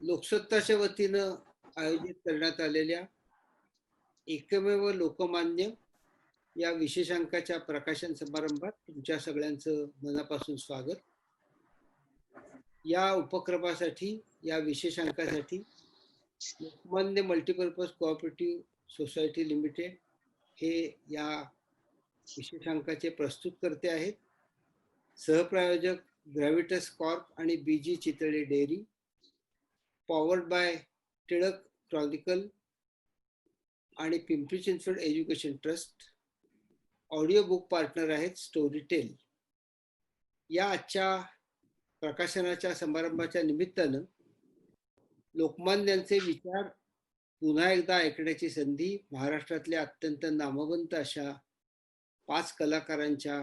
लोकसत्ताच्या वतीनं आयोजित करण्यात आलेल्या एकमेव लोकमान्य या विशेषांकाच्या प्रकाशन समारंभात तुमच्या सगळ्यांचं मनापासून स्वागत. या उपक्रमासाठी, या विशेषांकासाठी Lokmanya multipurpose cooperative society limited हे या विशेषांकाचे प्रस्तुतकर्ते आहेत. सहप्रायोजक ग्रॅव्हिटस कॉर्प आणि BG Chitale dairy, powered by Tilak chronicle आणि Pimpri Chinchwad education trust. Audio book partner आहेत स्टोरीटेल. या आजच्या प्रकाशनाच्या समारंभाच्या निमित्तानं लोकमान्यांचे विचार पुन्हा एकदा ऐकण्याची संधी महाराष्ट्रातल्या अत्यंत नामवंत अशा 5 कलाकारांच्या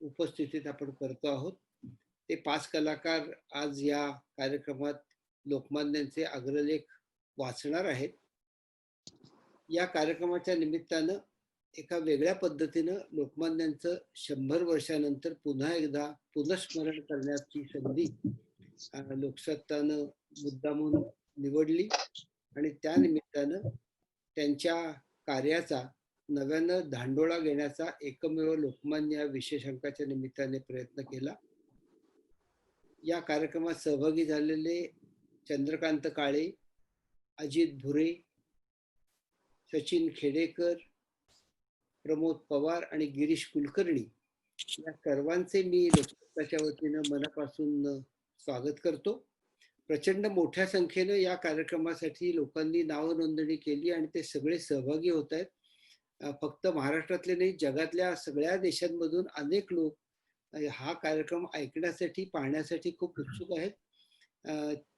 उपस्थितीत आपण करतो आहोत. ते 5 कलाकार आज या कार्यक्रमात लोकमान्यांचे अग्रलेख वाचणार आहेत. या कार्यक्रमाच्या निमित्तानं एका वेगळ्या पद्धतीनं लोकमान्यांचं 100 वर्षानंतर पुन्हा एकदा पुनस्मरण करण्याची संधी लोकसत्तानं मुद्दामून निवडली आणि त्या निमित्तानं त्यांच्या कार्याचा नव्यानं धांडोळा घेण्याचा एकमेव लोकमान्य विशेषांकाच्या निमित्ताने प्रयत्न केला. या कार्यक्रमात सहभागी झालेले चंद्रकांत काळे, अजित भुरे, सचिन खेडेकर, प्रमोद पवार आणि गिरीश कुलकर्णी या सर्वांचे मी लोकसत्ताच्या वतीनं मनापासून स्वागत करतो. प्रचंड मोठ्या संख्येनं या कार्यक्रमासाठी लोकांनी नाव नोंदणी केली आणि ते सगळे सहभागी होत आहेत. फक्त महाराष्ट्रातले नाही, जगातल्या सगळ्या देशांमधून अनेक लोक हा कार्यक्रम ऐकण्यासाठी, पाहण्यासाठी खूप उत्सुक आहेत.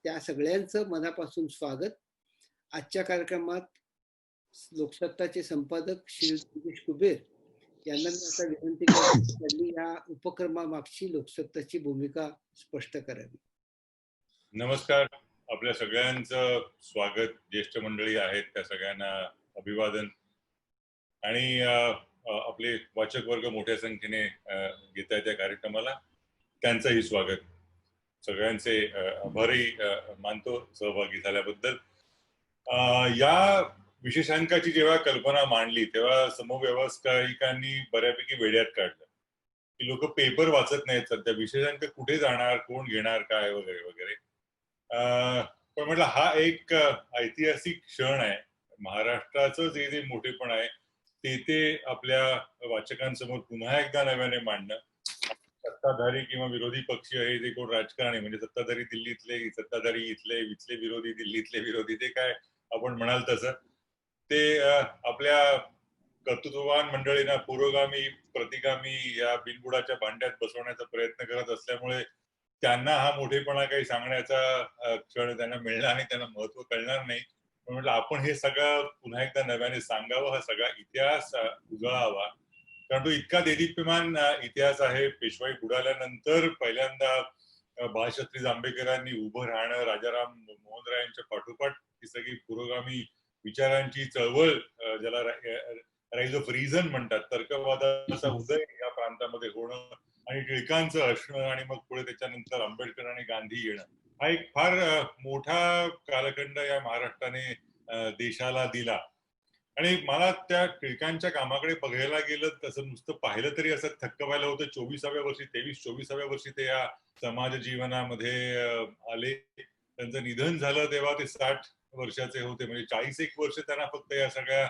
त्या सगळ्यांचं मनापासून स्वागत. आजच्या कार्यक्रमात लोकसत्ताचे संपादक श्री दिनेश कुबेर यांना मी आता विनंती करतो, त्यांनी या उपक्रमामागची लोकसत्ताची भूमिका स्पष्ट करावी. नमस्कार, आपल्या सगळ्यांचं स्वागत. ज्येष्ठ मंडळी आहेत त्या सगळ्यांना अभिवादन आणि आपले वाचक वर्ग मोठ्या संख्येने घेत आहेत या कार्यक्रमाला, त्यांचंही स्वागत. सगळ्यांचे आभारही मानतो सहभागी झाल्याबद्दल. या विशेषांकाची जेव्हा कल्पना मांडली तेव्हा समव्यवसायिकांनी बऱ्यापैकी वेड्यात काढलं की लोक पेपर वाचत नाहीत सध्या, विशेषांक कुठे जाणार, कोण घेणार, काय वगैरे वगैरे. पण म्हटलं हा एक ऐतिहासिक क्षण आहे. महाराष्ट्राचं जे जे मोठेपण आहे ते आपल्या वाचकांसमोर पुन्हा एकदा नव्याने मांडणं. सत्ताधारी किंवा विरोधी पक्ष हे जे कोण राजकारणी, म्हणजे सत्ताधारी दिल्लीतले, सत्ताधारी इथले, इथले विरोधी दिल्लीतले विरोधी, ते काय आपण म्हणाल तसं ते आपल्या कर्तृत्ववान मंडळींना पुरोगामी प्रतिगामी या बिनबुडाच्या भांड्यात बसवण्याचा प्रयत्न करत असल्यामुळे त्यांना हा मोठेपणा काही सांगण्याचा क्षण त्यांना मिळणार नाही, त्यांना महत्व कळणार नाही. म्हटलं आपण हे सगळं पुन्हा एकदा नव्याने सांगावं, हा सगळा इतिहास उजळावा, कारण तो इतका देदीप्यमान इतिहास आहे. पेशवाई बुडाल्यानंतर पहिल्यांदा बाळशास्त्री जांभेकरांनी उभं राहणं, राजाराम मोहन राय यांच्या पाठोपाठ ही सगळी पुरोगामी विचारांची चळवळ, ज्याला राईज ऑफ रिझन म्हणतात, तर्कवादाचा उदय या प्रांतामध्ये होणं आणि टिळकांचं असणं आणि मग पुढे त्याच्यानंतर आंबेडकर आणि गांधी येणं, हा एक फार मोठा कालखंड या महाराष्ट्राने देशाला दिला. आणि मला त्या टिळकांच्या कामाकडे बघायला गेलं तसं नुसतं पाहिलं तरी असं थक्क व्हायला होतं. 24व्या वर्षी 24व्या वर्षी ते या समाज जीवनामध्ये आले. त्यांचं निधन झालं तेव्हा ते 60 वर्षाचे होते, म्हणजे 41 वर्ष त्यांना फक्त या सगळ्या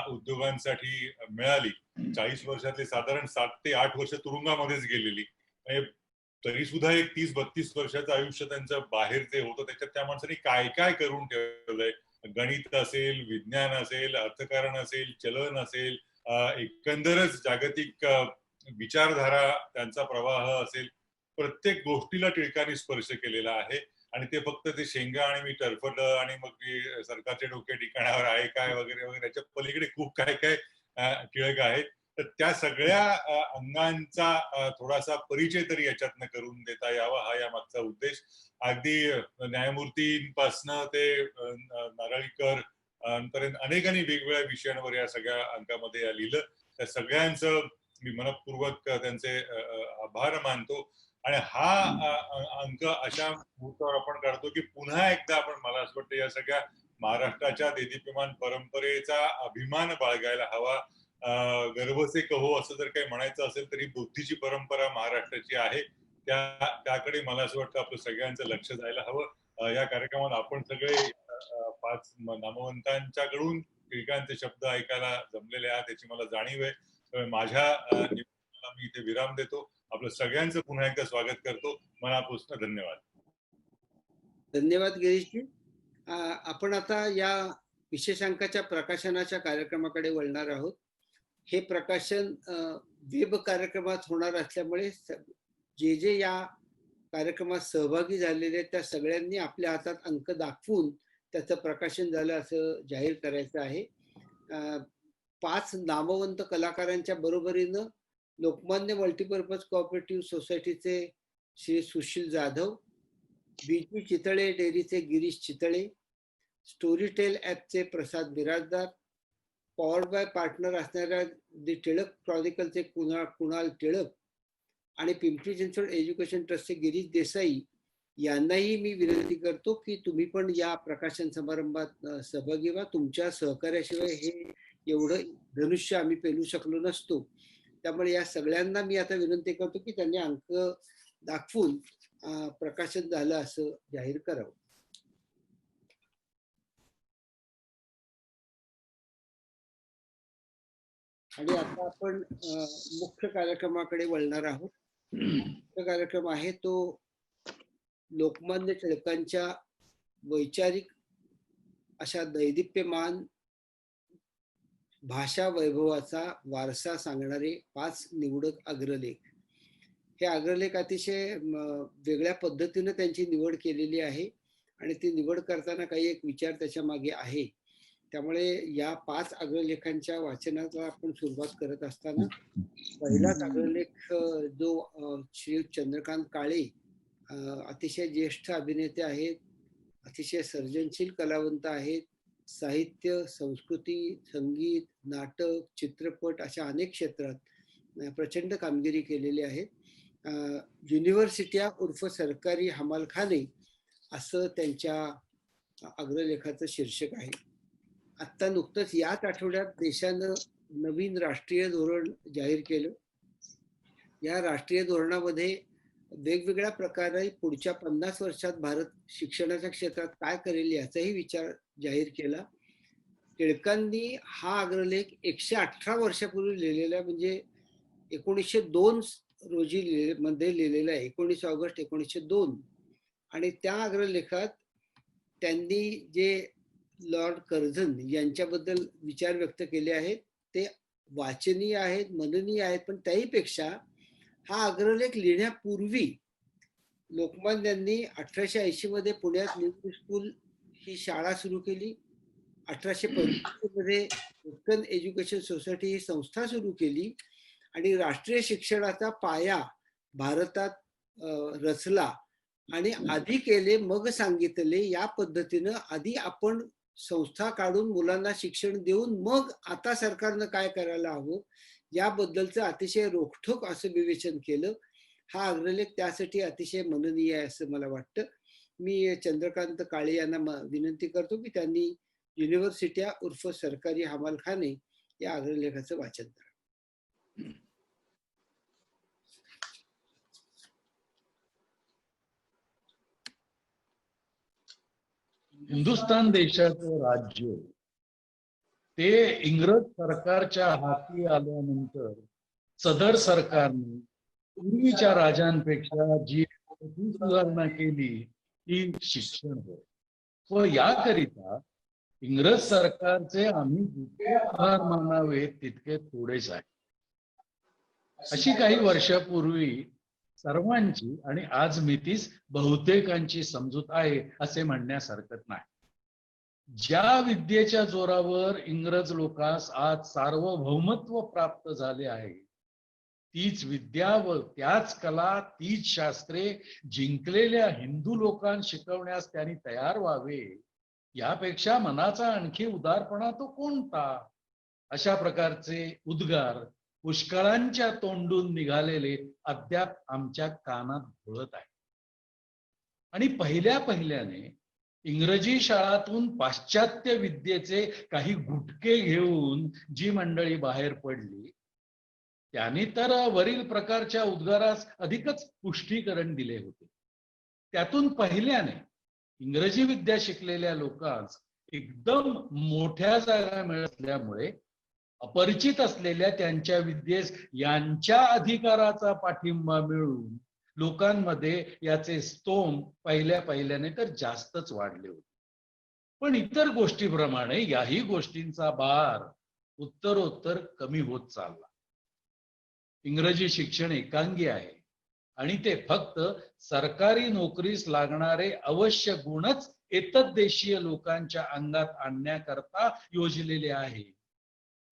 उद्योगांसाठी मिळाली. 40 वर्षातले साधारण 7 ते 8 वर्ष तुरुंगामध्येच गेलेली. तरी सुद्धा एक 30-32 वर्षाचं आयुष्य त्यांचं बाहेर जे होतं त्याच्यात त्या माणसाने काय काय करून ठेवलंय. गणित असेल, विज्ञान असेल, अर्थकारण असेल, चलन असेल, एकंदरच जागतिक विचारधारा त्यांचा प्रवाह असेल, प्रत्येक गोष्टीला टिळकांनी स्पर्श केलेला आहे. आणि ते फक्त ते शेंगा आणि मी टरफलं आणि मग सरकारच्या डोक्या ठिकाणावर आहे काय वगैरे वगैरे, त्याच्या पलीकडे खूप काय काय टिळक आहेत. तर त्या सगळ्या अंगांचा थोडासा परिचय तरी याच्यातनं करून देता यावा, हा या मागचा उद्देश. अगदी न्यायमूर्तींपासनं ते नारळीकर पर्यंत अनेकांनी वेगवेगळ्या विषयांवर या सगळ्या अंकामध्ये लिहिलं. त्या सगळ्यांचं मी मनपूर्वक त्यांचे आभार मानतो. आणि हा अंक अशा मुहूर्तावर आपण काढतो की पुन्हा एकदा आपण, मला असं वाटतं, या सगळ्या महाराष्ट्राच्या देदीप्यमान परंपरेचा अभिमान बाळगायला हवा. गर्व से कहो असं जर काही म्हणायचं असेल तरी बुद्धीची परंपरा महाराष्ट्राची आहे, त्याकडे मला असं वाटतं आपलं सगळ्यांचं लक्ष जायला हवं. या कार्यक्रमात आपण सगळे 5 नामवंतांच्याकडून टिळकांचे शब्द ऐकायला जमलेले आहात याची मला जाणीव आहे. त्यामुळे माझ्या निवेदनाला मी इथे विराम देतो. आपलं सगळ्यांचं पुन्हा एकदा स्वागत करतो. मनापासून धन्यवाद. धन्यवाद गिरीशजी. आपण आता या विशेषांकाच्या प्रकाशनाच्या कार्यक्रमाकडे वळणार आहोत. हे प्रकाशन वेब कार्यक्रमात होणार असल्यामुळे जे या कार्यक्रमात सहभागी झालेले त्या सगळ्यांनी आपल्या हातात अंक दाखवून त्याचं प्रकाशन झालं असं जाहीर करायचं आहे. 5 नामवंत कलाकारांच्या बरोबरीनं लोकमान्य मल्टीपर्पज कोऑपरेटिव्ह सोसायटीचे श्री सुशील जाधव, बीजी चितळे डेअरीचे गिरीश चितळे, स्टोरीटेल ॲपचे प्रसाद बिराजदार, पॉवर बाय पार्टनर असणाऱ्या दी टिळक क्रॉनिकलचे कुणाल टिळक आणि पिंपरी चिंचवड एज्युकेशन ट्रस्टचे गिरीश देसाई यांनाही मी विनंती करतो की तुम्ही पण या प्रकाशन समारंभात सहभागी व्हा. तुमच्या सहकार्याशिवाय हे एवढं धनुष्य आम्ही पेलू शकलो नसतो. त्यामुळे या सगळ्यांना मी आता विनंती करतो की त्यांनी अंक दाखवून प्रकाशन झालं असं जाहीर करावं. आणि आता आपण मुख्य कार्यक्रमाकडे वळणार आहोत. मुख्य कार्यक्रम आहे तो लोकमान्य टिळकांच्या वैचारिक अशा दैदिप्यमान भाषा वैभवाचा वारसा सांगणारे 5 निवडक अग्रलेख. हे अग्रलेख अतिशय वेगळ्या पद्धतीने त्यांची निवड केलेली आहे आणि ती निवड करताना काही एक विचार त्याच्या मागे आहे. त्यामुळे या 5 अग्रलेखांच्या वाचनाला आपण सुरुवात करत असताना पहिलाच अग्रलेख जो श्री चंद्रकांत काळे अतिशय ज्येष्ठ अभिनेते आहेत, अतिशय सर्जनशील कलावंत आहेत, साहित्य, संस्कृती, संगीत, नाटक, चित्रपट अशा अनेक क्षेत्रात प्रचंड कामगिरी केलेली आहे. युनिव्हर्सिट्या उर्फ सरकारी हमालखाने असं त्यांच्या अग्रलेखाचं शीर्षक आहे. आत्ता नुकतंच याच आठवड्यात देशानं नवीन राष्ट्रीय धोरण जाहीर केलं. या राष्ट्रीय धोरणामध्ये वेगवेगळ्या प्रकारे पुढच्या 50 वर्षात भारत शिक्षणाच्या क्षेत्रात काय करेल याचाही विचार जाहीर केला. टिळकांनी हा अग्रलेख 118 वर्षापूर्वी लिहिलेला, म्हणजे 1902 रोजी मध्ये लिहिलेला आहे, 19 ऑगस्ट 1902. आणि त्या अग्रलेखात त्यांनी जे लॉर्ड कर्झन यांच्याबद्दल विचार व्यक्त केले आहेत ते वाचनीय आहेत, मननीय आहेत. पण त्याहीपेक्षा हा अग्रलेख लिहिण्यापूर्वी लोकमान्यांनी 1880 मध्ये पुण्यात न्यू स्कूल ही शाळा सुरू केली. 1885 मध्ये डेक्कन एज्युकेशन सोसायटी ही संस्था सुरू केली आणि राष्ट्रीय शिक्षणाचा पाया भारतात रचला आणि आधी केले मग सांगितले या पद्धतीनं आधी आपण संस्था काढून मुलांना शिक्षण देऊन मग आता सरकारनं काय करायला हवं याबद्दलचं अतिशय रोखठोक असं विवेचन केलं. हा अग्रलेख त्यासाठी अतिशय मननीय आहे असं मला वाटतं. मी चंद्रकांत काळे यांना विनंती करतो की त्यांनी युनिव्हर्सिट्या उर्फ सरकारी हमालखाने या अग्रलेखाचं वाचन करा. हिंदुस्थान देशाचं राज्य ते इंग्रज सरकारच्या हाती आल्यानंतर सदर सरकारने पूर्वीच्या राजांपेक्षा जी सुधारणा केली ती शिक्षण होय. व याकरिता इंग्रज सरकारचे आम्ही जितके आभार मानावे तितके थोडेच आहे. अशी काही वर्षापूर्वी सर्वांची आणि आज मितीस बहुतेकांची समजूत आहे असे म्हणण्यास हरकत नाही. ज्या विद्येच्या जोरावर इंग्रज लोकांस आज सार्वभौमत्व प्राप्त झाले आहे तीच विद्या व त्याच कला तीच शास्त्रे जिंकलेल्या हिंदू लोकांना शिकवण्यास त्यांनी तयार व्हावे, यापेक्षा मनाचा आणखी उदारपणा तो कोणता? अशा प्रकारचे उद्गार पुष्कळांच्या तोंडून निघालेले अद्याप आमच्या कानात घोळत आहे. आणि पहिल्याने इंग्रजी शाळातून पाश्चात्य विद्येचे काही गुटके घेऊन जी मंडळी बाहेर पडली त्यांनी तर वरील प्रकारच्या उद्गारास अधिकच पुष्टीकरण दिले होते. त्यातून पहिल्याने इंग्रजी विद्या शिकलेल्या लोकांस एकदम मोठ्या जागा मिळाल्यामुळे अपरिचित असलेल्या त्यांच्या विद्येस यांच्या अधिकाराचा पाठिंबा मिळून लोकांमध्ये याचे स्तोम पहिल्याने तर जास्तच वाढले होते. पण इतर गोष्टीप्रमाणे याही गोष्टींचा भार उत्तरोत्तर कमी होत चालला. इंग्रजी शिक्षण एकांगी आहे आणि ते फक्त सरकारी नोकरीस लागणारे अवश्य गुणच एतद्देशीय लोकांच्या अंगात आणण्याकरता योजलेले आहे.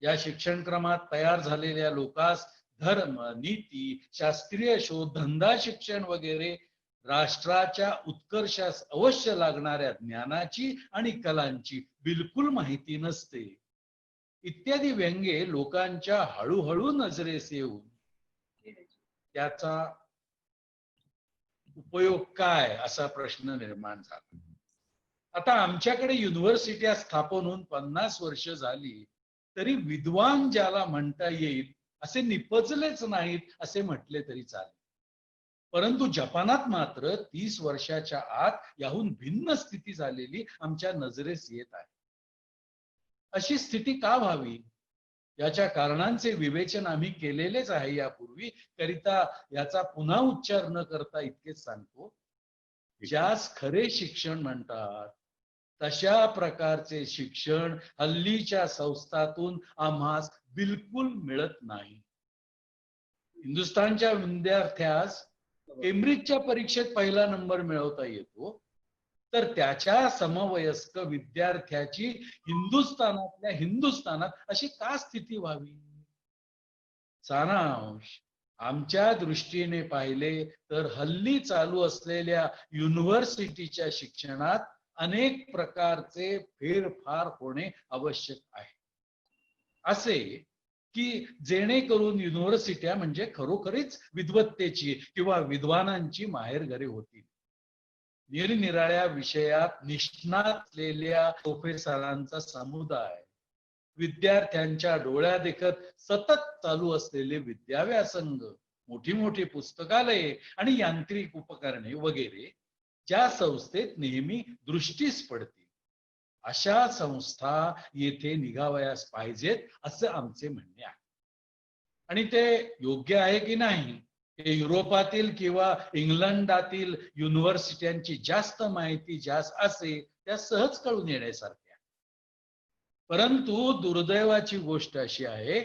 या शिक्षणक्रमात तयार झालेल्या लोकांस धर्म, नीती, शास्त्रीय शोध, धंदा शिक्षण वगैरे राष्ट्राच्या उत्कर्षास अवश्य लागणाऱ्या ज्ञानाची आणि कलांची बिलकुल माहिती नसते. इत्यादी व्यंगे लोकांच्या हळूहळू नजरेस येऊन त्याचा उपयोग काय असा प्रश्न निर्माण झाला. आता आमच्याकडे युनिव्हर्सिट्या स्थापन होऊन 50 वर्ष झाली तरी विद्वान ज्याला म्हणता येईल असे निपजलेच नाहीत असे म्हटले तरी चालेल. परंतु जपानात मात्र 30 वर्षाच्या आत याहून भिन्न स्थिती झालेली आमच्या नजरेस येत आहे. अशी स्थिती का व्हावी याच्या कारणांचे विवेचन आम्ही केलेलेच आहे यापूर्वी, करिता याचा पुन्हा उच्चार न करता इतकेच सांगतो, ज्यास खरे शिक्षण म्हणतात तशा प्रकारचे शिक्षण हल्लीच्या संस्थातून आम्हास बिलकुल मिळत नाही. हिंदुस्थानच्या विद्यार्थ्यास केम्ब्रिजच्या परीक्षेत पहिला नंबर मिळवता येतो, तर त्याच्या समवयस्क विद्यार्थ्याची हिंदुस्थानात अशी का स्थिती व्हावी? सारांश, आमच्या दृष्टीने पाहिले तर हल्ली चालू असलेल्या युनिव्हर्सिटीच्या शिक्षणात अनेक प्रकारचे फेरफार होणे आवश्यक आहे. असे की जेणेकरून युनिव्हर्सिट्या म्हणजे खरोखरीच विद्वत्तेची किंवा विद्वानांची माहेरघरे होतील. निरनिराळ्या विषयात निष्णात असलेल्या प्रोफेसरांचा समुदाय, विद्यार्थ्यांच्या डोळ्या देखत सतत चालू असलेले विद्याव्यासंग, मोठी मोठी पुस्तकालये आणि यांत्रिक उपकरणे वगैरे ज्या संस्थेत नेहमी दृष्टीस पडतील अशा संस्था येथे निघावयास पाहिजेत असे आमचे म्हणणे आहे. आणि ते योग्य आहे की नाही हे युरोपातील किंवा इंग्लंडातील युनिव्हर्सिट्यांची जास्त माहिती ज्यास असे त्या सहज कळून येण्यासारखे आहे. परंतु दुर्दैवाची गोष्ट अशी आहे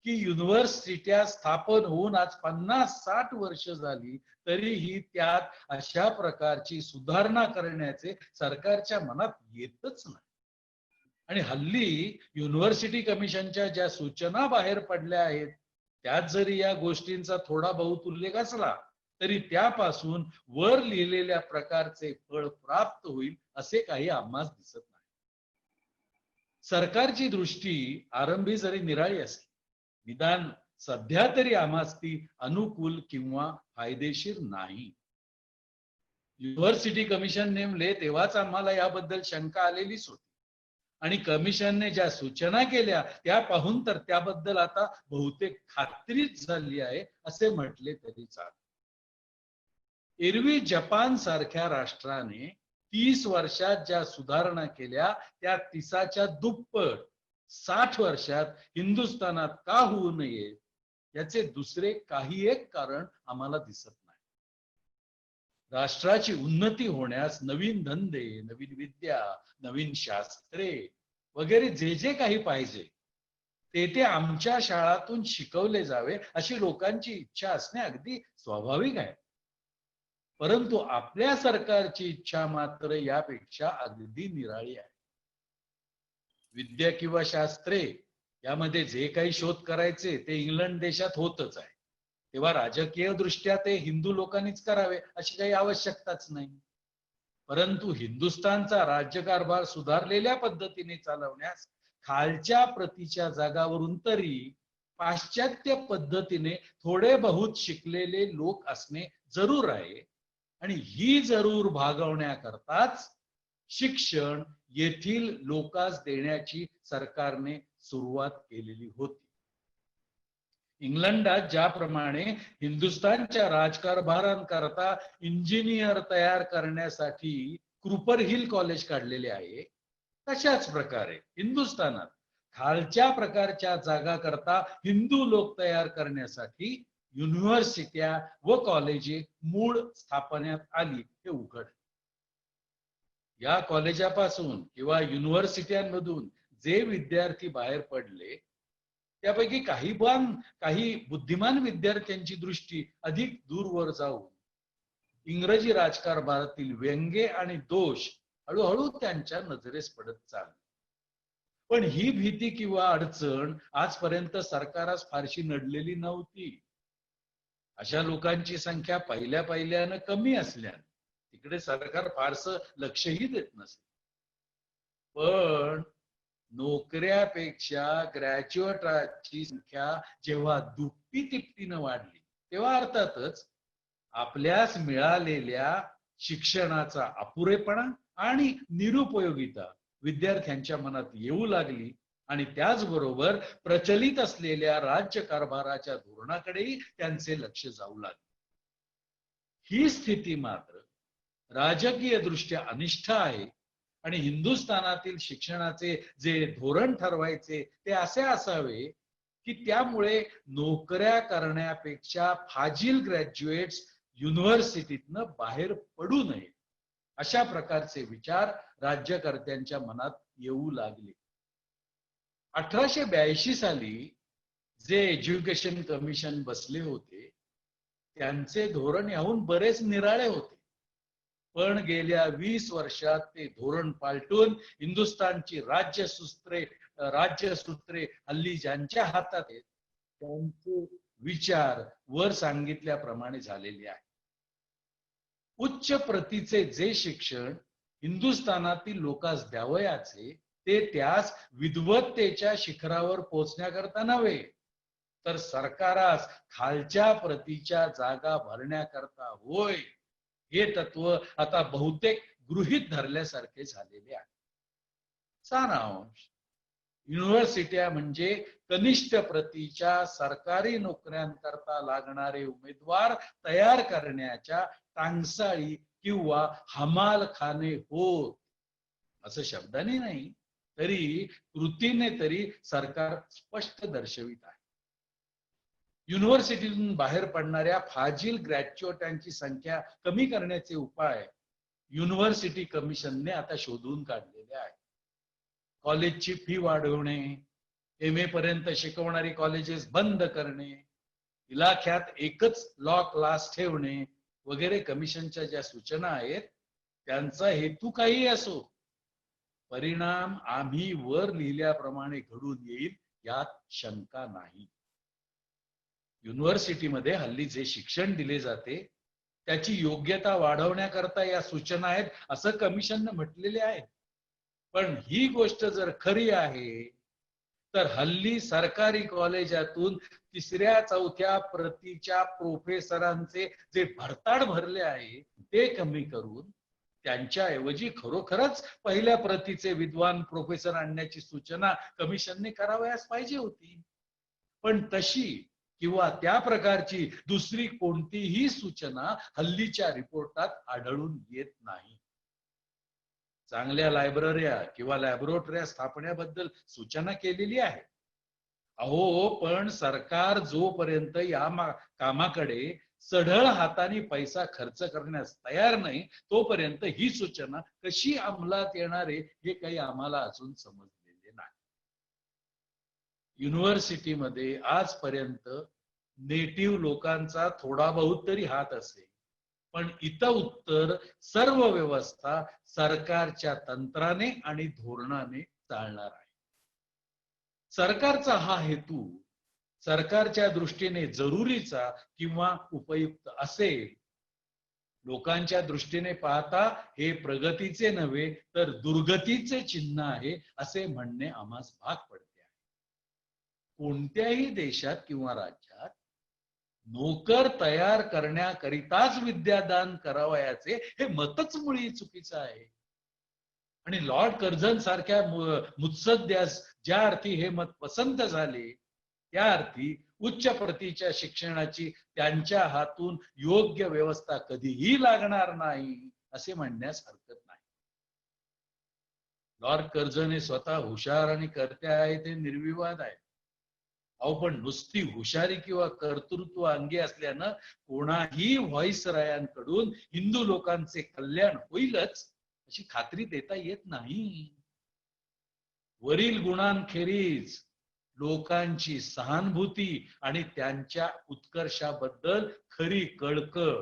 की युनिव्हर्सिट्या स्थापन होऊन आज 50-60 वर्ष झाली तरीही त्यात अशा प्रकारची सुधारणा करण्याचे सरकारच्या मनात येतच नाही. आणि हल्ली युनिव्हर्सिटी कमिशनच्या ज्या सूचना बाहेर पडल्या आहेत त्यात जरी या गोष्टींचा थोडा बहुत उल्लेख असला तरी त्यापासून वर लिहिलेल्या प्रकारचे फळ प्राप्त होईल असे काही आम्हास दिसत नाही. सरकारची दृष्टी आरंभी जरी निराळी असली, निदान सध्या तरी आम्हास ती अनुकूल किंवा फायदेशीर नाही. युनिव्हर्सिटी कमिशन नेमले तेव्हाच आम्हाला याबद्दल शंका आलेलीच होती आणि कमिशनने ज्या सूचना केल्या त्या पाहून तर त्याबद्दल आता बहुतेक खात्रीच झाली आहे असे म्हटले तरी चालेल. एरवी जपान सारख्या राष्ट्राने 30 वर्षात ज्या सुधारणा केल्या त्या 30च्या दुप्पट 60 वर्षात हिंदुस्थानात का होऊ नये याचे दुसरे काही एक कारण आम्हाला दिसत नाही. राष्ट्राची उन्नती होण्यास नवीन धंदे, नवीन विद्या, नवीन शास्त्रे वगैरे जे जे काही पाहिजे ते आमच्या शाळातून शिकवले जावे अशी लोकांची इच्छा असणे अगदी स्वाभाविक आहे. परंतु आपल्या सरकारची इच्छा मात्र यापेक्षा अगदी निराळी आहे. विद्या किंवा शास्त्रे यामध्ये जे काही शोध करायचे ते इंग्लंड देशात होतच आहे, तेव्हा राजकीय दृष्ट्या ते हिंदू लोकांनीच करावे अशी काही आवश्यकताच नाही. परंतु हिंदुस्थानचा राज्यकारभार सुधारलेल्या पद्धतीने चालवण्यास खालच्या प्रतीच्या जागावरून तरी पाश्चात्य पद्धतीने थोडे बहुत शिकलेले लोक असणे जरूर आहे आणि ही जरूर भागवण्याकरताच शिक्षण येथील लोकांस देण्याची सरकारने सुरुवात केलेली होती. इंग्लंडात ज्याप्रमाणे हिंदुस्थानच्या राजकारभारांकरता इंजिनियर तयार करण्यासाठी क्रूपर हिल कॉलेज काढलेले आहे, तशाच प्रकारे हिंदुस्थानात खालच्या प्रकारच्या जागा करता हिंदू लोक तयार करण्यासाठी युनिव्हर्सिट्या व कॉलेजे मूळ स्थापण्यात आली हे उघड. या कॉलेजापासून किंवा युनिव्हर्सिट्यांमधून जे विद्यार्थी बाहेर पडले त्यापैकी काही बुद्धिमान विद्यार्थ्यांची दृष्टी अधिक दूरवर जाऊन इंग्रजी राजकारभारातील व्यंगे आणि दोष हळूहळू त्यांच्या नजरेस पडत चालले. पण ही भीती किंवा अडचण आजपर्यंत सरकारास फारशी नडलेली नव्हती. अशा लोकांची संख्या पहिल्यानं कमी असल्याने तिकडे सरकार फारसं लक्षही देत नसे. पण नोकऱ्यापेक्षा ग्रॅज्युएटची संख्या जेव्हा दुप्पटी तिप्पटीनं वाढली तेव्हा अर्थातच आपल्यास मिळालेल्या शिक्षणाचा अपुरेपणा आणि निरुपयोगिता विद्यार्थ्यांच्या मनात येऊ लागली आणि त्याचबरोबर प्रचलित असलेल्या राज्यकारभाराच्या धोरणाकडेही त्यांचे लक्ष जाऊ लागले. ही स्थिती मात्र राजकीय दृष्ट्या अनिष्ट आहे आणि हिंदुस्थानातील शिक्षणाचे जे धोरण ठरवायचे ते असे असावे की त्यामुळे नोकऱ्या करण्यापेक्षा फाजील ग्रॅज्युएट्स युनिव्हर्सिटीतनं बाहेर पडू नये अशा प्रकारचे विचार राज्यकर्त्यांच्या मनात येऊ लागले. 1882 साली जे एज्युकेशन कमिशन बसले होते त्यांचे धोरण याहून बरेच निराळे होते. पण गेल्या 20 वर्षात ते धोरण पालटून हिंदुस्थानची राज्यसूत्रे हल्ली ज्यांच्या हातात आहेत त्यांचे विचार वर सांगितल्याप्रमाणे झालेले आहे. उच्च प्रतीचे जे शिक्षण हिंदुस्थानातील लोकांस द्यावयाचे ते त्यास विद्वत्तेच्या शिखरावर पोहोचण्याकरता नव्हे तर सरकारास खालच्या प्रतीच्या जागा भरण्याकरता होय हे तत्व आता बहुतेक गृहीत धरल्यासारखे झालेले आहे. सारांश, युनिव्हर्सिट्या म्हणजे कनिष्ठ प्रतीच्या सरकारी नोकऱ्यांकरता लागणारे उमेदवार तयार करण्याच्या टांगसाळी किंवा हमालखाने होत. असं शब्दाने नाही तरी कृतीने तरी सरकार स्पष्ट दर्शवित आहे. युनिव्हर्सिटीतून बाहेर पडणाऱ्या फाजील ग्रॅज्युएटांची संख्या कमी करण्याचे उपाय युनिव्हर्सिटी कमिशनने आता शोधून काढलेले आहे. कॉलेजची फी वाढवणे, MA पर्यंत शिकवणारी कॉलेजेस बंद करणे, इलाख्यात एकच लॉ क्लास ठेवणे वगैरे कमिशनच्या ज्या सूचना आहेत त्यांचा हेतू काही असो, परिणाम आम्ही वर लिहिल्याप्रमाणे घडून येईल यात शंका नाही. युनिव्हर्सिटीमध्ये हल्ली जे शिक्षण दिले जाते त्याची योग्यता वाढवण्याकरता या सूचना आहेत असं कमिशनने म्हटलेले आहे. पण ही गोष्ट जर खरी आहे तर हल्ली सरकारी कॉलेजातून 3ऱ्या-4थ्या प्रतीच्या प्रोफेसरांचे जे भरताड भरले आहे ते कमी करून त्यांच्याऐवजी खरोखरच पहिल्या प्रतीचे विद्वान प्रोफेसर आणण्याची सूचना कमिशनने करावयास पाहिजे होती. पण तशी किंवा त्या प्रकारची दुसरी कोणतीही सूचना हल्लीच्या रिपोर्टात आढळून येत नाही. चांगल्या लायब्रऱ्या किंवा लॅबोरेटऱ्या स्थापण्याबद्दल सूचना केलेली आहे. अहो, पण सरकार जोपर्यंत या कामाकडे सढळ हाताने पैसा खर्च करण्यास तयार नाही तोपर्यंत ही सूचना कशी अंमलात येणार आहे हे काही आम्हाला अजून समजलेले नाही. युनिव्हर्सिटीमध्ये आजपर्यंत नेटिव्ह लोकांचा थोडा बहुत तरी हात असेल, पण इतउत्तर सर्व व्यवस्था सरकारच्या तंत्राने आणि धोरणाने चालणार आहे. सरकारचा हा हेतू सरकारच्या दृष्टीने जरुरीचा किंवा उपयुक्त असेल, लोकांच्या दृष्टीने पाहता हे प्रगतीचे नव्हे तर दुर्गतीचे चिन्ह आहे असे म्हणणे आम्हास भाग पडते आहे. कोणत्याही देशात किंवा राज्यात नोकर तयार करण्याकरिताच विद्यादान करावयाचे हे मतच मुळी चुकीचं आहे. आणि लॉर्ड कर्झन सारख्या मुत्सद्यास ज्या अर्थी हे मत पसंत झाले, त्या अर्थी उच्च प्रतीच्या शिक्षणाची त्यांच्या हातून योग्य व्यवस्था कधीही लागणार नाही असे म्हणण्यास हरकत नाही. लॉर्ड कर्झन हे स्वतः हुशार आणि कर्ते आहेत हे निर्विवाद आहे. अहो, पण नुसती हुशारी किंवा कर्तृत्व अंगी असल्यानं कोणाही व्हॉइसरायांकडून हिंदू लोकांचे कल्याण होईलच अशी खात्री देता येत नाही. वरील गुणांखेरीज लोकांची सहानुभूती आणि त्यांच्या उत्कर्षाबद्दल खरी कळकळ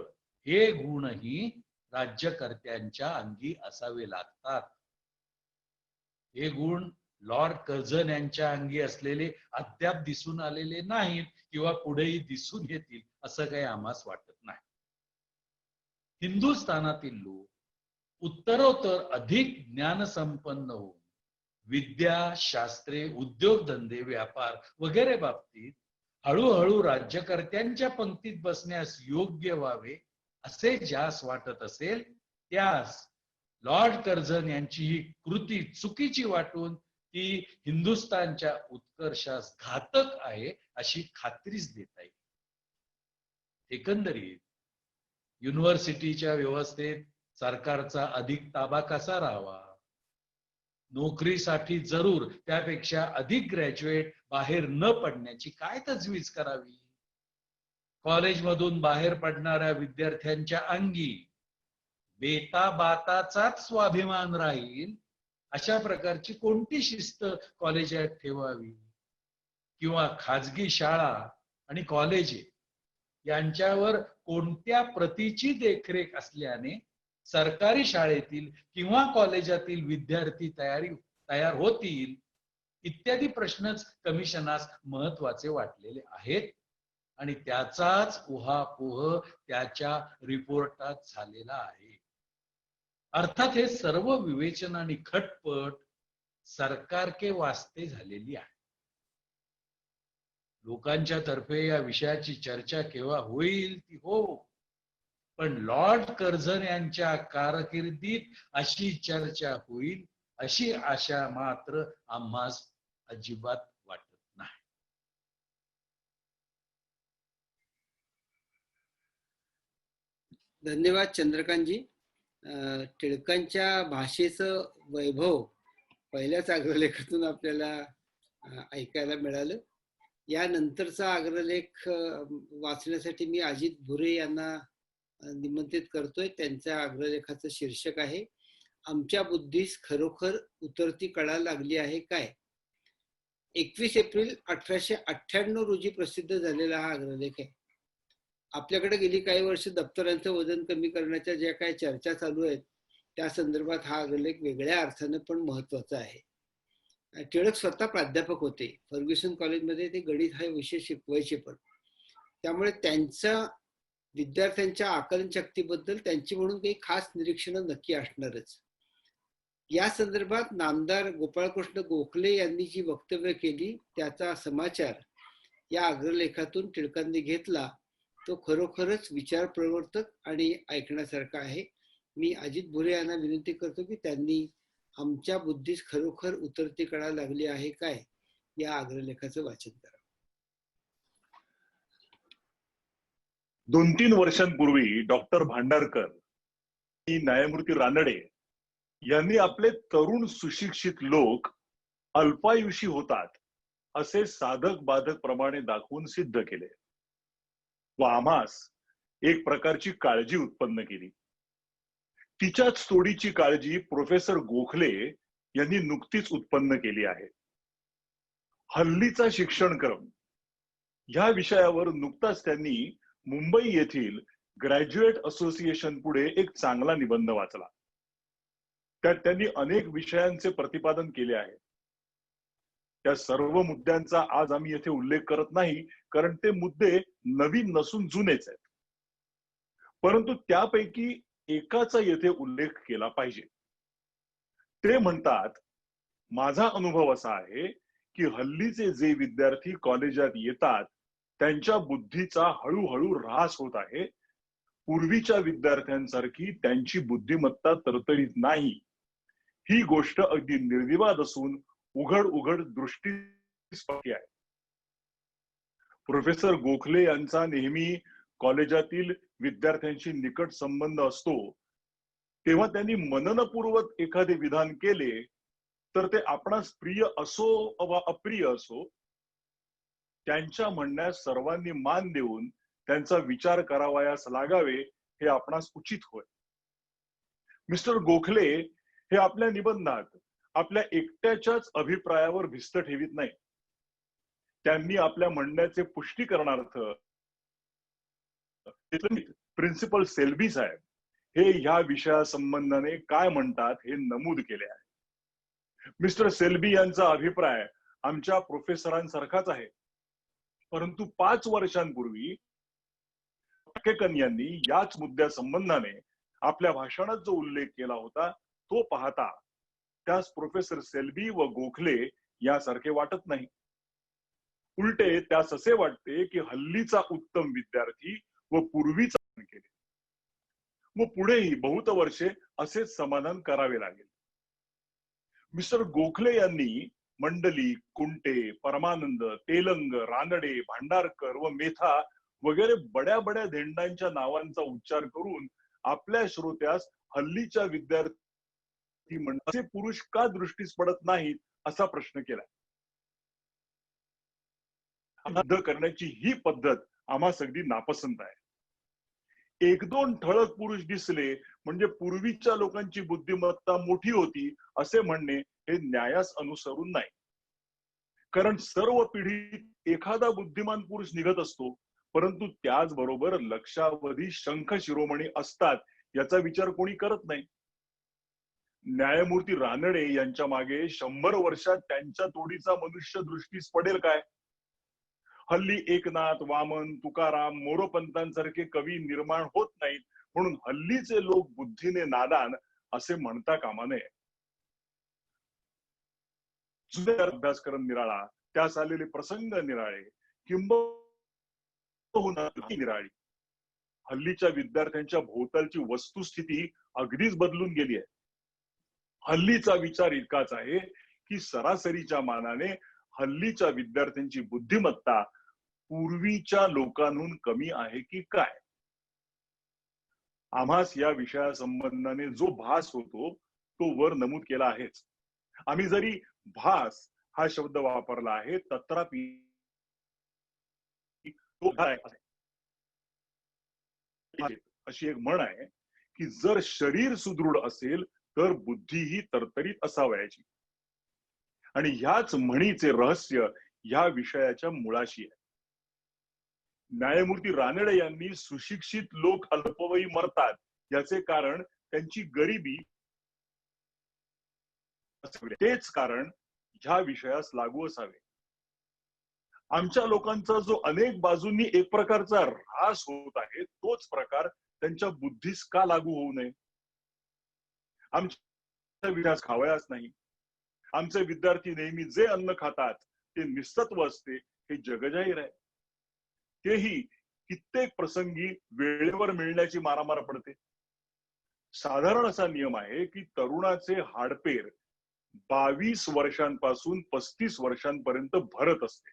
हे गुणही राज्यकर्त्यांच्या अंगी असावे लागतात. हे गुण लॉर्ड कर्झन यांच्या अंगी असलेले अद्याप दिसून आलेले नाहीत किंवा पुढेही दिसून येतील असं काही आम्हास वाटत नाही. हिंदुस्थानातील लोक उत्तरोत्तर अधिक ज्ञानसंपन्न होऊन विद्या, शास्त्रे, उद्योगधंदे, व्यापार वगैरे बाबतीत हळूहळू राज्यकर्त्यांच्या पंक्तीत बसण्यास योग्य व्हावे असे ज्यास वाटत असेल त्यास लॉर्ड कर्झन यांची ही कृती चुकीची वाटून ती हिंदुस्थानच्या उत्कर्षास घातक आहे अशी खात्रीच देता येईल. एकंदरीत युनिव्हर्सिटीच्या व्यवस्थेत सरकारचा अधिक ताबा कसा राहावा, नोकरीसाठी जरूर त्यापेक्षा अधिक ग्रॅज्युएट बाहेर न पडण्याची काय तजवीज करावी, कॉलेजमधून बाहेर पडणाऱ्या विद्यार्थ्यांच्या अंगी बेताबाताचाच स्वाभिमान राहील अशा प्रकारची कोणती शिस्त कॉलेजात ठेवावी, किंवा खाजगी शाळा आणि कॉलेजे यांच्यावर कोणत्या प्रतीची देखरेख असल्याने सरकारी शाळेतील किंवा कॉलेजातील विद्यार्थी तयार होतील इत्यादी प्रश्नच कमिशनास महत्वाचे वाटलेले आहेत आणि त्याचाच उहापोह त्याच्या रिपोर्टात झालेला आहे. अर्थात हे सर्व विवेचन आणि खटपट सरकार के वास्ते झालेली आहे. लोकांच्या तर्फे या विषयाची चर्चा केव्हा होईल ती हो, पण लॉर्ड कर्झन यांच्या कारकिर्दीत अशी चर्चा होईल अशी आशा मात्र आम्हास अजिबात वाटत नाही. धन्यवाद चंद्रकांतजी. टिळकांच्या भाषेचं वैभव पहिल्याच अग्रलेखातून आपल्याला ऐकायला मिळालं. यानंतरचा अग्रलेख वाचण्यासाठी मी अजित भुरे यांना निमंत्रित करतोय. त्यांच्या अग्रलेखाचं शीर्षक आहे आमच्या बुद्धीस खरोखर उतरती कळा लागली आहे काय. 21 एप्रिल 1898 रोजी प्रसिद्ध झालेला हा अग्रलेख आहे. आपल्याकडे गेली काही वर्ष दप्तरांचं वजन कमी करण्याच्या ज्या काही चर्चा चालू आहेत त्या संदर्भात हा अग्रलेख वेगळ्या अर्थानं पण महत्वाचा आहे. टिळक स्वतः प्राध्यापक होते. फर्ग्युसन कॉलेजमध्ये ते गणित हा विषय शिकवायचे पण. त्यामुळे त्यांच्या विद्यार्थ्यांच्या आकलन शक्तीबद्दल त्यांची म्हणून काही खास निरीक्षणं नक्की असणारच. या संदर्भात नामदार गोपाळकृष्ण गोखले यांनी जी वक्तव्य केली त्याचा समाचार या अग्रलेखातून टिळकांनी घेतला. तो खरोखरच विचार प्रवर्तक आणि ऐकण्यासारखा आहे. मी अजित भुरे यांना विनंती करतो की त्यांनी आमच्या बुद्धीस खरोखर उतरती कळा लागली आहे काय या अग्रलेखाचं वाचन करा. 2-3 वर्षांपूर्वी डॉक्टर भांडारकर आणि न्यायमूर्ती रानडे यांनी आपले तरुण सुशिक्षित लोक अल्पायुषी होतात असे साधक बाधक प्रमाणे दाखवून सिद्ध केले व आम्हास एक प्रकारची काळजी उत्पन्न केली. तिच्याच तोडीची काळजी प्रोफेसर गोखले यांनी नुकतीच उत्पन्न केली आहे. हल्लीचा शिक्षणक्रम ह्या विषयावर नुकताच त्यांनी मुंबई येथील ग्रॅज्युएट असोसिएशन पुढे एक चांगला निबंध वाचला. त्यात त्यांनी अनेक विषयांचे प्रतिपादन केले आहे. त्या सर्व मुद्द्यांचा आज आम्ही येथे उल्लेख करत नाही कारण ते मुद्दे नवीन नसून जुनेच आहेत. परंतु त्यापैकी एकाचा येथे उल्लेख केला पाहिजे. ते म्हणतात, माझा अनुभव असा आहे की हल्लीचे जे विद्यार्थी कॉलेजात येतात त्यांच्या बुद्धीचा हळूहळू ऱ्हास होत आहे. पूर्वीच्या विद्यार्थ्यांसारखी त्यांची बुद्धिमत्ता तरतरीत नाही. ही गोष्ट अगदी निर्विवाद असून उघड उघड दृष्टीस आहे. प्रोफेसर गोखले यांचा नेहमी कॉलेजातील विद्यार्थ्यांशी निकट संबंध असतो. तेव्हा त्यांनी मननपूर्वक एखादे विधान केले तर ते आपणास प्रिय असो वा अप्रिय असो, त्यांच्या म्हणण्यास सर्वांनी मान देऊन त्यांचा विचार करावयास लागावे हे आपणास उचित होय. मिस्टर गोखले हे आपल्या निबंधात आपल्या एकट्याच्याच अभिप्रायावर भिस्त ठेवीत नाही. त्यांनी आपल्या म्हणण्याचे पुष्टीकरणार्थ प्रिन्सिपल सेल्बी साहेब हे ह्या विषयासंबंधाने काय म्हणतात हे नमूद केले आहे. मिस्टर सेल्बी यांचा अभिप्राय आमच्या प्रोफेसरांसारखाच आहे, परंतु 5 वर्षांपूर्वी केकन यांनी याच मुद्द्या संबंधाने आपल्या भाषणात जो उल्लेख केला होता तो पाहता त्यास प्रोफेसर सेल्बी व गोखले यासारखे वाटत नाही. उलटे त्यास असे वाटते की हल्लीचा उत्तम विद्यार्थी व पूर्वीचा केले व पुढेही बहुत वर्षे असेच समाधान करावे लागेल. मिस्टर गोखले यांनी मंडली, कुंटे, परमानंद, तेलंग, रानडे, भांडारकर व मेथा वगैरे बड्या बड्या धेंडांच्या नावांचा उच्चार करून आपल्या श्रोत्यास हल्लीच्या विद्यार्थी असे पुरुष का दृष्टीस पडत नाहीत असा प्रश्न केला. रद्द करण्याची ही पद्धत आम्हा सगळी नापसंत आहे. 1-2 ठळक पुरुष दिसले म्हणजे पूर्वीच्या लोकांची बुद्धिमत्ता मोठी होती असे म्हणणे हे न्यायास अनुसरून नाही. कारण सर्व पिढीत एखादा बुद्धिमान पुरुष निघत असतो, परंतु त्याचबरोबर लक्षावधी शंख शिरोमणी असतात याचा विचार कोणी करत नाही. न्यायमूर्ती रानडे यांच्या मागे 100 वर्षात त्यांच्या तोडीचा मनुष्य दृष्टीस पडेल काय? हल्ली एकनाथ, वामन, तुकाराम, मोरोपंतांसारखे कवी निर्माण होत नाहीत म्हणून हल्लीचे लोक बुद्धीने नादान असे म्हणता कामा नये. अभ्यासक्रम निराळा, त्यास आलेले प्रसंग निराळे, किंबहुना निराळी. हल्लीच्या विद्यार्थ्यांच्या भोवतालची वस्तुस्थिती अगदीच बदलून गेली आहे. हल्लीचा विचार इतकाच आहे की सरासरीच्या मानाने हल्लीच्या विद्यार्थ्यांची बुद्धिमत्ता पूर्वीच्या लोकांहून कमी आहे की काय? आम्हास या विषयासंबंधाने जो भास होतो तो वर नमूद केला आहेच. आम्ही जरी भास हा शब्द वापरला आहे तथापि अशी एक म्हण आहे की जर शरीर सुदृढ असेल तर बुद्धीही तरतरीत असावयाची. आणि ह्याच म्हणीचे रहस्य ह्या विषयाच्या मुळाशी आहे. न्यायमूर्ती रानडे यांनी सुशिक्षित लोक अल्पवयी मरतात याचे कारण त्यांची गरिबी, तेच कारण ह्या विषयास लागू असावे. आमच्या लोकांचा जो अनेक बाजूंनी एक प्रकारचा ऱ्हास होत आहे तोच प्रकार त्यांच्या बुद्धीस का लागू होऊ नये? आमच्या विषयास खावयास नाही. आमचे विद्यार्थी नेहमी जे अन्न खातात ते निसत्व असते हे जगजाहीर आहे. तेही कित्येक प्रसंगी वेळेवर मिळण्याची मारामार पडते. साधारण असा नियम आहे की तरुणाचे हाडपेर 22 वर्षांपासून 35 वर्षांपर्यंत भरत असते.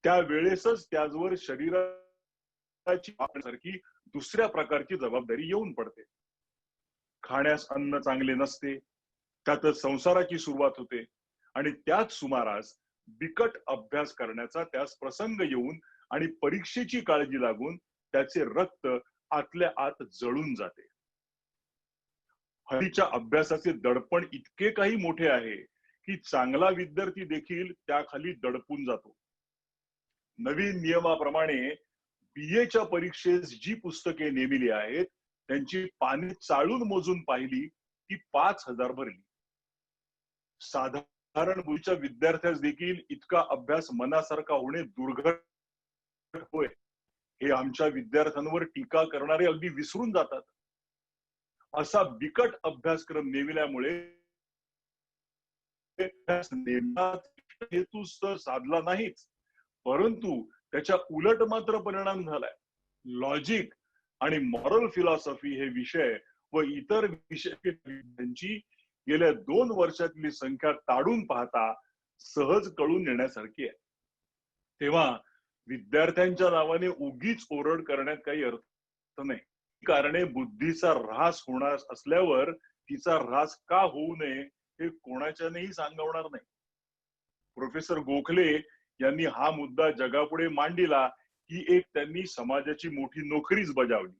त्या वेळेसच त्याचवर शरीराची सारखी दुसऱ्या प्रकारची जबाबदारी येऊन पडते. खाण्यास अन्न चांगले नसते, त्यातच संसाराची सुरुवात होते आणि त्याच सुमारास बिकट अभ्यास करण्याचा त्यास प्रसंग येऊन आणि परीक्षेची काळजी लागून त्याचे रक्त आतल्या आत जळून जाते. हल्लीच्या अभ्यासाचे दडपण इतके काही मोठे आहे की चांगला विद्यार्थी देखील त्याखाली दडपून जातो. नवीन नियमाप्रमाणे BA परीक्षेस जी पुस्तके नेमिली आहेत त्यांची पाने चाळून मोजून पाहिली की 5000 भरली. साधारण बुद्धीच्या विद्यार्थ्यास देखील इतका अभ्यास मनासारखा होणे दुर्घट होय हे आमच्या विद्यार्थ्यांवर टीका करणारे अगदी विसरून जातात. असा बिकट अभ्यासक्रम नेमिल्यामुळे हेतू तर साधला नाहीच, परंतु त्याच्या उलट मात्र परिणाम झालाय. लॉजिक आणि मॉरल फिलॉसॉफी हे विषय व इतर विषय त्यांची गेल्या 2 वर्षातली संख्या ताडून पाहता सहज कळून येण्यासारखी आहे. तेव्हा विद्यार्थ्यांच्या नावाने उगीच ओरड करण्यात काही अर्थ नाही. कारणे बुद्धीचा ऱ्हास होणार असल्यावर तिचा ऱ्हास का होऊ नये हे कोणाच्यानेही सांगवणार नाही. प्रोफेसर गोखले यांनी हा मुद्दा जगापुढे मांडला ही एक त्यांनी समाजाची मोठी नोकरीच बजावली.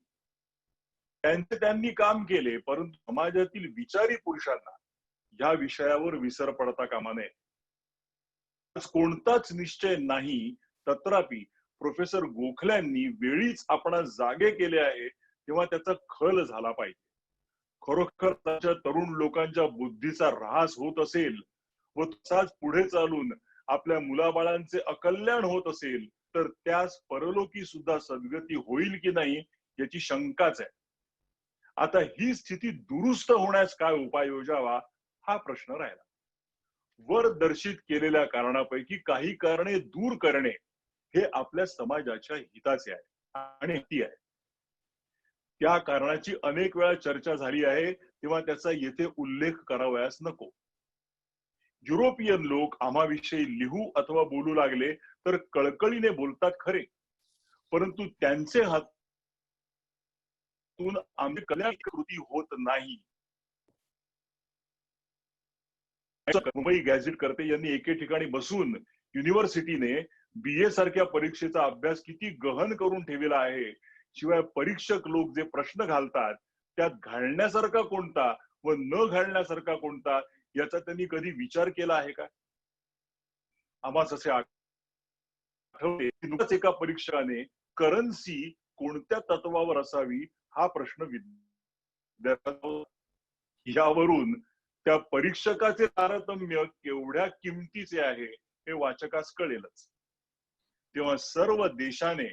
त्यांनी काम केले, परंतु समाजातील विचारी पुरुषांना या विषयावर विसर पडता कामा नये. कोणताच निश्चय नाही, तथापि प्रोफेसर गोखल्यांनी वेळीच आपण जागे केले आहे तेव्हा त्याचा खल झाला पाहिजे. खरोखर त्याच्या तरुण लोकांच्या बुद्धीचा ऱ्हास होत असेल व तसाच पुढे चालून आपल्या मुलाबाळांचे अकल्याण होत असेल तर त्यास परलोकी सुद्धा सद्गती होईल की नाही याची शंकाच आहे. आता ही स्थिती दुरुस्त होण्यास काय उपाय योजावा हा प्रश्न राहिला. वर दर्शित केलेल्या कारणापैकी काही कारणे दूर करणे हे आपल्या समाजाच्या हिताचे आहे आणि ती आहे. त्या कारणाची अनेक वेळा चर्चा झाली आहे, तेव्हा त्याचा येथे उल्लेख करावयास नको. युरोपियन लोक आम्हाविषयी लिहू अथवा बोलू लागले तर कळकळीने बोलतात खरे, परंतु त्यांचे हातून आम्ही कल्याणकारी कृती होत नाही. मुंबई गॅझेट करते यांनी एके ठिकाणी बसून युनिव्हर्सिटीने BA सारख्या परीक्षेचा अभ्यास किती गहन करून ठेवला आहे, शिवाय परीक्षक लोक जे प्रश्न घालतात त्यात घालण्यासारखा कोणता व न घालण्यासारखा कोणता याचा त्यांनी कधी विचार केला आहे का? आम्हाला असे आठवते की नुकताच एका परीक्षकाने करन्सी कोणत्या तत्वावर असावी हा प्रश्न विद्यार्थ्यांना. यावरून त्या परीक्षकाचे तारतम्य केवढ्या किमतीचे आहे हे वाचकास कळेलच. तेव्हा सर्व देशाने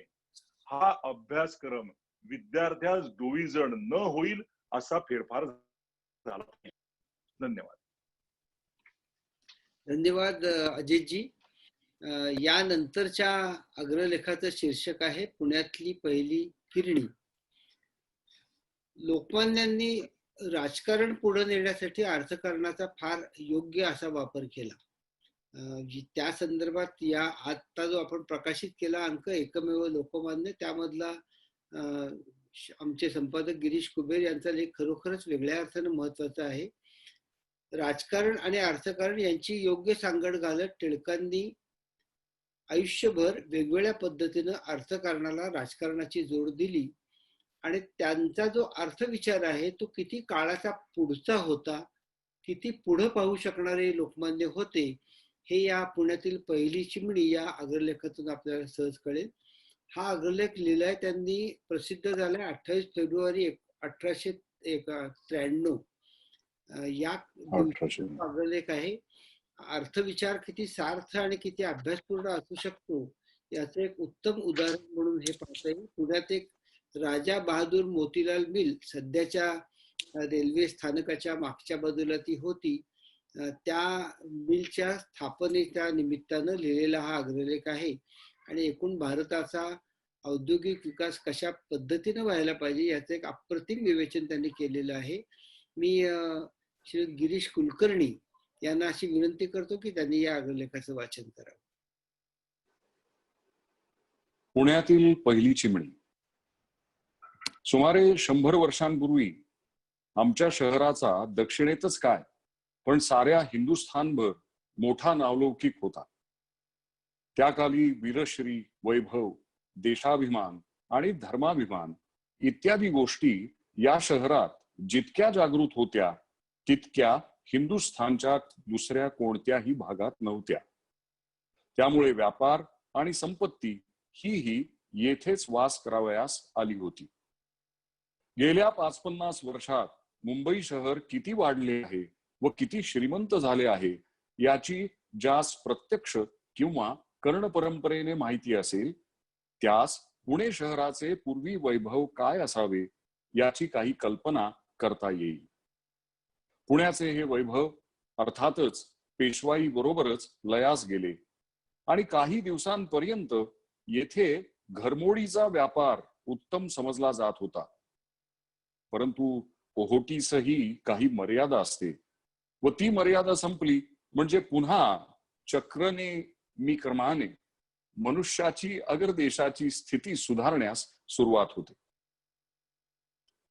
हा अभ्यासक्रम विद्यार्थ्यास डोईजड न होईल असा फेरफार झाला. धन्यवाद. धन्यवाद अजितजी. यानंतरच्या अग्रलेखाचं शीर्षक आहे पुण्यातली पहिली फिरणी. लोकमान्यांनी राजकारण पुढे नेण्यासाठी अर्थकारणाचा फार योग्य असा वापर केला. त्या संदर्भात या आता जो आपण प्रकाशित केला अंक एकमेव लोकमान्य, त्यामधला आमचे संपादक गिरीश कुबेर यांचा लेख खरोखरच वेगळ्या अर्थाने महत्वाचा आहे. राजकारण आणि अर्थकारण यांची योग्य सांगड घालत टिळकांनी आयुष्यभर वेगवेगळ्या पद्धतीनं अर्थकारणाला राजकारणाची जोड दिली आणि त्यांचा जो अर्थविचार आहे तो किती काळाचा पुढचा होता, किती पुढे पाहू शकणारे लोकमान्य होते हे या पुण्यातील पहिली चिमणी या अग्रलेखातून आपल्याला सहज कळेल. हा अग्रलेख लिहिलाय त्यांनी, प्रसिद्ध झालाय 28 फेब्रुवारी 1893 या अग्रलेख आहे. अर्थविचार किती सार्थ आणि किती अभ्यासपूर्ण असू शकतो याचं एक उत्तम उदाहरण म्हणून हे पाहता येईल. पुण्यात एक राजा बहादूर मोतीलाल मिल सध्याच्या रेल्वे स्थानकाच्या मागच्या बाजूला ती होती. त्या मिलच्या स्थापनेच्या निमित्तानं लिहिलेला हा अग्रलेख आहे आणि एकूण भारताचा औद्योगिक विकास कशा पद्धतीने व्हायला पाहिजे याचं एक अप्रतिम विवेचन त्यांनी केलेलं आहे. मी श्री गिरीश कुलकर्णी यांना अशी विनंती करतो की त्यांनी या अग्रलेखाचं वाचन करावं. पुण्यातील पहिली चिमणी. सुमारे 100 वर्षांपूर्वी आमच्या शहराचा दक्षिणेतच काय पण साऱ्या हिंदुस्थानभर मोठा नावलौकिक होता. त्या काली वीरश्री, वैभव, देशाभिमान आणि धर्माभिमान इत्यादी गोष्टी या शहरात जितक्या जागृत होत्या तितक्या हिंदुस्थानच्या दुसऱ्या कोणत्याही भागात नव्हत्या. त्यामुळे व्यापार आणि संपत्ती ही येथेच वास करावयास आली होती. गेल्या 50-50 वर्षात मुंबई शहर किती वाढले आहे व किती श्रीमंत झाले आहे याची ज्यास प्रत्यक्ष किंवा कर्ण परंपरेने माहिती असेल त्यास पुणे शहराचे पूर्वी वैभव काय असावे याची काही कल्पना करता येईल. पुण्याचे हे वैभव अर्थातच पेशवाई बरोबरच लयास गेले आणि काही दिवसांपर्यंत येथे घरमोडीचा व्यापार उत्तम समजला जात होता. परंतु ओहोटीसही काही मर्यादा असते व ती मर्यादा संपली म्हणजे पुन्हा चक्रने मी क्रमाने मनुष्याची अगर देशाची स्थिती सुधारण्यास सुरुवात होते.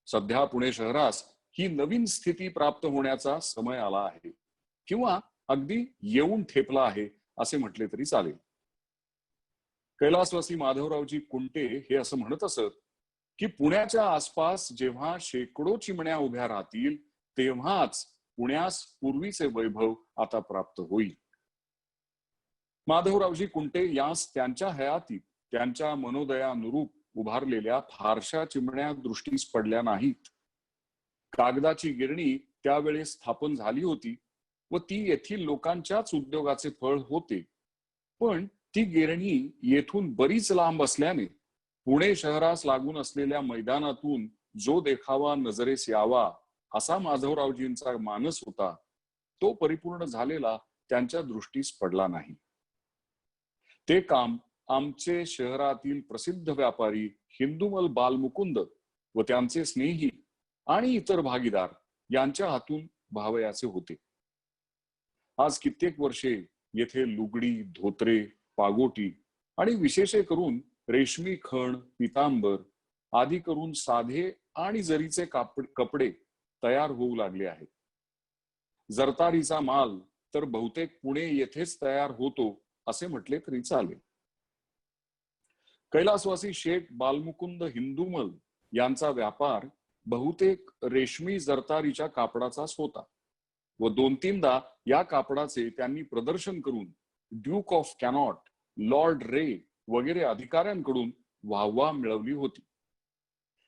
सध्या पुणे शहरास ही नवीन स्थिती प्राप्त होण्याचा समय आला आहे किंवा अगदी येऊन ठेपला आहे असे म्हटले तरी चालेल. कैलासवासी माधवरावजी कुंटे हे असं म्हणत असत की पुण्याच्या आसपास जेव्हा शेकडो चिमण्या उभ्या राहतील तेव्हाच पुण्यास पूर्वीचे वैभव आता प्राप्त होईल. माधवरावजी कुंटे यास त्यांच्या हयातीत त्यांच्या मनोदयानुरूप उभारलेल्या फारशा चिमण्या दृष्टीस पडल्या नाहीत. कागदाची गिरणी त्यावेळेस स्थापन झाली होती व ती येथील लोकांच्याच उद्योगाचे फळ होते. पण ती गिरणी येथून बरीच लांब असल्याने पुणे शहरास लागून असलेल्या मैदानातून जो देखावा नजरेस यावा असा माधवरावजींचा मानस होता तो परिपूर्ण झालेला त्यांच्या दृष्टीस पडला नाही. ते काम आमचे शहरातील प्रसिद्ध व्यापारी हिंदुमल बालमुकुंद व त्यांचे स्नेही आणि इतर भागीदार यांच्या हातून व्हावयाचे होते. आज कित्येक वर्षे येथे लुगडी, धोत्रे, पागोटी आणि विशेषे करून रेशमी खण, पितांबर आदी करून साधे आणि जरीचे कपडे तयार होऊ लागले आहेत. जरतारीचा माल तर बहुतेक पुणे येथेच तयार होतो असे म्हटले तरी चालेल. कैलासवासी शेठ बालमुकुंद हिंदुमल यांचा व्यापार बहुतेक रेशमी जरतारीच्या कापडाचाच होता व 2-3दा या कापडाचे त्यांनी प्रदर्शन करून ड्यूक ऑफ कॅनॉट, लॉर्ड रे वगैरे अधिकाऱ्यांकडून वाहवा मिळवली होती.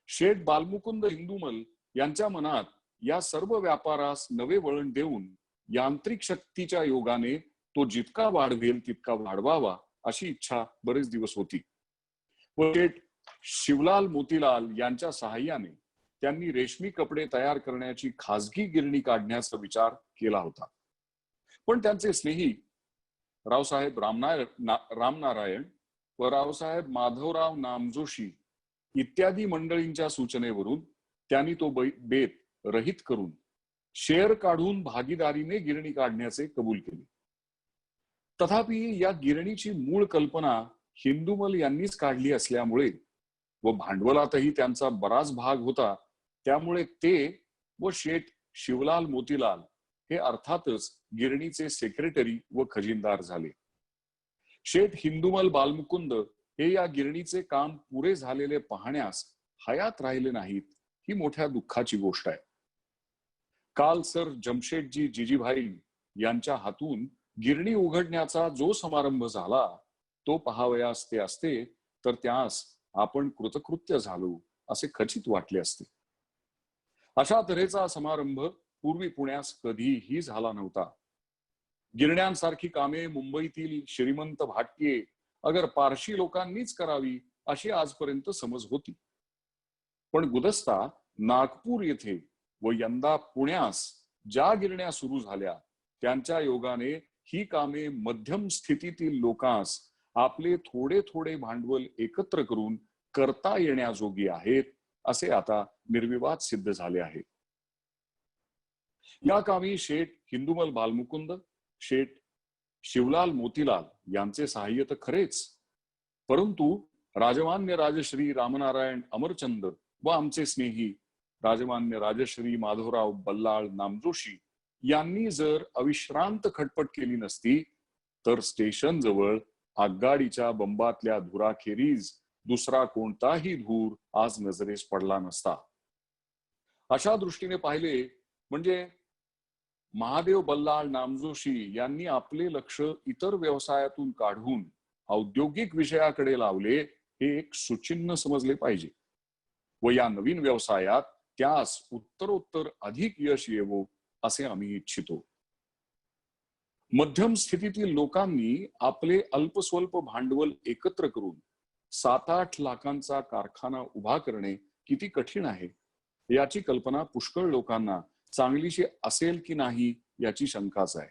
शेठ बालमुकुंद हिंदुमल यांच्या मनात या सर्व व्यापारास नवे वळण देऊन यांत्रिक शक्तीच्या योगाने तो जितका वाढवेल तितका वाढवावा अशी इच्छा बरेच दिवस होती व शेठ शिवलाल मोतीलाल यांच्या सहाय्याने त्यांनी रेशमी कपडे तयार करण्याची खासगी गिरणी काढण्याचा विचार केला होता. पण त्यांचे स्नेही रावसाहेब रामनारायण व रावसाहेब माधवराव नामजोशी इत्यादी मंडळींच्या सूचनेवरून त्यांनी तो बेत रहित करून शेअर काढून भागीदारीने गिरणी काढण्याचे कबूल केले. तथापि या गिरणीची मूळ कल्पना हिंदुमल यांनीच काढली असल्यामुळे व भांडवलातही त्यांचा बराच भाग होता त्यामुळे ते व शेठ शिवलाल मोतीलाल हे अर्थातच गिरणीचे सेक्रेटरी व खजिनदार झाले. शेठ हिंदुमल बालमुकुंद हे या गिरणीचे काम पुरे झालेले पाहण्यास हयात राहिले नाहीत ही मोठ्या दुःखाची गोष्ट आहे. काल सर जमशेदजी जिजीभाई यांच्या हातून गिरणी उघडण्याचा जो समारंभ झाला तो पहावयास ते असते तर त्यास आपण कृतकृत्य झालो असे खचित वाटले असते. अशा तऱ्हेचा समारंभ पूर्वी पुण्यास कधीही झाला नव्हता. गिरण्यांसारखी कामे मुंबईतील श्रीमंत भाटके अगर पारशी लोकांनीच करावी अशी आजपर्यंत समज होती. पण गुदस्ता नागपूर येथे व यंदा पुण्यास ज्या गिरण्या सुरू झाल्या त्यांच्या योगाने ही कामे मध्यम स्थितीतील लोकांस आपले थोडे थोडे भांडवल एकत्र करून करता येण्याजोगी आहेत असे आता निर्विवाद सिद्ध झाले आहे. या कामी शेठ हिंदुमल बालमुकुंद, शेठ शिवलाल मोतीलाल यांचे सहाय्य तर खरेच, परंतु राजमान्य राजश्री रामनारायण अमरचंद व आमचे स्नेही राजमान्य राजश्री माधवराव बल्लाळ नामजोशी यांनी जर अविश्रांत खटपट केली नसती तर स्टेशन जवळ आगगाडीच्या बंबातल्या धुराखेरीज दुसरा कोणताही धूर आज नजरेस पडला नसता. अशा दृष्टीने पाहिले म्हणजे महादेव बल्लाळ नामजोशी यांनी आपले लक्ष इतर व्यवसायातून काढून औद्योगिक विषयाकडे लावले हे एक सुचिन्ह समजले पाहिजे व या नवीन व्यवसायात त्यास उत्तरोत्तर अधिक यश येवो असे आम्ही इच्छितो. मध्यम स्थितीतील लोकांनी आपले अल्पस्वल्प भांडवल एकत्र करून 7-8 लाखांचा कारखाना उभा करणे किती कठीण आहे याची कल्पना पुष्कळ लोकांना चांगलीशी असेल की नाही याची शंकाच आहे.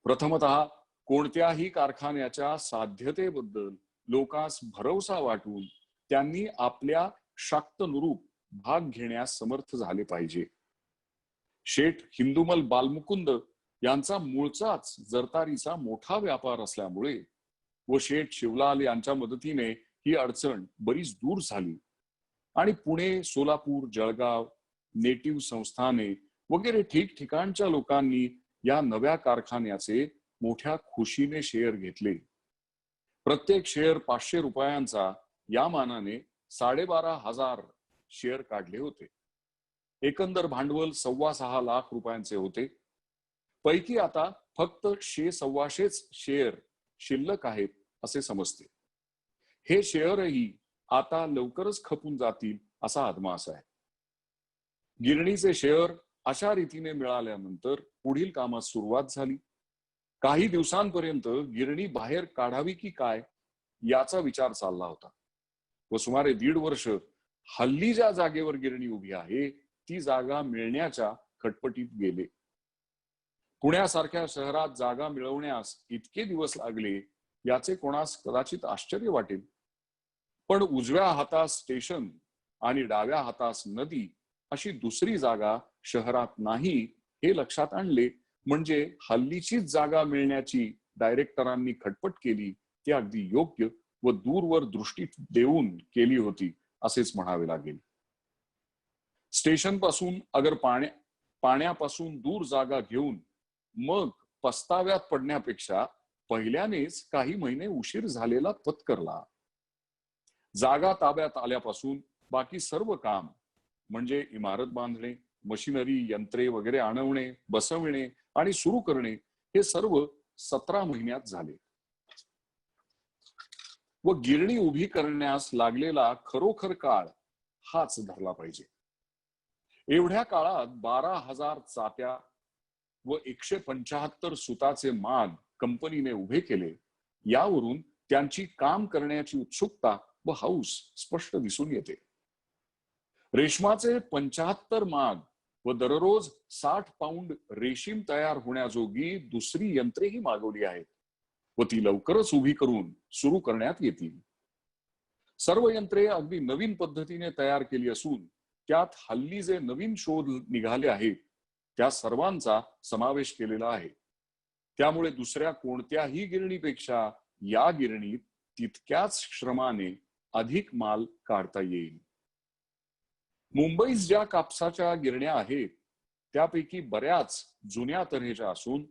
प्रथमतः कोणत्याही कारखान्याच्या साध्यतेबद्दल लोकांस भरवसा वाटून त्यांनी आपल्या शाक्तनुरूप भाग घेण्यास समर्थ झाले पाहिजे. शेठ हिंदुमल बालमुकुंद यांचा मूळचाच जरतारीचा मोठा व्यापार असल्यामुळे व शेठ शिवलाल यांच्या मदतीने ही अडचण बरीच दूर झाली आणि पुणे, सोलापूर, जळगाव, नेटिव्ह संस्थाने वगैरे ठिकठिकाणच्या लोकांनी या नव्या कारखान्याचे मोठ्या खुशीने शेअर घेतले. प्रत्येक शेअर 500 रुपयांचा या मानाने 12,500 शेअर काढले होते. एकंदर भांडवल 6.25 लाख रुपयांचे होते. पैकी आता फक्त 100-125 शेअर शिल्लक आहेत असे समजते. हे शेअरही आता लवकरच खपून जातील असा अदमास आहे. गिरणीचे शेअर अशा रीतीने मिळाल्यानंतर पुढील कामास सुरुवात झाली. काही दिवसांपर्यंत गिरणी बाहेर काढावी की काय याचा विचार चालला होता व सुमारे 1.5 वर्ष हल्ली ज्या जागेवर गिरणी उभी आहे ती जागा मिळण्याच्या खटपटीत गेले. पुण्यासारख्या शहरात जागा मिळवण्यास इतके दिवस लागले याचे कोणास कदाचित आश्चर्य वाटेल. पण उजव्या हातास स्टेशन आणि डाव्या हातास नदी अशी दुसरी जागा शहरात नाही हे लक्षात आणले म्हणजे हल्लीचीच जागा मिळण्याची डायरेक्टरांनी खटपट केली ती अगदी योग्य व दूरवर दृष्टी देऊन केली होती असेच म्हणावे लागेल. स्टेशन पासून अगर पाण्यापासून दूर जागा घेऊन मग पस्ताव्यात पडण्यापेक्षा पहिल्यानेच काही महिने उशीर झालेला पत्करला. जागा ताब्यात आल्यापासून बाकी सर्व काम म्हणजे इमारत बांधणे, मशिनरी, यंत्रे वगैरे आणवणे, बसवणे आणि सुरू करणे हे सर्व 17 महिन्यात झाले व गिरणी उभी करण्यास लागलेला खरोखर काळ हाच धरला पाहिजे. एवढ्या काळात 12,000 चाप्या व 175 सुताचे माग कंपनीने उभे केले. यावरून त्यांची काम करण्याची उत्सुकता व हौस स्पष्ट दिसून येते. रेशमाचे 75 माग व दररोज 60 पाऊंड रेशीम तयार होण्याजोगी दुसरी यंत्रेही मागवली आहेत व ती लवकरच उभी करून सुरू करण्यात येतील. सर्व यंत्रे अगदी नवीन पद्धतीने तयार केली असून त्यात हल्ली जे नवीन शोध निघाले आहेत त्या सर्वांचा समावेश केलेला आहे. त्यामुळे दुसऱ्या कोणत्याही गिरणीपेक्षा या गिरणीत तितक्याच श्रमाने अधिक माल काढता येईल. मुंबईत ज्या कापसाच्या गिरण्या आहेत त्यापैकी बऱ्याच जुन्या तऱ्हेच्या असून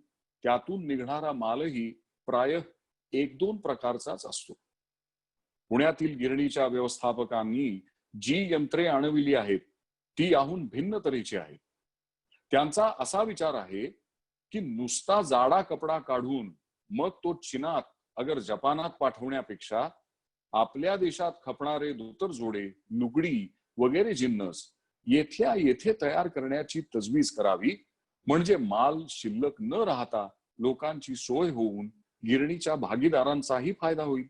त्यातून निघणारा मालही प्राय 1-2 प्रकारचाच असतो. पुण्यातील गिरणीच्या व्यवस्थापकांनी जी यंत्रे आणविली आहेत ती याहून भिन्न तऱ्हेची आहेत. त्यांचा असा विचार आहे की नुसता जाडा कपडा काढून मग तो चीनात अगर जपानात पाठवण्यापेक्षा आपल्या देशात खपणारे धोतर जोडे, लुगडी वगैरे जिन्नस येथल्या येथे तयार करण्याची तजवीज करावी म्हणजे माल शिल्लक न राहता लोकांची सोय होऊन गिरणीच्या भागीदारांचाही फायदा होईल.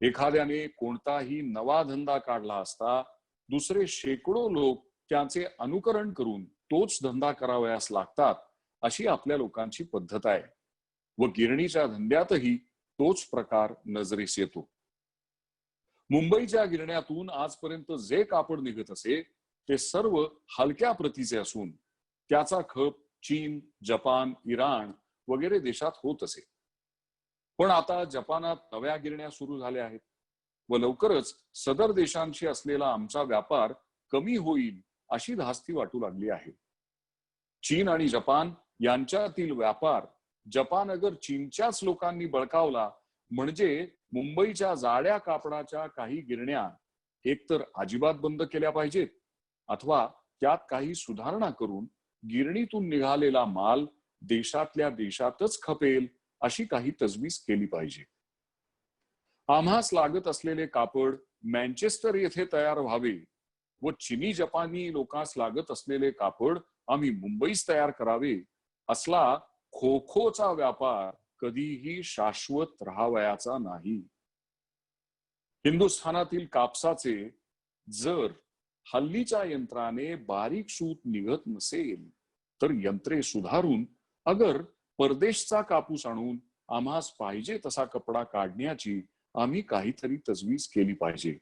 एखाद्याने कोणताही नवा धंदा काढला असता दुसरे शेकडो लोक त्याचे अनुकरण करून तोच धंदा करावयास लागतात अशी आपल्या लोकांची पद्धत आहे व गिरणीच्या धंद्यातही तोच प्रकार नजरेस येतो. मुंबईच्या गिरण्यातून आजपर्यंत जे कापड निघत असे ते सर्व हलक्या प्रतीचे असून त्याचा खप चीन, जपान, इराण वगैरे देशात होत असे. पण आता जपानात नव्या गिरण्या सुरू झाल्या आहेत व लवकरच सदर देशांशी असलेला आमचा व्यापार कमी होईल अशी धास्ती वाटू लागली आहे. चीन आणि जपान यांच्यातील व्यापार जपान अगर चीनच्याच लोकांनी बळकावला म्हणजे मुंबईच्या जाड्या कापडाच्या काही गिरण्या एकतर अजिबात बंद केल्या पाहिजेत अथवा त्यात काही सुधारणा करून गिरणीतून निघालेला माल देशातल्या देशातच खपेल अशी काही तजवीज केली पाहिजे. आम्हास लागत असलेले कापड मँचेस्टर येथे तयार व्हावे व चिनी जपानी लोकांस लागत असलेले कापड आम्ही मुंबईस तयार करावे असला खो-खोचा व्यापार कधीही शाश्वत राहावयाचा नाही. हिंदुस्थानातील कापसाचे जर हल्लीच्या यंत्राने बारीक सूत निघत नसेल तर यंत्रे सुधारून अगर परदेशचा कापूस आणून आम्हास पाहिजे तसा कपडा काढण्याची आम्ही काहीतरी तजवीज केली पाहिजे.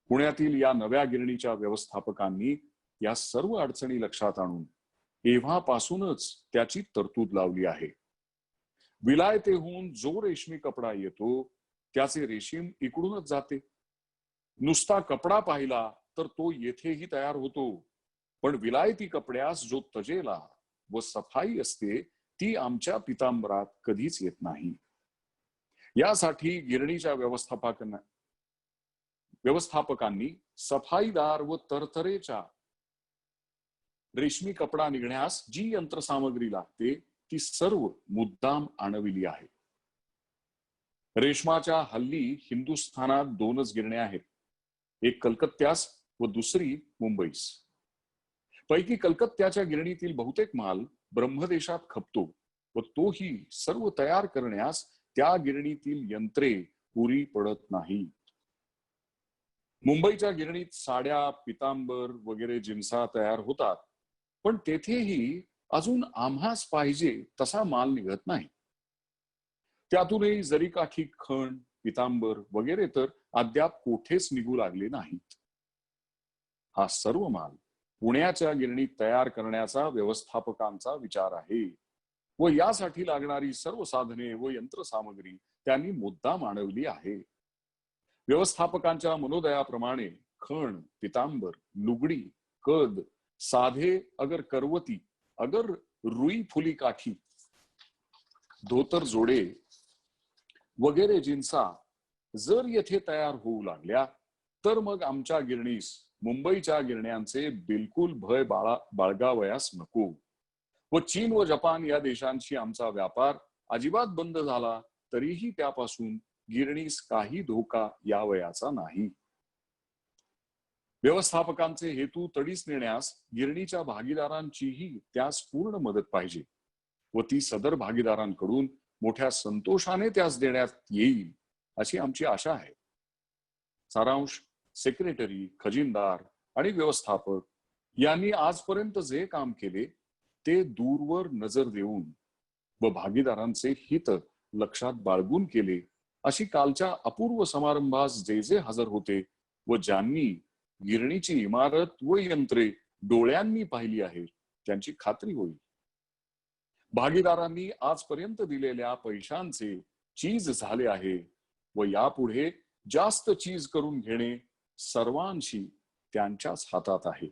पुण्यातील या नव्या गिरणीच्या व्यवस्थापकांनी या सर्व अडचणी लक्षात आणून एव्हापासूनच त्याची तरतूद लावली आहे. विलायतेहून जो रेशमी कपडा येतो त्याचे रेशीम इकडूनच जाते. नुसता कपडा पाहिला तर तो येथेही तयार होतो, पण विलायती कपड्यास जो तजेला व सफाई असते ती आमच्या पितांबरात कधीच येत नाही. यासाठी गिरणीच्या व्यवस्थापकांनी सफाईदार व तरतरेच्या रेशमी कपडा निघण्यास जी यंत्रसामग्री लागते ती सर्व मुद्दाम आणविली आहे. रेशमाच्या हल्ली हिंदुस्थानात 2च गिरण्या आहेत, एक कलकत्त्यास व दुसरी मुंबईस. पैकी कलकत्त्याच्या गिरणीतील बहुतेक माल ब्रह्मदेशात खपतो व तोही सर्व तयार करण्यास त्या गिरणीतील यंत्रे पुरी पडत नाही. मुंबईच्या गिरणीत साड्या, पितांबर वगैरे जिन्सा तयार होतात, पण तेथेही अजून आम्हास पाहिजे तसा माल निघत नाही. त्यातूनही जरीकाठी, खण, पितांबर वगैरे तर अद्याप कोठेच निघू लागले नाहीत. हा सर्व माल पुण्याच्या गिरणीत तयार करण्याचा व्यवस्थापकांचा विचार आहे व यासाठी लागणारी सर्व साधने व यंत्रसामग्री त्यांनी मुद्दाम आणवली आहे. व्यवस्थापकांच्या मनोदयाप्रमाणे खण, पितांबर, लुगडी, कद, साधे अगर करवती, अगर रुई फुली काठी, धोतर जोडे वगैरे जिन्सा जर येथे तयार होऊ लागल्या तर मग आमच्या गिरणीस मुंबईच्या गिरण्यांचे बिलकुल भय बाळगावयास नको व चीन व जपान या देशांशी आमचा व्यापार अजिबात बंद झाला तरीही त्यापासून गिरणीस काही धोका यावयाचा नाही. व्यवस्थापकांचे हेतू तडीस नेण्यास गिरणीच्या भागीदारांचीही त्यास पूर्ण मदत पाहिजे व ती सदर भागीदारांकडून मोठ्या संतोषाने त्यास देण्यात येईल अशी आमची आशा आहे. सारांश. सेक्रेटरी, खजिनदार आणि व्यवस्थापक यांनी आजपर्यंत जे काम केले ते दूरवर नजर देऊन व भागीदारांचे हित लक्षात बाळगून केले अशी कालच्या अपूर्व समारंभास जे जे हजर होते व ज्यांनी गिरणीची इमारत व यंत्रे डोळ्यांनी पाहिली आहेत त्यांची खात्री होईल. भागीदारांनी आजपर्यंत दिलेल्या पैशांचे चीज झाले आहे व यापुढे जास्त चीज करून घेणे सर्वांशी त्यांच्याच हातात आहे.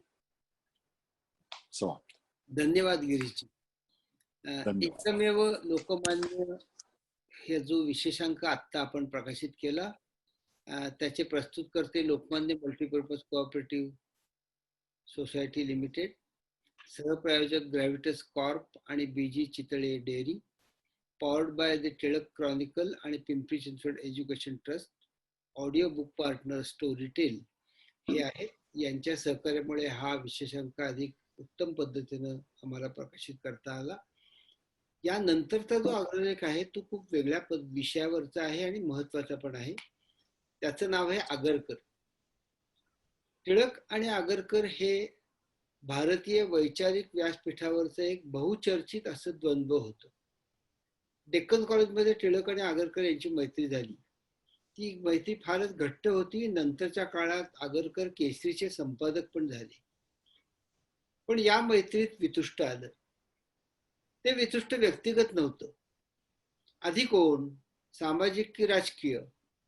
समाप्त. धन्यवाद गिरीजी. एकमेव लोकमान्य हे जो विशेषांक आता आपण प्रकाशित केला त्याचे प्रस्तुतकर्ते Lokmanya multipurpose cooperative society limited, सहप्रायोजक ग्रॅव्हिटस कॉर्प आणि BG Chitale dairy, powered by the Tilak chronicle आणि Pimpri Chinchwad education trust, audio book partner Storytel हे आहेत. यांच्या सहकार्यामुळे हा विशेषांक अधिक उत्तम पद्धतीनं आम्हाला प्रकाशित करता आला. यानंतरचा जो अग्रलेख आहे तो खूप वेगळ्या विषयावरचा आहे आणि महत्वाचा पण आहे. त्याचं नाव आहे आगरकर. टिळक आणि आगरकर हे भारतीय वैचारिक व्यासपीठावरचं एक बहुचर्चित असं द्वंद्व होतं. डेक्कन कॉलेजमध्ये टिळक आणि आगरकर यांची मैत्री झाली. ती मैत्री फारच घट्ट होती. नंतरच्या काळात आगरकर केसरीचे संपादक पण झाले. पण या मैत्रीत वितुष्ट आलं. ते वितुष्ट व्यक्तिगत नव्हतं. आधी कोण, सामाजिक की राजकीय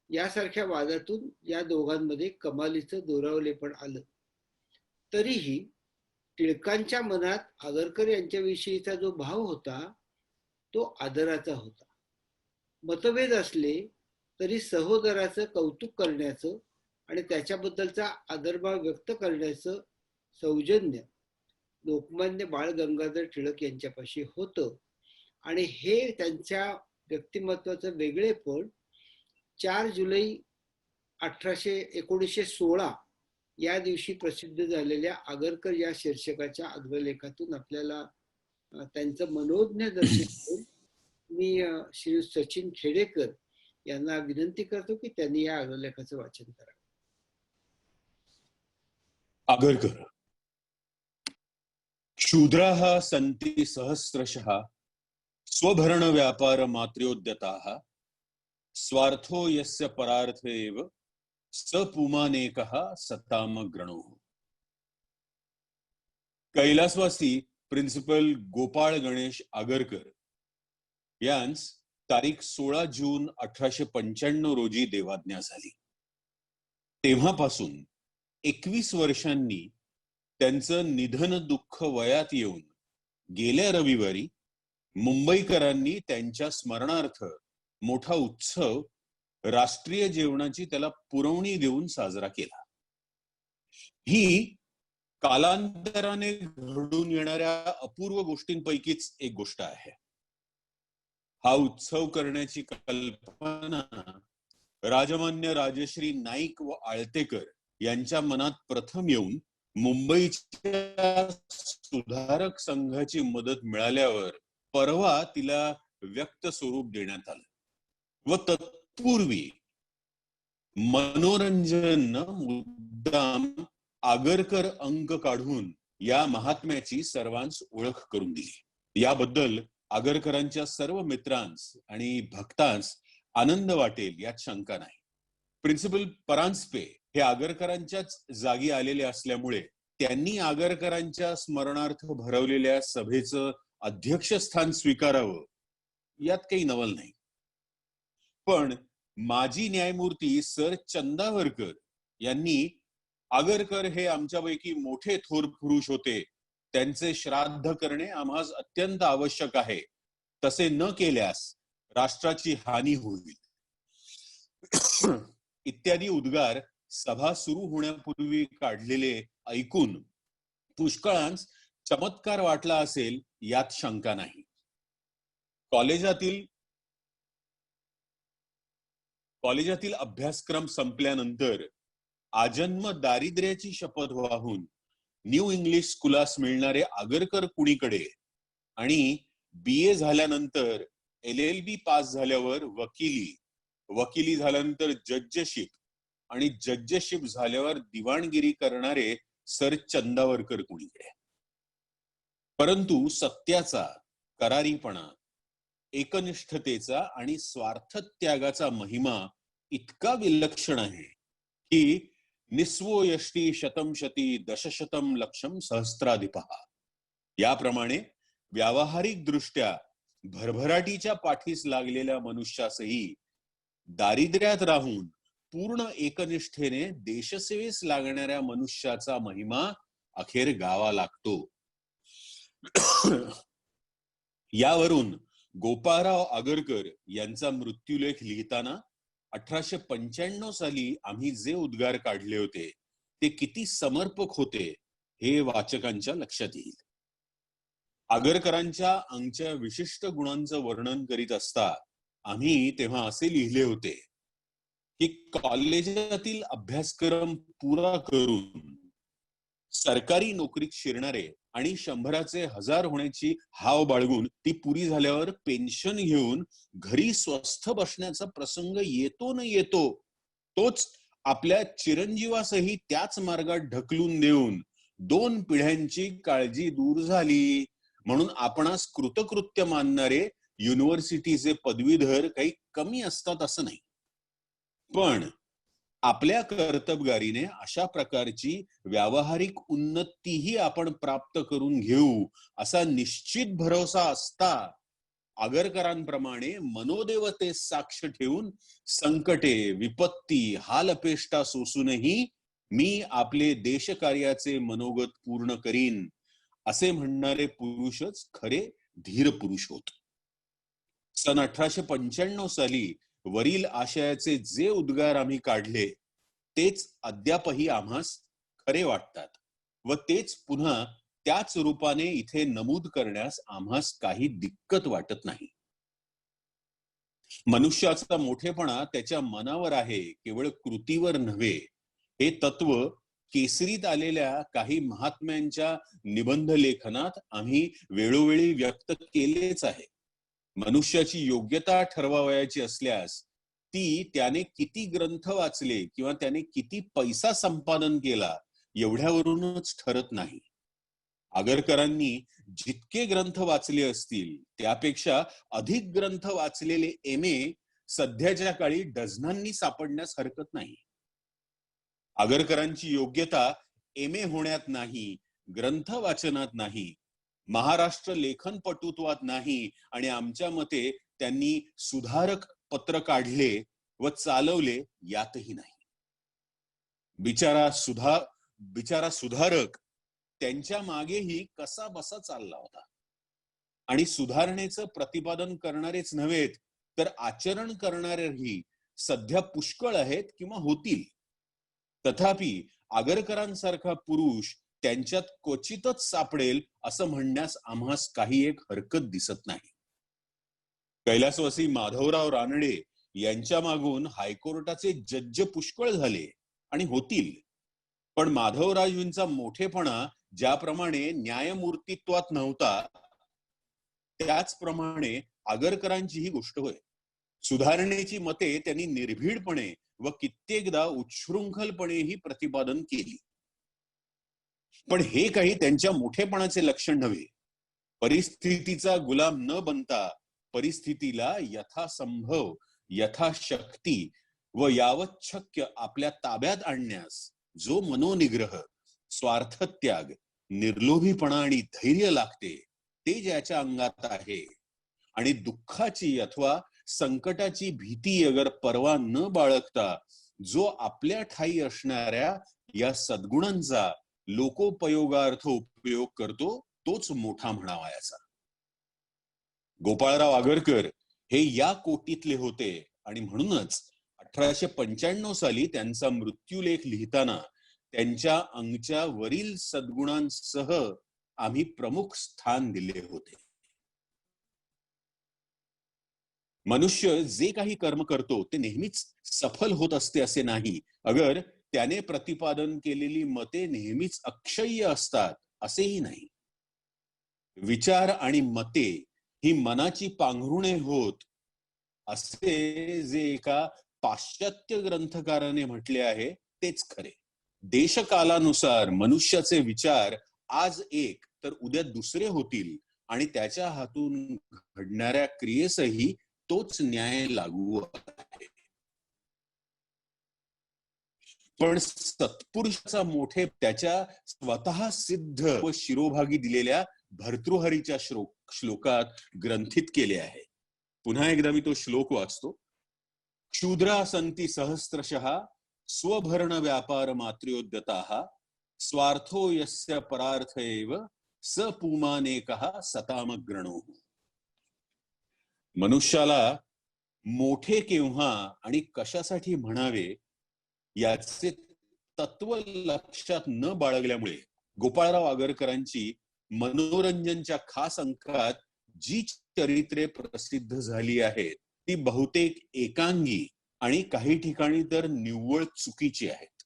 यासारख्या वादातून या दोघांमध्ये कमालीचं दोरावलेपण आलं. तरीही टिळकांच्या मनात आगरकर यांच्याविषयीचा जो भाव होता तो आदराचा होता. मतभेद असले तरी सहोदराचं कौतुक करण्याचं आणि त्याच्याबद्दलचा आदरभाव व्यक्त करण्याचं सौजन्य लोकमान्य बाळ गंगाधर टिळक यांच्यापाशी होतं. आणि हे त्यांच्या व्यक्तिमत्वाचं वेगळेपण 4 जुलै 1916 या दिवशी प्रसिद्ध झालेल्या आगरकर या शीर्षकाच्या अग्रलेखातून आपल्याला त्यांचं मनोज्ञ दर्शन होईल. मी श्री सचिन खेडेकर यांना विनंती करतो की त्यांनी या अग्रलेखाचं वाचन करावं. आगरकर. शूद्राः सन्ति सहस्रशः स्वभरण व्यापार मात्र्योद्यताः स्वार्थो यस्य परार्थ एव स पुमानेकः सताम गणो. कैलासवासी प्रिन्सिपल गोपाळ गणेश आगरकर यांस तारीख 16 जून 1895 रोजी देवाज्ञा झाली. तेव्हापासून 21 वर्षांनी त्यांचं निधन दुःख वयात येऊन गेल्या रविवारी मुंबईकरांनी त्यांच्या स्मरणार्थ मोठा उत्सव राष्ट्रीय जेवणाची त्याला पुरवणी देऊन साजरा केला. ही कालांतराने घडून येणाऱ्या अपूर्व गोष्टींपैकीच एक गोष्ट आहे. हा उत्सव करण्याची कल्पना राजमान्य राजश्री नाईक व आळतेकर यांच्या मनात प्रथम येऊन मुंबईच्या सुधारक संघाची मदत मिळाल्यावर परवा तिला व्यक्त स्वरूप देण्यात आलं व तत्पूर्वी मनोरंजन मुद्दाम आगरकर अंक काढून या महात्म्याची सर्वांस ओळख करून दिली. याबद्दल आगरकरांच्या सर्व मित्रांस आणि भक्तांस आनंद वाटेल यात शंका नाही. प्रिन्सिपल परांजपे हे आगरकरांच्याच जागी आलेले असल्यामुळे त्यांनी आगरकरांच्या स्मरणार्थ भरवलेल्या सभेचं अध्यक्षस्थान स्वीकारावं यात काही नवल नाही. पण माजी न्यायमूर्ती सर चंदावरकर यांनी आगरकर हे आमच्यापैकी मोठे थोर पुरुष होते, त्यांचे श्राद्ध करणे आम्हास अत्यंत आवश्यक आहे, तसे न केल्यास राष्ट्राची हानी होईल इत्यादी उद्गार सभा सुरू होण्यापूर्वी काढलेले ऐकून पुष्कळांस चमत्कार वाटला असेल यात शंका नाही. कॉलेजातील अभ्यासक्रम संपल्यानंतर आजन्म दारिद्र्याची शपथ वाहून न्यू इंग्लिश स्कूलास मिळणारे आगरकर कुणीकडे आणि BA झाल्यानंतर LLB पास झाल्यावर वकिली झाल्यानंतर जजशिप आणि जजशिप झाल्यावर दिवाणगिरी करणारे सर चंदावरकर कुणीकडे. परंतु सत्याचा, करारीपणा, एकनिष्ठतेचा आणि स्वार्थत्यागाचा महिमा इतका विलक्षण आहे की निस्वो यष्टी शतम शती दशशतम लक्षम सहस्त्राधिपः याप्रमाणे व्यावहारिक दृष्ट्या भरभराटीच्या पाठीस लागलेल्या मनुष्यासही दारिद्र्यात राहून पूर्ण एकनिष्ठेने देशसेवेस लागणाऱ्या मनुष्याचा महिमा अखेर गावा लागतो. यावरून गोपाळराव आगरकर यांचा मृत्यूलेख लिहिताना 1895 साली आम्ही जे उद्गार काढले होते ते किती समर्पक होते हे वाचकांच्या लक्षात येईल. आगरकरांच्या अंगच्या विशिष्ट गुणांचं वर्णन करीत असता आम्ही तेव्हा असे लिहिले होते की कॉलेजातील अभ्यासक्रम पुरा करून सरकारी नोकरीत शिरणारे आणि 100चे 1000 होण्याची हाव बाळगून ती पुरी झाल्यावर पेन्शन घेऊन घरी स्वस्थ बसण्याचा प्रसंग येतो न येतो तोच आपल्या चिरंजीवासही त्याच मार्गात ढकलून देऊन 2 पिढ्यांची काळजी दूर झाली म्हणून आपणास कृतकृत्य मानणारे युनिव्हर्सिटीचे पदवीधर काही कमी असतात असं नाही. पण आपल्या कर्तबगारीने अशा प्रकारची व्यावहारिक उन्नतीही आपण प्राप्त करून घेऊ असा निश्चित भरोसा असता आगरकरांप्रमाणे मनोदेवतेस साक्ष ठेवून संकटे, विपत्ती, हालअपेष्टा सोसूनही मी आपले देशकार्याचे मनोगत पूर्ण करीन असे म्हणणारे पुरुषच खरे धीर पुरुष होत. सन 1895 साली वरील आशयाचे जे उद्गार आम्ही काढले तेच अद्यापही आम्हास खरे वाटतात व तेच पुन्हा त्याच रूपाने इथे नमूद करण्यास आम्हास काही दिक्कत वाटत नाही. मनुष्याचा मोठेपणा त्याच्या मनावर आहे, केवळ कृतीवर नव्हे, हे तत्व केसरीत आलेल्या काही महात्म्यांच्या निबंध लेखनात आम्ही वेळोवेळी व्यक्त केलेच आहे. मनुष्याची योग्यता ठरवावयाची असल्यास ती त्याने किती ग्रंथ वाचले किंवा त्याने किती पैसा संपादन केला एवढ्यावरूनच ठरत नाही. आगरकरांनी जितके ग्रंथ वाचले असतील त्यापेक्षा अधिक ग्रंथ वाचलेले MA सध्याच्या काळी डझनांनी सापडण्यास हरकत नाही. आगरकरांची योग्यता MA होण्यात नाही, ग्रंथ वाचनात नाही, महाराष्ट्र लेखनपटुत्वात नाही आणि आमच्या मते त्यांनी सुधारक पत्र काढले व चालवले यातही नाही. बिचारा सुधारक त्यांच्या मागेही कसा बसा चालला होता आणि सुधारणेचं प्रतिपादन करणारेच नव्हेत तर आचरण करणारेही सध्या पुष्कळ आहेत किंवा होतील. तथापि आगरकरांसारखा पुरुष त्यांच्यात क्वचितच सापडेल असं म्हणण्यास आम्हास काही एक हरकत दिसत नाही. कैलासवासी माधवराव रानडे यांच्या मागून हायकोर्टाचे जज पुष्कळ झाले आणि होतील, पण माधवरावांचा मोठेपणा ज्याप्रमाणे न्यायमूर्तित्वात नव्हता त्याचप्रमाणे आगरकरांची ही गोष्ट होय. सुधारणेची मते त्यांनी निर्भीडपणे व कित्येकदा उच्छृंखलपणेही प्रतिपादन केली. पण हे काही त्यांच्या मोठेपणाचे लक्षण नव्हे. परिस्थितीचा गुलाम न बनता परिस्थितीला यथासंभव, यथाशक्ती व यावत शक्य आपल्या ताब्यात आणण्यास जो मनोनिग्रह, स्वार्थत्याग, निर्लोभीपणा आणि धैर्य लागते ते ज्याच्या अंगात आहे आणि दुःखाची अथवा संकटाची भीती अगर पर्वा न बाळगता जो आपल्या ठाई असणाऱ्या या सद्गुणांचा लोकोपयोगार्थ उपयोग करतो तोच मोठा म्हणावायाचा. गोपाळराव आगरकर हे या कोटीतले होते आणि म्हणूनच 1895 साली त्यांचा मृत्यूलेख लिहिताना त्यांच्या अंगच्या वरील सद्गुणांसह आम्ही प्रमुख स्थान दिले होते. मनुष्य जे काही कर्म करतो ते नेहमीच सफल होत असते असे नाही, अगर त्याने प्रतिपादन केलेली मते नेहमीच अक्षय्य असतात असेही नाही. विचार आणि मते ही मनाची पांघरुणे होत असे जे एका पाश्चात्य ग्रंथकाराने म्हटले आहे तेच खरे. देशकालानुसार मनुष्याचे विचार आज एक तर उद्या दुसरे होतील आणि त्याच्या हातून घडणाऱ्या क्रियेसही तोच न्याय लागू आहे. पण सत्पुरुषाचा मोठे त्याच्या स्वतः सिद्ध व शिरोभागी दिलेल्या भर्तृहरीच्या श्लोकात ग्रंथित केले आहे. पुन्हा एकदा मी तो श्लोक वाचतो. शूद्रा संती सहस्त्रशः स्वभरण व्यापार मात्र्योद्यताः स्वार्थो यस्य परार्थ एव स पुमानेकः सतामग्रणो. मनुष्याला मोठे केव्हा आणि कशासाठी म्हणावे याचे तत्व लक्षात न बाळगल्यामुळे गोपाळराव आगरकरांची मनोरंजनच्या खास अंकात जी चरित्रे प्रसिद्ध झाली आहेत ती बहुतेक एकांगी आणि काही ठिकाणी तर निव्वळ चुकीची आहेत.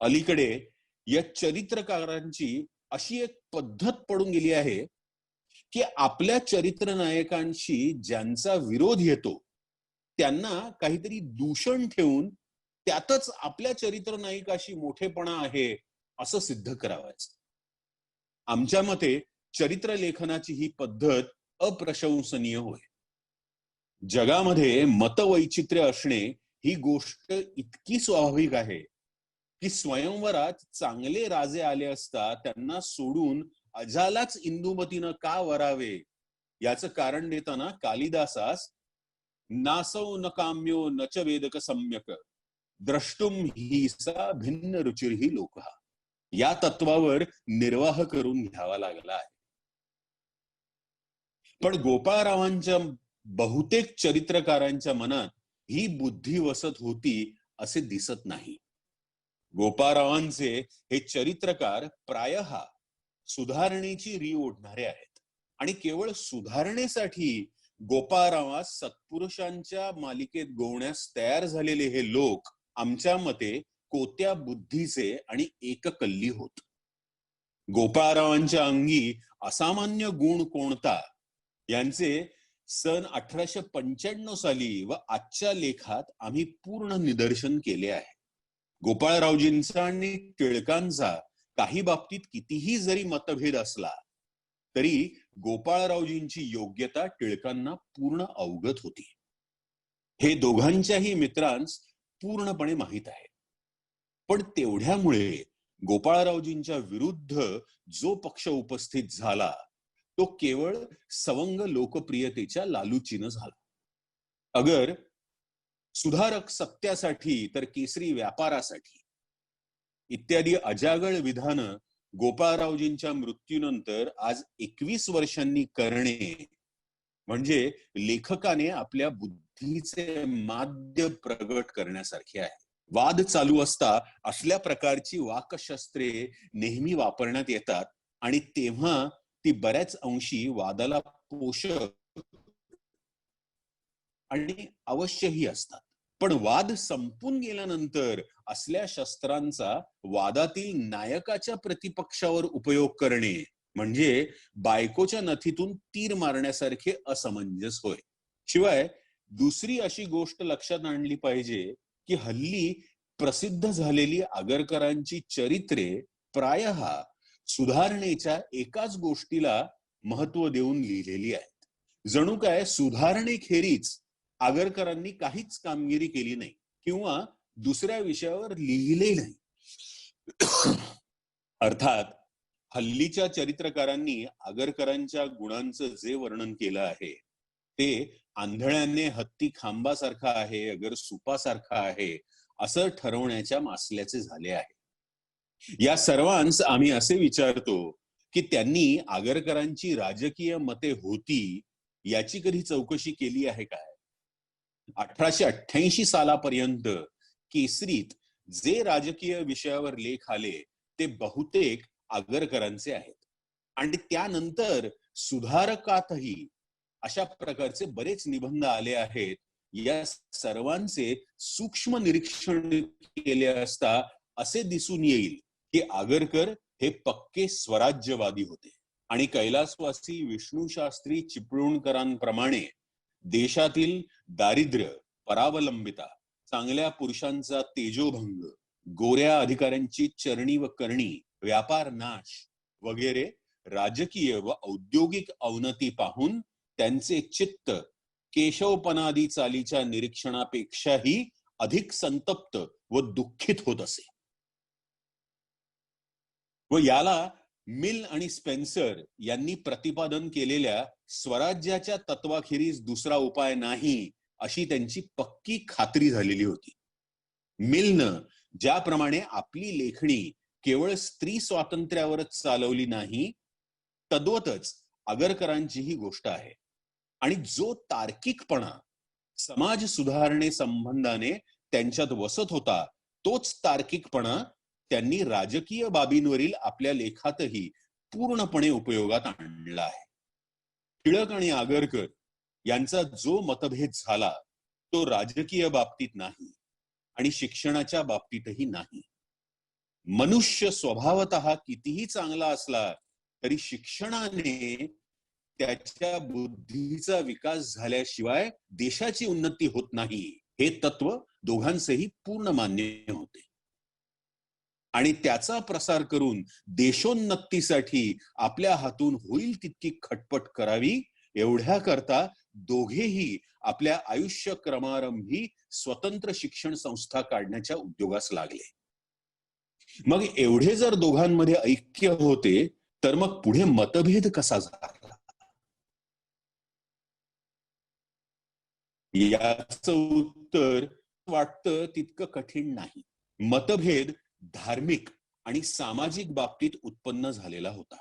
अलीकडे या चरित्रकारांची अशी एक पद्धत पडून गेली आहे की आपल्या चरित्र नायकांशी ज्यांचा विरोध येतो त्यांना काहीतरी दूषण ठेवून त्यातच आपल्या चरित्र नायकाशी मोठेपणा आहे असं सिद्ध करावायचं. आमच्या मते चरित्र लेखनाची ही पद्धत अप्रशंसनीय होय. जगामध्ये मतवैचित्र्य असणे ही गोष्ट इतकी स्वाभाविक आहे की स्वयंवरात चांगले राजे आले असता त्यांना सोडून अजालाच इंदुमतीनं का वरावे याचं कारण देताना कालिदासास नासौ न काम्यो न च वेदक सम्यक द्रष्टुम ही सा भिन्न रुचिरही लोकः या तत्वावर निर्वाह करून घ्यावा लागला आहे. पण गोपाळरावांच्या बहुतेक चरित्रकारांच्या मनात ही बुद्धी वसत होती असे दिसत नाही. गोपाळरावांचे हे चरित्रकार प्रायः सुधारणेची री ओढणारे आहेत आणि केवळ सुधारणेसाठी गोपाळरावास सत्पुरुषांच्या मालिकेत गोवण्यास तयार झालेले हे लोक आमच्या मते कोत्या बुद्धीचे आणि एककल्ली होत. गोपाळरावांच्या अंगी असामान्य गुण कोणता यांचे सन 1895 साली व आजच्या लेखात आम्ही पूर्ण निदर्शन केले आहे. गोपाळरावजींचा आणि टिळकांचा काही बाबतीत कितीही जरी मतभेद असला तरी गोपाळरावजींची योग्यता टिळकांना पूर्ण अवगत होती. हे दोघांच्याही मित्रांस पूर्णपणे माहीत आहे. पण तेवढ्यामुळे गोपाळरावजींच्या विरुद्ध जो पक्ष उपस्थित झाला तो केवळ सवंग लोकप्रियतेच्या लालूचीनं झाला. अगर सुधारक सत्यासाठी तर केसरी व्यापारासाठी इत्यादी अजागळ विधानं गोपाळरावजींच्या मृत्यूनंतर आज 21 वर्षांनी करणे म्हणजे लेखकाने आपल्या बुद्धीचे माध्य प्रगट करण्यासारखे आहे. वाद चालू असता असल्या प्रकारची वाकशस्त्रे नेहमी वापरण्यात येतात आणि तेव्हा ती बऱ्याच अंशी वादाला पोषक आणि अवश्यही असतात. पण वाद संपून गेल्यानंतर असल्या शस्त्रांचा वादातील नायकाच्या प्रतिपक्षावर उपयोग करणे म्हणजे बायकोच्या नथीतून तीर मारण्यासारखे असमंजस होय. शिवाय दुसरी अशी गोष्ट लक्षात आणली पाहिजे की हल्ली प्रसिद्ध झालेली आगरकरांची चरित्रे प्रायः सुधारणेच्या एकाच गोष्टीला महत्व देऊन लिहिलेली आहेत. जणू काय सुधारणेखेरीज आगरकरांनी काहीच कामगिरी केली नाही किंवा दुसऱ्या विषयावर लिहिले नाही. अर्थात हल्लीच्या चरित्रकारांनी आगरकरांच्या गुणांचं जे वर्णन केलं आहे ते आंधळ्याने हत्ती खांबासारखा आहे अगर सुपासारखा आहे असं ठरवण्याच्या मासल्याचे झाले आहे. या सर्वांस आम्ही असे विचारतो की त्यांनी आगरकरांची राजकीय मते होती याची कधी चौकशी केली आहे काय? 1888 सालापर्यंत केसरीत जे राजकीय विषयावर लेख आले ते बहुतेक आगरकरांचे आहेत आणि त्यानंतर सुधारकातही अशा प्रकारचे बरेच निबंध आले आहेत. या सर्वांचे सूक्ष्म निरीक्षण केले असता असे दिसून येईल की आगरकर हे पक्के स्वराज्यवादी होते आणि कैलासवासी विष्णू शास्त्री चिपळूणकरांप्रमाणे देशातील दारिद्र्य, परावलंबिता, चांगल्या पुरुषांचा तेजोभंग, गोऱ्या अधिकाऱ्यांची चरणी व करणी, व्यापार नाश वगैरे राजकीय व औद्योगिक अवनती पाहून त्यांचे चित्त केशवपनादी चालीच्या निरीक्षणापेक्षाही अधिक संतप्त व दुःखित होत असे. व याला मिल आणि स्पेन्सर यांनी प्रतिपादन केलेल्या स्वराज्याच्या तत्वाखेरीज दुसरा उपाय नाही अशी त्यांची पक्की खात्री झालेली होती. मिलनं ज्याप्रमाणे आपली लेखणी केवळ स्त्री स्वातंत्र्यावरच चालवली नाही तद्वतच आगरकरांची ही गोष्ट आहे आणि जो तार्किकपणा समाज सुधारणे संबंधाने त्यांच्यात वसत होता तोच तार्किकपणा त्यांनी राजकीय बाबींवरील आपल्या लेखातही पूर्णपणे उपयोगात आणला आहे. टिळक आणि आगरकर यांचा जो मतभेद झाला तो राजकीय बाबतीत नाही आणि शिक्षणाच्या बाबतीतही नाही. मनुष्य स्वभावतः कितीही चांगला असला तरी शिक्षणाने त्याच्या बुद्धीचा विकास झाल्याशिवाय देशाची उन्नती होत नाही हे तत्व दोघांचेही पूर्ण मान्य होते आणि त्याचा प्रसार करून देशोन्नतीसाठी आपल्या हातून होईल तितकी खटपट करावी एवढ्या करता दोघेही आपल्या आयुष्य क्रमारंभी स्वतंत्र शिक्षण संस्था काढण्याच्या उद्योगास लागले. मग एवढे जर दोघांमध्ये ऐक्य होते तर मग पुढे मतभेद कसा झाला? याचं उत्तर वाटतं तितकं कठीण नाही. मतभेद धार्मिक आणि सामाजिक बाबतीत उत्पन्न झालेला होता.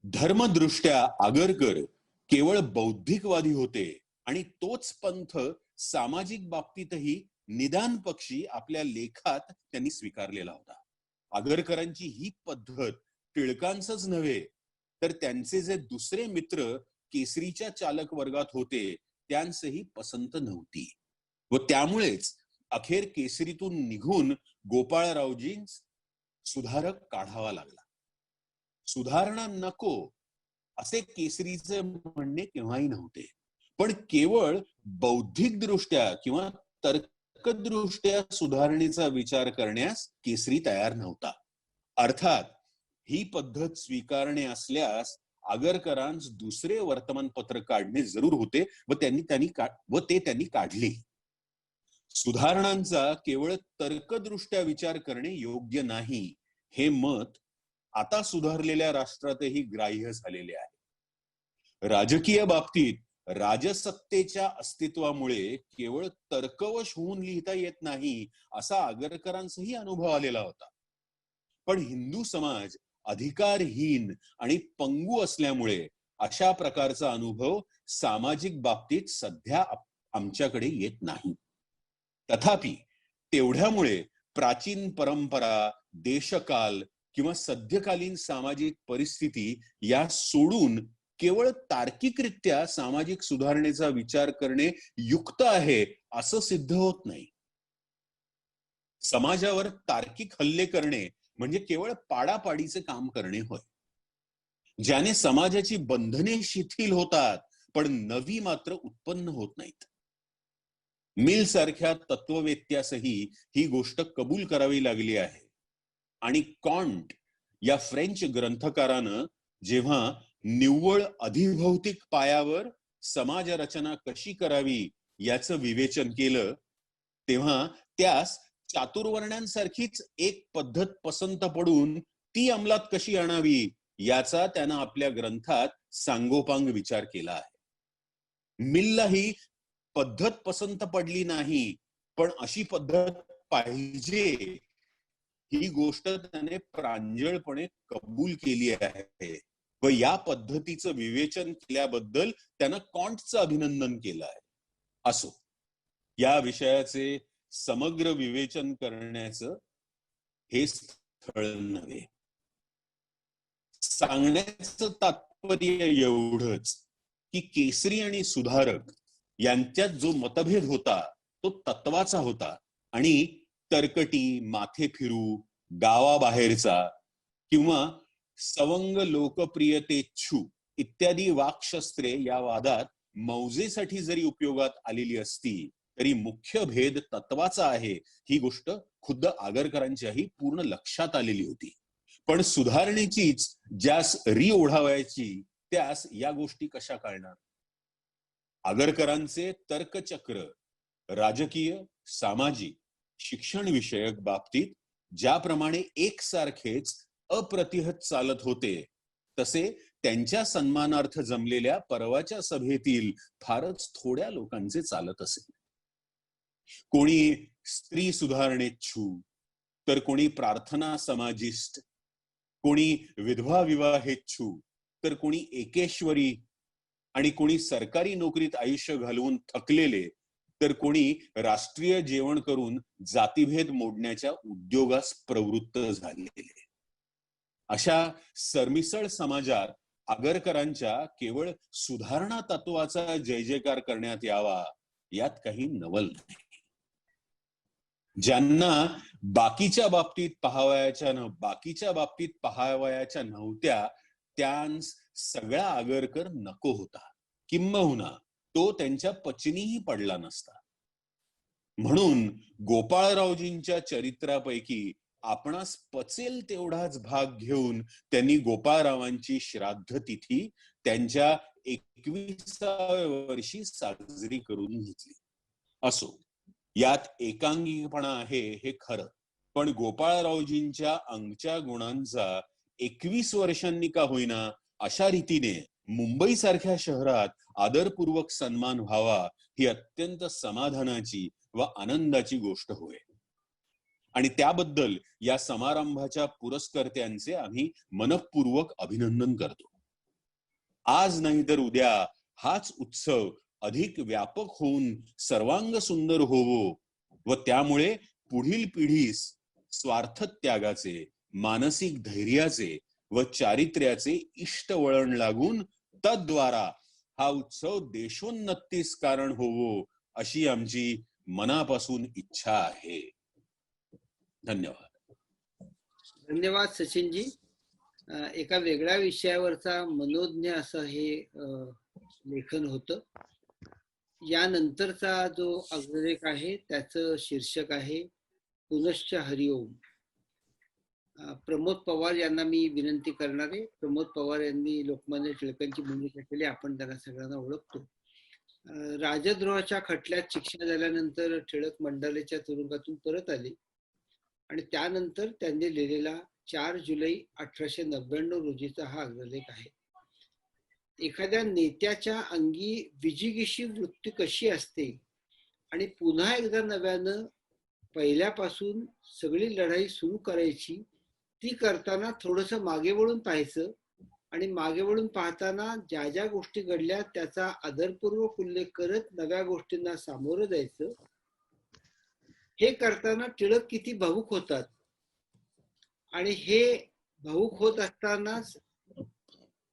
धर्मदृष्ट्या आगरकर केवळ बौद्धिकवादी होते आणि तोच पंथ सामाजिक बाबतीतही निदान पक्षी आपल्या लेखात त्यांनी स्वीकारलेला होता. आगरकरांची ही पद्धत टिळकांचंच नव्हे तर त्यांचे जे दुसरे मित्र केसरीच्या चालक वर्गात होते त्यांचेही पसंत नव्हती व त्यामुळेच अखेर केसरीतून निघून गोपाळरावजींस सुधारक काढावा लागला. सुधारणा नको असे केसरीचे म्हणणे केव्हाही नव्हते, पण केवळ बौद्धिक दृष्ट्या किंवा तर्कदृष्ट्या सुधारणेचा विचार करण्यास केसरी तयार नव्हता. अर्थात ही पद्धत स्वीकारणे असल्यास आगरकरांस दुसरे वर्तमानपत्र काढणे जरूर होते व ते त्यांनी काढले. सुधारणांचा केवळ तर्कदृष्ट्या विचार करणे योग्य नाही हे मत आता सुधारलेल्या राष्ट्रातही ग्राह्य झालेले आहे. राजकीय बाबतीत राजसत्तेच्या अस्तित्वामुळे केवळ तर्कवश होऊन लिहिता येत नाही असा आगरकरांचाही अनुभव आलेला होता. पण हिंदू समाज अधिकारहीन आणि पंगू असल्यामुळे अशा प्रकारचा अनुभव सामाजिक बाबतीत सध्या आमच्याकडे येत नाही. तथापि तेवढ्यामुळे प्राचीन परंपरा, देशकाल किंवा सद्यकालीन सामाजिक परिस्थिती या सोडून केवळ तार्किकरित्या सामाजिक सुधारणेचा विचार करणे युक्त आहे असं सिद्ध होत नाही. समाजावर तार्किक हल्ले करणे म्हणजे केवळ पाडापाडीचे काम करणे होय, ज्याने समाजाची बंधने शिथिल होतात पण नवी मात्र उत्पन्न होत नाहीत. मिल सारख्या तत्ववेत्यासही ही गोष्ट कबूल करावी लागली आहे. आणि कॉन्ट या फ्रेंच ग्रंथकारानं जेव्हा निव्वळ अधिभौतिक पायावर समाज रचना कशी करावी याचं विवेचन केलं, तेव्हा त्यास चातुर्वर्ण्यांसारखीच एक पद्धत पसंत पडून ती अंमलात कशी आणावी याचा त्यानं आपल्या ग्रंथात सांगोपांग विचार केला आहे. मिलला ही पद्धत पसंत पडली नाही, पण अशी पद्धत पाहिजे ही गोष्ट त्याने प्रांजळपणे कबूल केली आहे व या पद्धतीचं विवेचन केल्याबद्दल त्यानं कॉन्टचं अभिनंदन केलं आहे. असो, या विषयाचे समग्र विवेचन करण्याचं हे स्थळ नव्हे. सांगण्याचं तात्पर्य एवढंच की केसरी आणि सुधारक यांच्यात जो मतभेद होता तो तत्वाचा होता आणि तरकटी, माथे फिरू, गावाबाहेरचा किंवा सवंग लोकप्रियतेच्छू इत्यादी वाक्शस्त्रे या वादात मौजेसाठी जरी उपयोगात आलेली असती तरी मुख्य भेद तत्वाचा आहे ही गोष्ट खुद्द आगरकरांच्याही पूर्ण लक्षात आलेली होती. पण सुधारणेचीच ज्यास री ओढावायची त्यास या गोष्टी कशा कळणार? आगरकरांचे तर्कचक्र राजकीय, सामाजिक, शिक्षण विषयक बाबतीत ज्याप्रमाणे एकसारखेच अप्रतिहत चालत होते तसे त्यांच्या सन्मानार्थ जमलेल्या परवाच्या सभेतील फारच थोड्या लोकांचे चालत असे. कोणी स्त्री सुधारणेच्छू तर कोणी प्रार्थना समाजिस्ट, कोणी विधवा विवाहेच्छू तर कोणी एकेश्वरी आणि कोणी सरकारी नोकरीत आयुष्य घालवून थकलेले तर कोणी राष्ट्रीय जेवण करून जातीभेद मोडण्याच्या उद्योगास प्रवृत्त झालेले. अशा सरमिसळ समाजात आगरकरांच्या केवळ सुधारणा तत्वाचा जय जयकार करण्यात यावा यात काही नवल नाही. ज्यांना बाकीच्या बाबतीत पाहावयाच्या नव्हत्या त्यांस सगळा आगरकर नको होता, किंबहुना तो त्यांच्या पचनीही पडला नसता. म्हणून गोपाळरावजींच्या चरित्रापैकी आपणास पचेल तेवढाच भाग घेऊन त्यांनी गोपाळरावांची श्राद्ध तिथी त्यांच्या 21व्या वर्षी साजरी करून घेतली. असो, यात एकांगीपणा आहे हे खरं, पण गोपाळरावजींच्या अंगच्या गुणांचा 21 वर्षांनी का होईना अशा रीतीने मुंबई सारख्या शहरात आदरपूर्वक सन्मान व्हावा ही अत्यंत समाधानाची व आनंदाची गोष्ट होय. आणि त्याबद्दल या समारंभाच्या पुरस्कर्त्यांचे आम्ही मनःपूर्वक अभिनंदन करतो. आज नाही तर उद्या हाच उत्सव अधिक व्यापक होऊन सर्वांग सुंदर होवो व त्यामुळे पुढील पिढीस स्वार्थ त्यागाचे, मानसिक धैर्याचे व चारित्र्याचे इष्ट वळण लागून तद्वारा हा उत्सव देशोन्नतीस कारण होवो अशी आमची मनापासून इच्छा आहे. धन्यवाद. धन्यवाद सचिनजी. एका वेगळ्या विषयावरचा मनोज्ञ असं हे लेखन होतं. यानंतरचा जो अग्रलेख आहे त्याचं शीर्षक आहे पुनश्च हरिओम. प्रमोद पवार यांना मी विनंती करणार आहे. प्रमोद पवार यांनी लोकमान्य टिळकांची भूमिका केली, आपण त्यांना सगळ्यांना ओळखतो. राजद्रोहाच्या खटल्यात शिक्षा झाल्यानंतर टिळक मंडालेच्या तुरुंगातून परत आले आणि त्यानंतर त्यांनी लिहिलेला 4 जुलै 1899 रोजीचा हा अग्रलेख आहे. एखाद्या नेत्याच्या अंगी विजिगीषी वृत्ती कशी असते आणि पुन्हा एकदा नव्यानं पहिल्यापासून सगळी लढाई सुरू करायची, ती करताना थोडंसं मागे वळून पाहायचं आणि मागे वळून पाहताना ज्या ज्या गोष्टी घडल्या त्याचा आदरपूर्वक उल्लेख करत नव्या गोष्टींना सामोरं जायचं. हे करताना टिळक किती भावुक होतात आणि हे भावुक होत असतानाच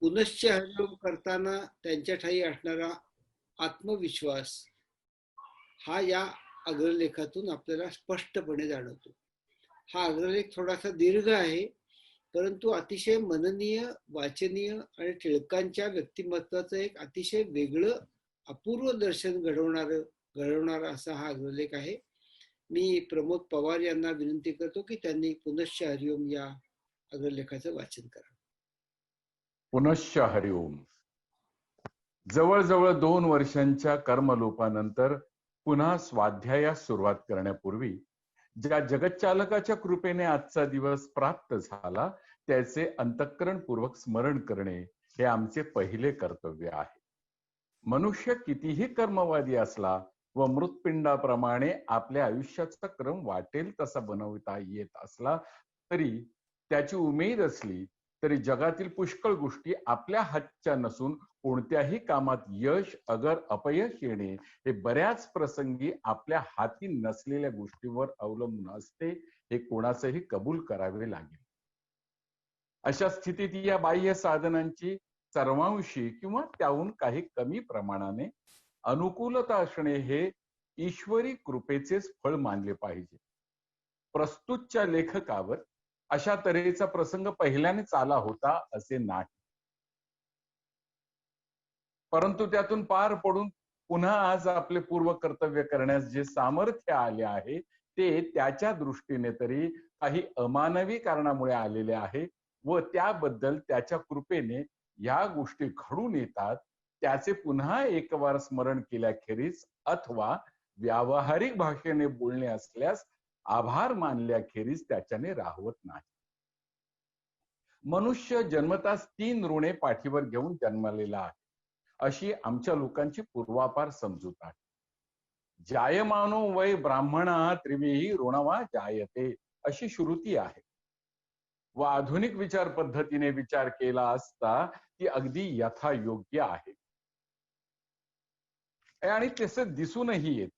पुनश्च हरिओम करताना त्यांच्या ठाई असणारा आत्मविश्वास हा या अग्रलेखातून आपल्याला स्पष्टपणे जाणवतो. हा अग्रलेख थोडासा दीर्घ आहे, परंतु अतिशय मननीय, वाचनीय आणि टिळकांच्या व्यक्तिमत्वाचं एक अतिशय वेगळं अपूर्व दर्शन घडवणारा असा हा अग्रलेख आहे. मी प्रमोद पवार यांना विनंती करतो की त्यांनी पुनश्च हरिओम या अग्रलेखाचं वाचन करा. पुनश्च हरिओम. जवळजवळ 2 वर्षांच्या कर्मलोपानंतर पुन्हा स्वाध्यायास सुरुवात करण्यापूर्वी ज्या जगच्चालकाच्या कृपेने आजचा दिवस प्राप्त झाला त्याचे अंतःकरणपूर्वक स्मरण करणे हे आमचे पहिले कर्तव्य आहे. मनुष्य कितीही कर्मवादी असला व मृतपिंडाप्रमाणे आपल्या आयुष्याचा क्रम वाटेल तसा बनवता येत असला तरी, त्याची उमेद असली तरी जगातील पुष्कळ गोष्टी आपल्या हातच्या नसून कोणत्याही कामात यश अगर अपयश येणे हे बऱ्याच प्रसंगी आपल्या हाती नसलेल्या गोष्टीवर अवलंबून असते, हे कोणाचंही कबूल करावे लागेल. अशा स्थितीत या बाह्य साधनांची सर्वांशी किंवा त्याहून काही कमी प्रमाणाने अनुकूलता असणे हे ईश्वरी कृपेचेच फळ मानले पाहिजे. प्रस्तुतच्या लेखकावर अशा तऱ्हेचा प्रसंग पहिल्यानेच आला होता असे नाही, परंतु त्यातून पार पडून पुन्हा आज आपले पूर्व कर्तव्य करण्यास जे सामर्थ्य आले आहे ते त्याच्या दृष्टीने तरी काही अमानवी कारणामुळे आलेले आहे व त्याबद्दल त्याच्या कृपेने या गोष्टी घडून येतात. त्याचे पुन्हा एकवार स्मरण केल्याखेरीज अथवा व्यावहारिक भाषेने बोलणे असल्यास आभार मानल्याखेरीज त्याच्याने राहवत नाही. मनुष्य जन्मताच 3 ऋणे पाठीवर घेऊन जन्मलेला आहे अशी आमच्या लोकांची पूर्वापार समजूत आहे. जायमानो वै ब्राह्मणा त्रिविही ऋणवा जायते अशी श्रुती आहे व आधुनिक विचार पद्धतीने विचार केला असता ती अगदी यथायोग्य आहे आणि तसे दिसूनही येत.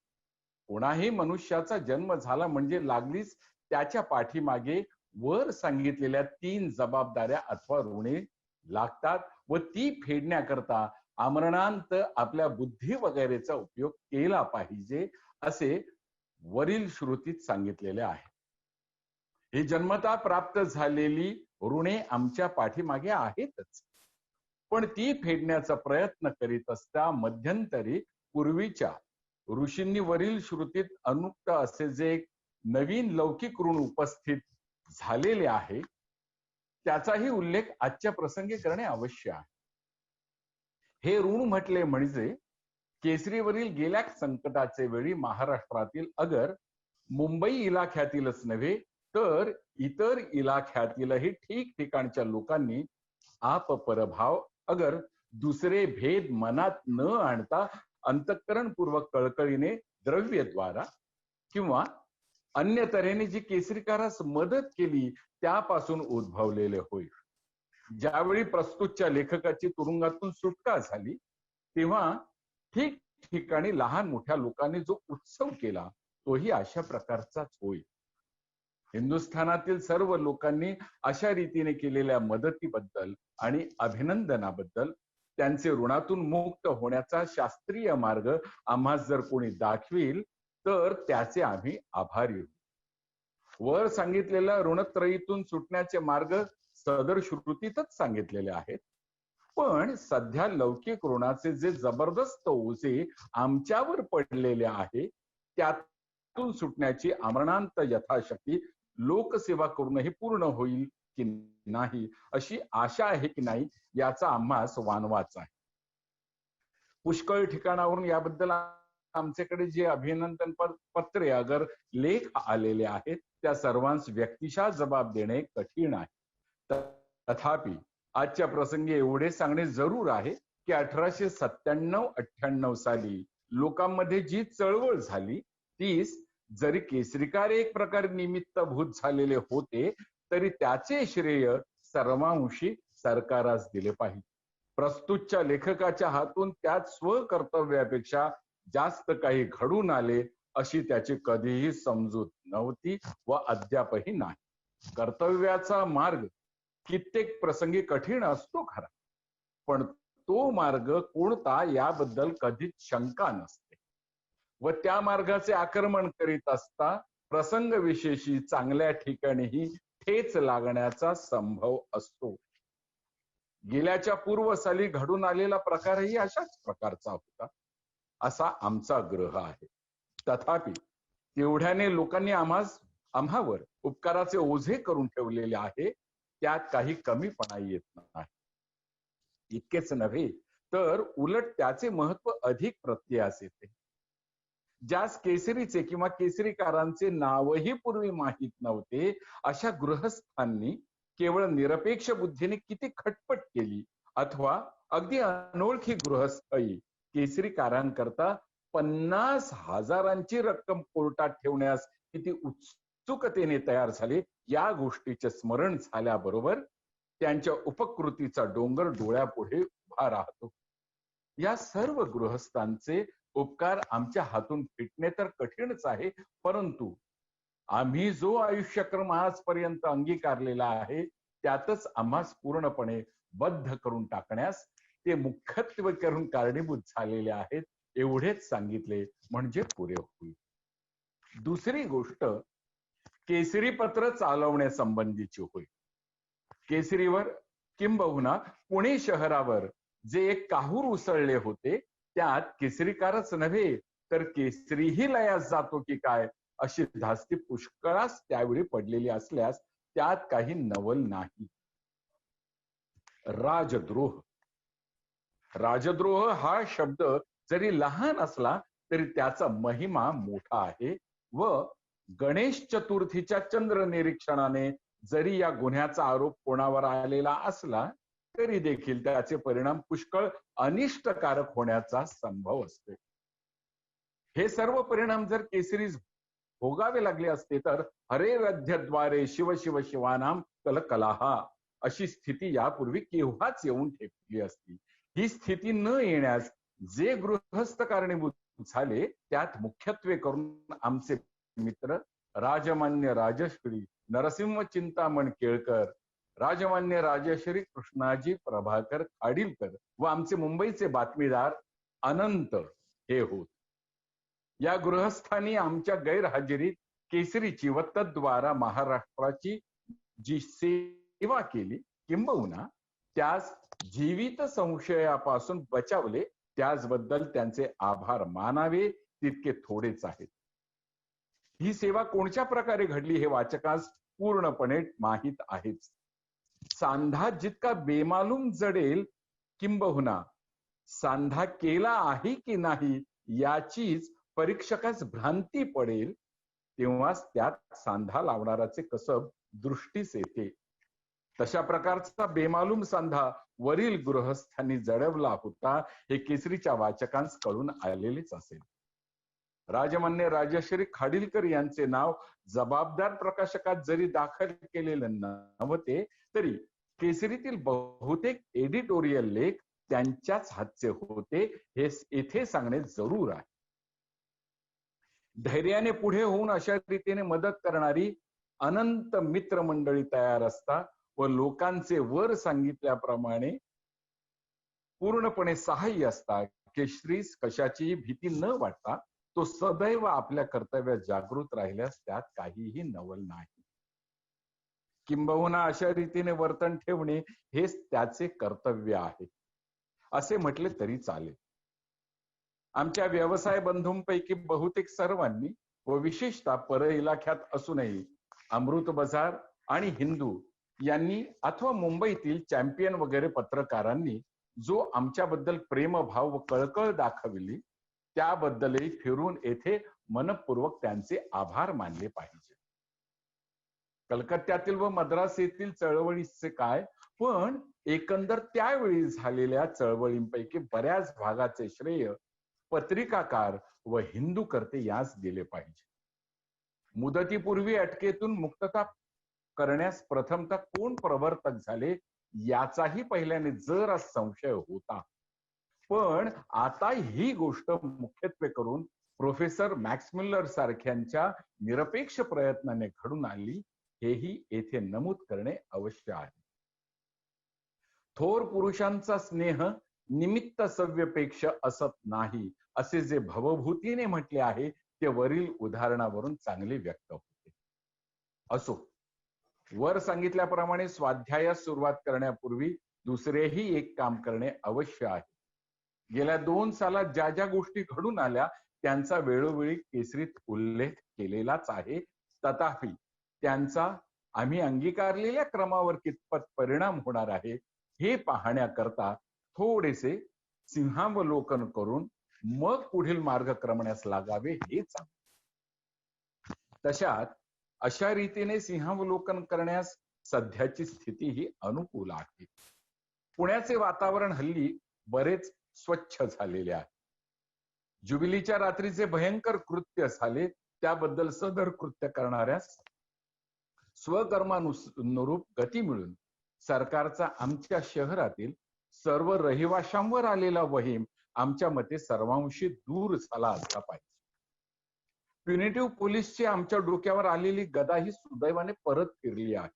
कोणाही मनुष्याचा जन्म झाला म्हणजे लागलीच त्याच्या पाठीमागे वर सांगितलेल्या 3 जबाबदाऱ्या अथवा ऋणे लागतात व ती फेडण्याकरता आमरणांत आपल्या बुद्धी वगैरेचा उपयोग केला पाहिजे असे वरील श्रुतीत सांगितलेले आहे. ही जन्मता प्राप्त झालेली ऋणे आमच्या पाठीमागे आहेतच, पण ती फेडण्याचा प्रयत्न करीत असता मध्यंतरी पूर्वीच्या ऋषींनी वरील श्रुतीत अनुक्त असे जे एक नवीन लौकिक ऋण उपस्थित झालेले आहे त्याचाही उल्लेख आजच्या प्रसंगी करणे आवश्यक आहे. हे ऋण म्हटले म्हणजे केसरीवरील गेल्या संकटाचे वेळी महाराष्ट्रातील अगर मुंबई इलाख्यातीलच नव्हे तर इतर इलाख्यातीलही ठिकठिकाणच्या लोकांनी आपपरभाव अगर दुसरे भेद मनात न आणता अंतःकरणपूर्वक कळकळीने द्रव्यद्वारा किंवा अन्य तऱ्हेने जी केसरीकारास मदत केली त्यापासून उद्भवलेले होय. ज्यावेळी प्रस्तुतच्या लेखकाची तुरुंगातून सुटका झाली तेव्हा ठिकठिकाणी लहान मोठ्या लोकांनी जो उत्सव केला तोही अशा प्रकारचाच होय. हिंदुस्थानातील सर्व लोकांनी अशा रीतीने केलेल्या मदतीबद्दल आणि अभिनंदनाबद्दल, त्यांचे ऋणातून मुक्त होण्याचा शास्त्रीय मार्ग आम्हा जर कोणी दाखवील तर त्याचे आम्ही आभारी. वर सांगितलेल्या ऋणत्रयीतून सुटण्याचे मार्ग सदर श्रुतीतच सांगितलेले आहेत, पण सध्या लौकिक ऋणाचे जे जबरदस्त ओझे आमच्यावर पडलेले आहे त्यातून सुटण्याची आमरणांत यथाशक्ती लोकसेवा करूनही पूर्ण होईल की नाही अशी आशा आहे की नाही याचा आम्हास वानवाच आहे. पुष्कळ ठिकाणावरून याबद्दल आमच्याकडे जे अभिनंदन पत्रे अगर लेख आलेले आहेत त्या सर्वांस व्यक्तिशः जबाब देणे कठीण आहे. तथापि आजच्या प्रसंगी एवढे सांगणे जरूर आहे की 1897-98 साली लोकांमध्ये जी चळवळ झाली तीस जरी केसरीकार एक प्रकारे निमित्तभूत झालेले होते तरी त्याचे श्रेय सर्वांशी सरकारास दिले पाहिजे. प्रस्तुतच्या लेखकाच्या हातून त्यात स्वकर्तव्यापेक्षा जास्त काही घडून आले अशी त्याची कधीही समजूत नव्हती व अद्यापही नाही. कर्तव्याचा मार्ग कित्येक प्रसंगी कठीण असतो खरा, पण तो मार्ग कोणता याबद्दल कधीच शंका नसते व त्या मार्गाचे आक्रमण करीत असता प्रसंग विशेषी चांगल्या ठिकाणीही ठेच लागण्याचा संभव असतो. गेल्याच्या पूर्व साली घडून आलेला प्रकारही अशाच प्रकारचा होता असा आमचा ग्रह आहे. तथापि तेवढ्याने लोकांनी आम्हावर उपकाराचे ओझे करून ठेवलेले आहे, त्यात काही कमीपणा येत नाही. इतकेच नव्हे तर उलट त्याचे महत्व अधिक प्रत्ययास येते. ज्यास केसरीचे किंवा केसरीकारांचे नावही पूर्वी माहीत नव्हते अशा गृहस्थांनी केवळ निरपेक्ष बुद्धीने किती खटपट केली अथवा अगदी अनोळखी गृहस्थही केसरीकारांकरता 50,000ची रक्कम कोर्टात ठेवण्यास किती उत्सुकतेने तयार झाले या गोष्टीचे स्मरण झाल्याबरोबर त्यांच्या उपकृतीचा डोंगर डोळ्यापुढे उभा राहतो. या सर्व गृहस्थांचे उपकार आमच्या हातून फिटणे तर कठीणच आहे, परंतु आम्ही जो आयुष्यक्रम आजपर्यंत अंगीकारलेला आहे त्यातच आम्हास पूर्णपणे बद्ध करून टाकण्यास ते मुख्यत्वे करून कारणीभूत झालेले आहेत एवढेच सांगितले म्हणजे पुरे होईल. दुसरी गोष्ट केसरी पत्र चालवण्यासंबंधीची होईल. केसरीवर किंबहुना पुणे शहरावर जे एक काहूर उसळले होते त्यात केसरीकारच नव्हे तर केसरीही लयास जातो की काय अशी धास्ती पुष्कळास त्यावेळी पडलेली असल्यास त्यात काही नवल नाही. राजद्रोह हा शब्द जरी लहान असला तरी त्याचा महिमा मोठा आहे व गणेश चतुर्थीच्या चंद्र निरीक्षणाने जरी या गुन्ह्याचा आरोप कोणावर आलेला असला तरी देखील त्याचे परिणाम पुष्कळ अनिष्टकारक होण्याचा संभव असते. हे सर्व परिणाम जर केसरीस भोगावे लागले असते तर हरे रध्यद्वारे शिव शिव शिवानाम कलकलाहा अशी स्थिती यापूर्वी केव्हाच येऊन ठेपली असती. ही स्थिती न येण्यास जे गृहस्थ कारणीभूत झाले त्यात मुख्यत्वे करून आमचे मित्र राजमान्य राजश्री नरसिंह चिंतामण केळकर, राजमान्य राजश्री कृष्णाजी प्रभाकर खाडीलकर व आमचे मुंबईचे बातमीदार अनंत हे होत. या गृहस्थांनी आमच्या गैरहजेरीत केसरीची व तद्वारा महाराष्ट्राची जी सेवा केली किंबहुना त्यास जीवित संशयापासून बचावले त्याचबद्दल त्यांचे आभार मानावे तितके थोडेच आहेत. ही सेवा कोणत्या प्रकारे घडली हे वाचकास पूर्णपणे माहीत आहेच. सांधा जितका बेमालूम जडेल किंबहुना सांधा केला आहे की नाही याचीच परीक्षकास भ्रांती पडेल तेव्हाच त्यात सांधा लावणाराचे कसब दृष्टीस येते. तशा प्रकारचा बेमालूम सांधा वरील गृहस्थांनी जडवला होता हे केसरीच्या वाचकांस कळून आलेलेच असेल. राजमान्य राजश्री खाडीलकर यांचे नाव जबाबदार प्रकाशकात जरी दाखल केलेले नव्हते तरी केसरीतील बहुतेक एडिटोरियल लेख त्यांच्याच हातचे होते हे येथे सांगणे जरूर आहे. धैर्याने पुढे होऊन अशा रीतीने मदत करणारी अनंत मित्रमंडळी तयार असता व लोकांचे वर सांगितल्याप्रमाणे पूर्णपणे सहाय्य असता केसरीस कशाची भीती न वाटता तो सदैव आपल्या कर्तव्यात जागृत राहिल्यास त्यात काहीही नवल नाही. किंबहुना अशा रीतीने वर्तन ठेवणे हेच त्याचे कर्तव्य आहे असे म्हटले तरी चालेल. आमच्या व्यवसाय बंधूंपैकी बहुतेक सर्वांनी व विशेषतः पर इलाख्यात असूनही अमृत बाजार आणि हिंदू यांनी अथवा मुंबईतील चॅम्पियन वगैरे पत्रकारांनी जो आमच्याबद्दल प्रेमभाव व कळकळ दाखवली त्याबद्दलही फिरून येथे मनपूर्वक त्यांचे आभार मानले पाहिजे. कलकत्त्यातील व मद्रास येथील चळवळीचे काय, पण एकंदर त्यावेळी झालेल्या चळवळींपैकी बऱ्याच भागाचे श्रेय पत्रिकाकार व हिंदू करते यास दिले पाहिजे. मुदतीपूर्वी अटकेतून मुक्तता करण्यास प्रथमतः कोण प्रवर्तक झाले याचाही पहिल्याने जरा संशय होता, पण आता ही गोष्ट मुख्यत्वे करून प्रोफेसर मॅक्समिलर सारख्यांच्या निरपेक्ष प्रयत्नाने घडून आली हेही येथे नमूद करणे अवश्य आहे. थोर पुरुषांचा स्नेह निमित्त सव्यपेक्षा असत नाही असे जे भवभूतीने म्हटले आहे ते वरील उदाहरणावरून चांगले व्यक्त होते. असो, वर सांगितल्याप्रमाणे स्वाध्यायास सुरुवात करण्यापूर्वी दुसरेही एक काम करणे अवश्य आहे. गेल्या 2 सालात ज्या ज्या गोष्टी घडून आल्या त्यांचा वेळोवेळी केसरीत उल्लेख केलेलाच आहे. तथापि त्यांचा आम्ही अंगीकारलेल्या क्रमावर कितपत परिणाम होणार आहे हे पाहण्याकरता थोडेसे सिंहावलोकन करून मग पुढील मार्गक्रमण्यास लागावे हे चांगले. तशात अशा रीतीने सिंहावलोकन करण्यास सध्याची स्थिती ही अनुकूल आहे. पुण्याचे वातावरण हल्ली बरेच स्वच्छ झालेले आहे. जुबिलीच्या रात्रीचे भयंकर कृत्य झाले त्याबद्दल सदर कृत्य करणाऱ्यास स्वकर्मानुरूप गती मिळून सरकारचा आमच्या शहरातील सर्व रहिवाशांवर आलेला वहीम आमच्या मते सर्वांशी दूर झाला असला पाहिजे. प्युनिटिव्ह पोलीसची आमच्या डोक्यावर आलेली गदा ही सुदैवाने परत फिरली आहे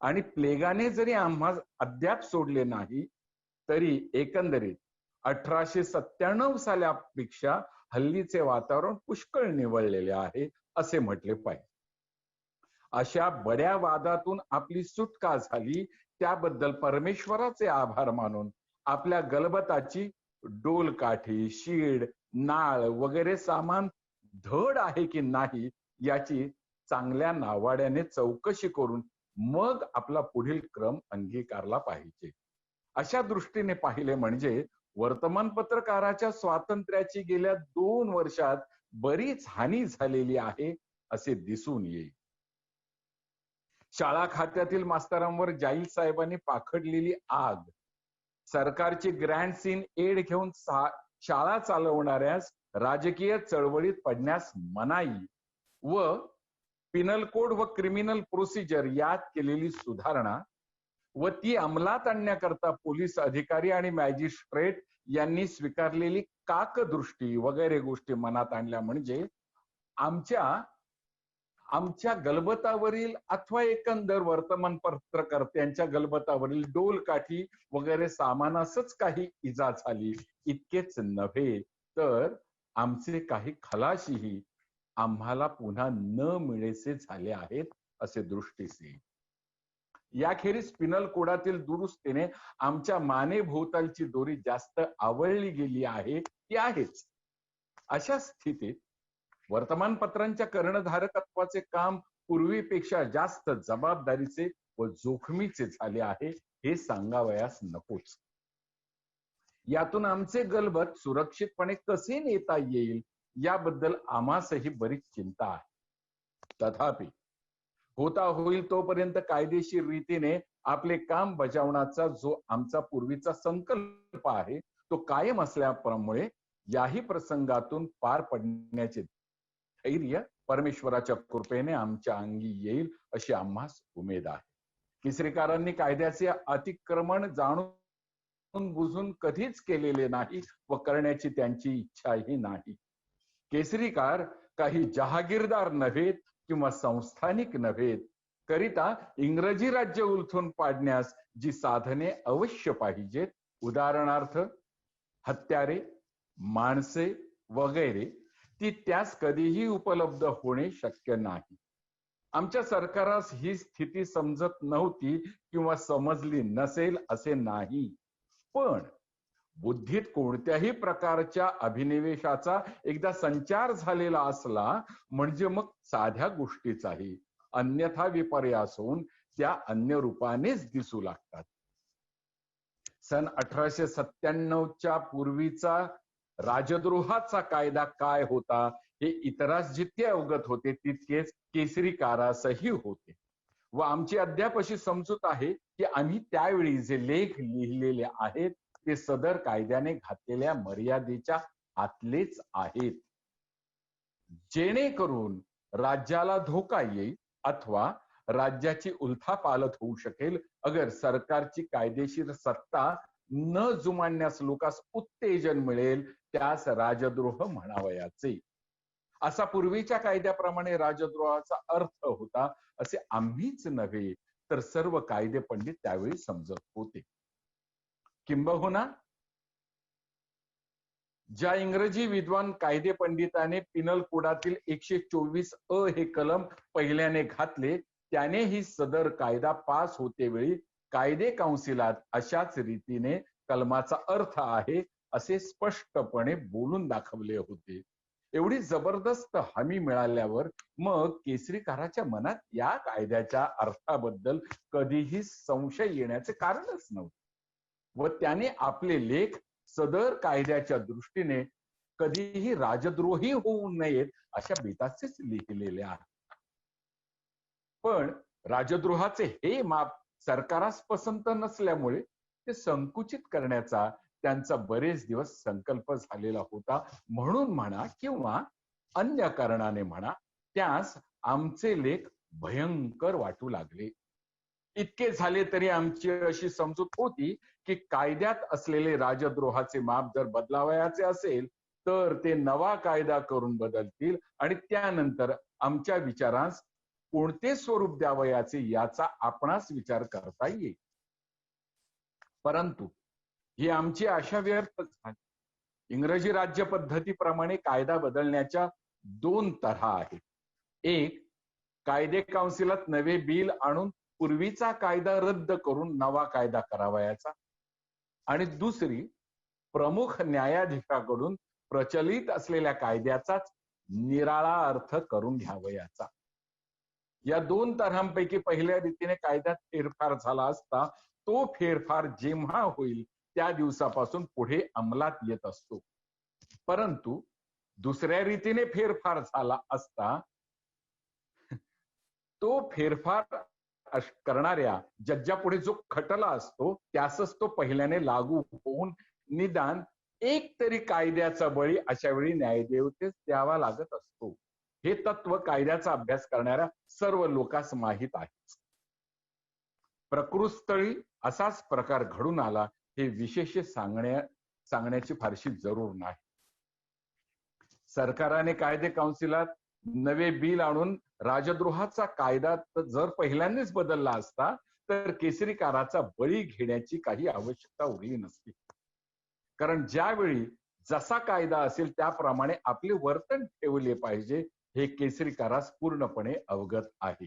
आणि प्लेगाने जरी आम्हा अद्याप सोडले नाही तरी एकंदरीत 1897 सालापेक्षा हल्लीचे वातावरण पुष्कळ निवळलेले आहे असे म्हटले पाहिजे. अशा बड्या वादातून आपली सुटका झाली त्याबद्दल परमेश्वराचे आभार मानून आपल्या गलबताची डोलकाठी, शीड, नाळ वगैरे सामान धड आहे की नाही याची चांगल्या नावाड्याने चौकशी करून मग आपला पुढील क्रम अंगीकारला पाहिजे. अशा दृष्टीने पाहिले म्हणजे वर्तमानपत्रकाराच्या स्वातंत्र्याची गेल्या 2 वर्षात बरीच हानी झालेली आहे असे दिसून येईल. शाळा खात्यातील मास्तरांवर जाईल साहेबांनी पाखडलेली आग, सरकारची ग्रँड सीन एड घेऊन शाळा चालवणाऱ्यास राजकीय चळवळीत पडण्यास मनाई व पिनल कोड व क्रिमिनल प्रोसिजर यात केलेली सुधारणा व ती अंमलात आणण्याकरता पोलीस अधिकारी आणि मॅजिस्ट्रेट यांनी स्वीकारलेली काकदृष्टी वगैरे गोष्टी मनात आणल्या म्हणजे आमच्या गलबतावरील अथवा एकंदर वर्तमान पत्रकर्त्यांच्या गलबतावरील डोलकाठी वगैरे सामानासच काही इजा झाली इतकेच नव्हे तर आमचे काही खलाशीही आम्हाला पुन्हा न मिळेसे झाले आहेत असे दृष्टीस येईल. याखेरीज पिनल कोडातील दुरुस्तीने आमच्या मानेभोवतालची दोरी जास्त आवळली गेली आहे ती आहेच. अशा स्थितीत वर्तमानपत्रांच्या कर्णधारकत्वाचे काम पूर्वीपेक्षा जास्त जबाबदारीचे व जोखमीचे झाले आहे हे सांगावयास नकोच. यातून आमचे गलबत सुरक्षितपणे कसे नेता येईल याबद्दल आम्हासही बरीच चिंता आहे. तथापि होता होईल तोपर्यंत कायदेशीर रीतीने आपले काम बजावण्याचा जो आमचा पूर्वीचा संकल्प आहे तो कायम असल्यामुळे याही प्रसंगातून पार पडण्याचे धैर्य परमेश्वराच्या कृपेने आमच्या अंगी येईल अशी आम्हास उमेद आहे. केसरीकारांनी कायद्याचे अतिक्रमण जाणून बुजून कधीच केलेले नाही व करण्याची त्यांची इच्छाही नाही. केसरीकार काही जहागीरदार नव्हेत किंवा संस्थानिक नव्हेत करिता इंग्रजी राज्य उलथून पाडण्यास जी साधने अवश्य पाहिजेत उदाहरणार्थ हत्यारे, माणसे वगैरे ती त्यास कधीही उपलब्ध होणे शक्य नाही. आमच्या सरकारास ही स्थिती समजत नव्हती किंवा समजली नसेल असे नाही, पण बुद्धीत कोणत्याही प्रकारच्या अभिनिवेशाचा एकदा संचार झालेला असला म्हणजे मग साध्या गोष्टीचाही अन्यथा विपर्यास होऊन त्या अन्य रूपानेच दिसू लागतात. सन 1897च्या पूर्वीचा राजद्रोहाचा कायदा काय होता हे इतरांस जितके अवगत होते तितकेच केसरी कारासही होते. व आमची अद्याप अशी समजूत आहे की आम्ही त्यावेळी जे लेख लिहिलेले आहेत ते सदर कायद्याने घातलेल्या मर्यादेच्या आतलेच आहेत, जेणेकरून राज्याला धोका येईल अथवा राज्याची उलथापालथ होऊ शकेल अगर सरकारची कायदेशीर सत्ता न जुमानण्यास लोकांस उत्तेजन मिळेल त्यास राजद्रोह म्हणावयाचे. असा पूर्वीच्या कायद्याप्रमाणे राजद्रोहाचा अर्थ होता असे आम्हीच नव्हे तर सर्व कायदे पंडित त्यावेळी समजत होते. किंबहुना ज्या इंग्रजी विद्वान कायदे पंडिताने पिनल कोडातील 124 हे कलम पहिल्याने घातले त्याने ही सदर कायदा पास होते वेळी कायदे काउन्सिलात अशाच रीतीने कलमाचा अर्थ आहे असे स्पष्टपणे बोलून दाखवले होते. एवढी जबरदस्त हमी मिळाल्यावर मग केसरीकाराच्या मनात या कायद्याच्या अर्थाबद्दल कधीही संशय येण्याचे कारणच नव्हते व त्याने आपले लेख सदर कायद्याच्या दृष्टीने कधीही राजद्रोही होऊ नयेत अशा बेताचेच लिहिलेले आहे. पण राजद्रोहाचे हे माप सरकारास पसंत नसल्यामुळे ते संकुचित करण्याचा त्यांचा बरेच दिवस संकल्प झालेला होता म्हणून म्हणा किंवा अन्य कारणाने म्हणा त्यास आमचे लेख भयंकर वाटू लागले. इतके झाले तरी आमची अशी समजूत होती की कायद्यात असलेले राजद्रोहाचे माप जर बदलावयाचे असेल तर ते नवा कायदा करून बदलतील आणि त्यानंतर आमच्या विचारांस कोणते स्वरूप द्यावयाचे याचा आपणास विचार करता येईल. परंतु ही आमची आशा व्यर्थ झाली. इंग्रजी राज्य पद्धतीप्रमाणे कायदा बदलण्याच्या 2 तऱ्हा आहेत. एक, कायदे काउन्सिलात नवे बिल आणून पूर्वीचा कायदा रद्द करून नवा कायदा करावयाचा आणि दुसरी, प्रमुख न्यायाधीशाकडून प्रचलित असलेल्या कायद्याचाच निराळा अर्थ करून घ्यावयाचा. या 2 तऱ्हांपैकी पहिल्या रीतीने कायद्यात फेरफार झाला असता तो फेरफार जेव्हा होईल त्या दिवसापासून पुढे अंमलात येत असतो. परंतु दुसऱ्या रीतीने फेरफार झाला असता तो फेरफार करणाऱ्या जज्जापुढे जो खटला असतो त्यासच तो पहिल्याने लागू होऊन निदान एक तरी कायद्याचा बळी अशा वेळी न्यायदेवतेस द्यावा लागत असतो. हे तत्व कायद्याचा अभ्यास करणाऱ्या सर्व लोकांस माहीत आहे. प्रकृतस्थळी असाच प्रकार घडून आला हे विशेष सांगण्याची फारशी जरूर नाही. सरकाराने कायदे काउन्सिलात नवे बिल आणून राजद्रोहाचा कायदा जर पहिल्यांदाच बदलला असता तर केसरीकाराचा बळी घेण्याची काही आवश्यकता उरली नसती. कारण ज्यावेळी जसा कायदा असेल त्याप्रमाणे आपले वर्तन ठेवले पाहिजे हे केसरीकारास पूर्णपणे अवगत आहे.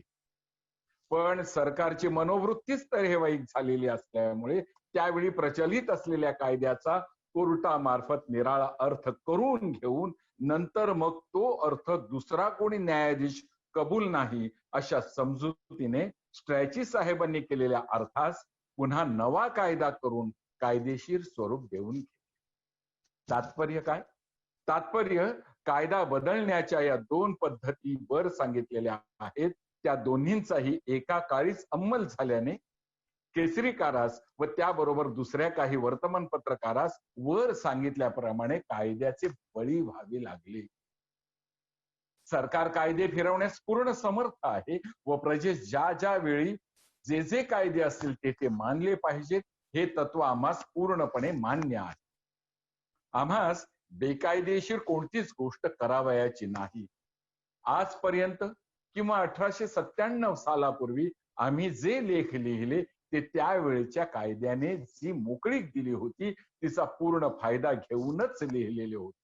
पण सरकारची मनोवृत्तीच तऱ्हेवाईक झालेली असल्यामुळे त्यावेळी प्रचलित असलेल्या कायद्याचा कोर्टामार्फत निराळा अर्थ करून घेऊन नंतर मग तो अर्थ दुसरा कोणी न्यायाधीश कबूल नाही अशा समजुतीने स्ट्रॅची साहेबांनी केलेल्या अर्थास पुन्हा नवा कायदा करून कायदेशीर स्वरूप देऊन घेतले. तात्पर्य काय? तात्पर्य कायदा बदलण्याच्या या 2 पद्धती वर सांगितलेल्या आहेत त्या दोन्हींचाही एका काळीच अंमल झाल्याने केसरीकारास व त्याबरोबर दुसऱ्या काही वर्तमानपत्रकारास वर सांगितल्याप्रमाणे कायद्याचे बळी व्हावे लागले. सरकार कायदे फिरवण्यास पूर्ण समर्थ आहे व प्रजेस ज्या ज्या वेळी जे जे कायदे असतील ते मानले पाहिजेत हे तत्व आम्हास पूर्णपणे मान्य आहे. आम्हास बेकायदेशीर कोणतीच गोष्ट करावयाची नाही. आजपर्यंत किंवा 1897 सालापूर्वी आम्ही जे लेख लिहिले ते त्यावेळेच्या कायद्याने जी मोकळीक दिली होती तिचा पूर्ण फायदा घेऊनच लिहिलेले होते.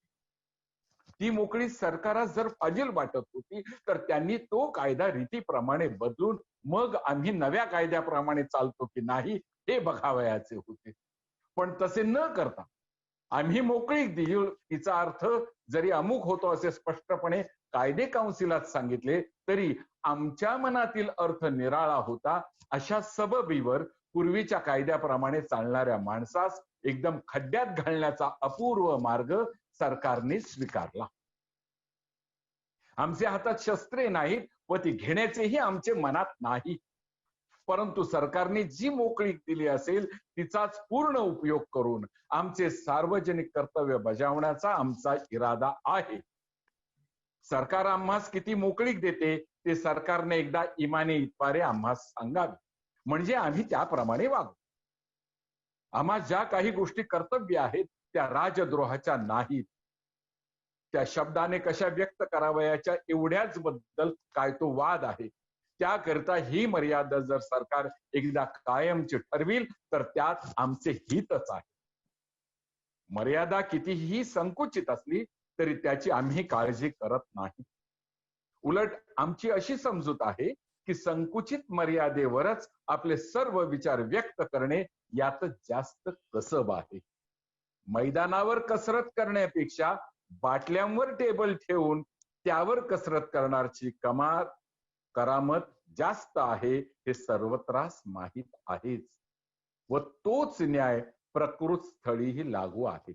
ती मोकळीक सरकारास जर फाजील वाटत होती तर त्यांनी तो कायदा रीतीप्रमाणे बदलून मग आम्ही नव्या कायद्याप्रमाणे चालतो की नाही हे बघावयाचे होते. पण तसे न करता आम्ही मोकळीक दिली तिचा अर्थ जरी अमुक होतो असे स्पष्टपणे कायदे काउन्सिलात सांगितले तरी आमच्या मनातील अर्थ निराळा होता. अशा सबबीवर पूर्वीच्या कायद्याप्रमाणे चालणाऱ्या माणसास एकदम खड्ड्यात घालण्याचा अपूर्व मार्ग सरकारने स्वीकारला. आमच्या हातात शस्त्रे नाहीत व ती घेण्याचेही आमचे मनात नाही. परंतु सरकारने जी मोकळीक दिली असेल तिचाच पूर्ण उपयोग करून आमचे सार्वजनिक कर्तव्य बजावण्याचा आमचा इरादा आहे. सरकार आम्हास किती मोकळीक देते ते सरकारने एकदा इमाने इतपारे आम्हास सांगावे, म्हणजे आम्ही त्याप्रमाणे वागू. आम्हा ज्या काही गोष्टी कर्तव्य आहेत त्या राजद्रोहाच्या नाहीत. त्या शब्दाने कशा व्यक्त करावयाच्या एवढ्याच बद्दल काय तो वाद आहे. त्याकरिता ही मर्यादा जर सरकार एकदा कायमची ठरविल तर त्यात आमचे हितच आहे. मर्यादा कितीही संकुचित असली तरी त्याची आम्ही काळजी करत नाही. उलट आमची अशी समजूत आहे की संकुचित मर्यादेवरच आपले सर्व विचार व्यक्त करणे यातच जास्त कसब आहे. मैदानावर कसरत करण्यापेक्षा बाटल्यांवर टेबल ठेवून त्यावर कसरत करणारची करामत जास्त आहे हे सर्वत्रास माहीत आहेच. व तोच न्याय प्रकृत स्थळीही लागू आहे.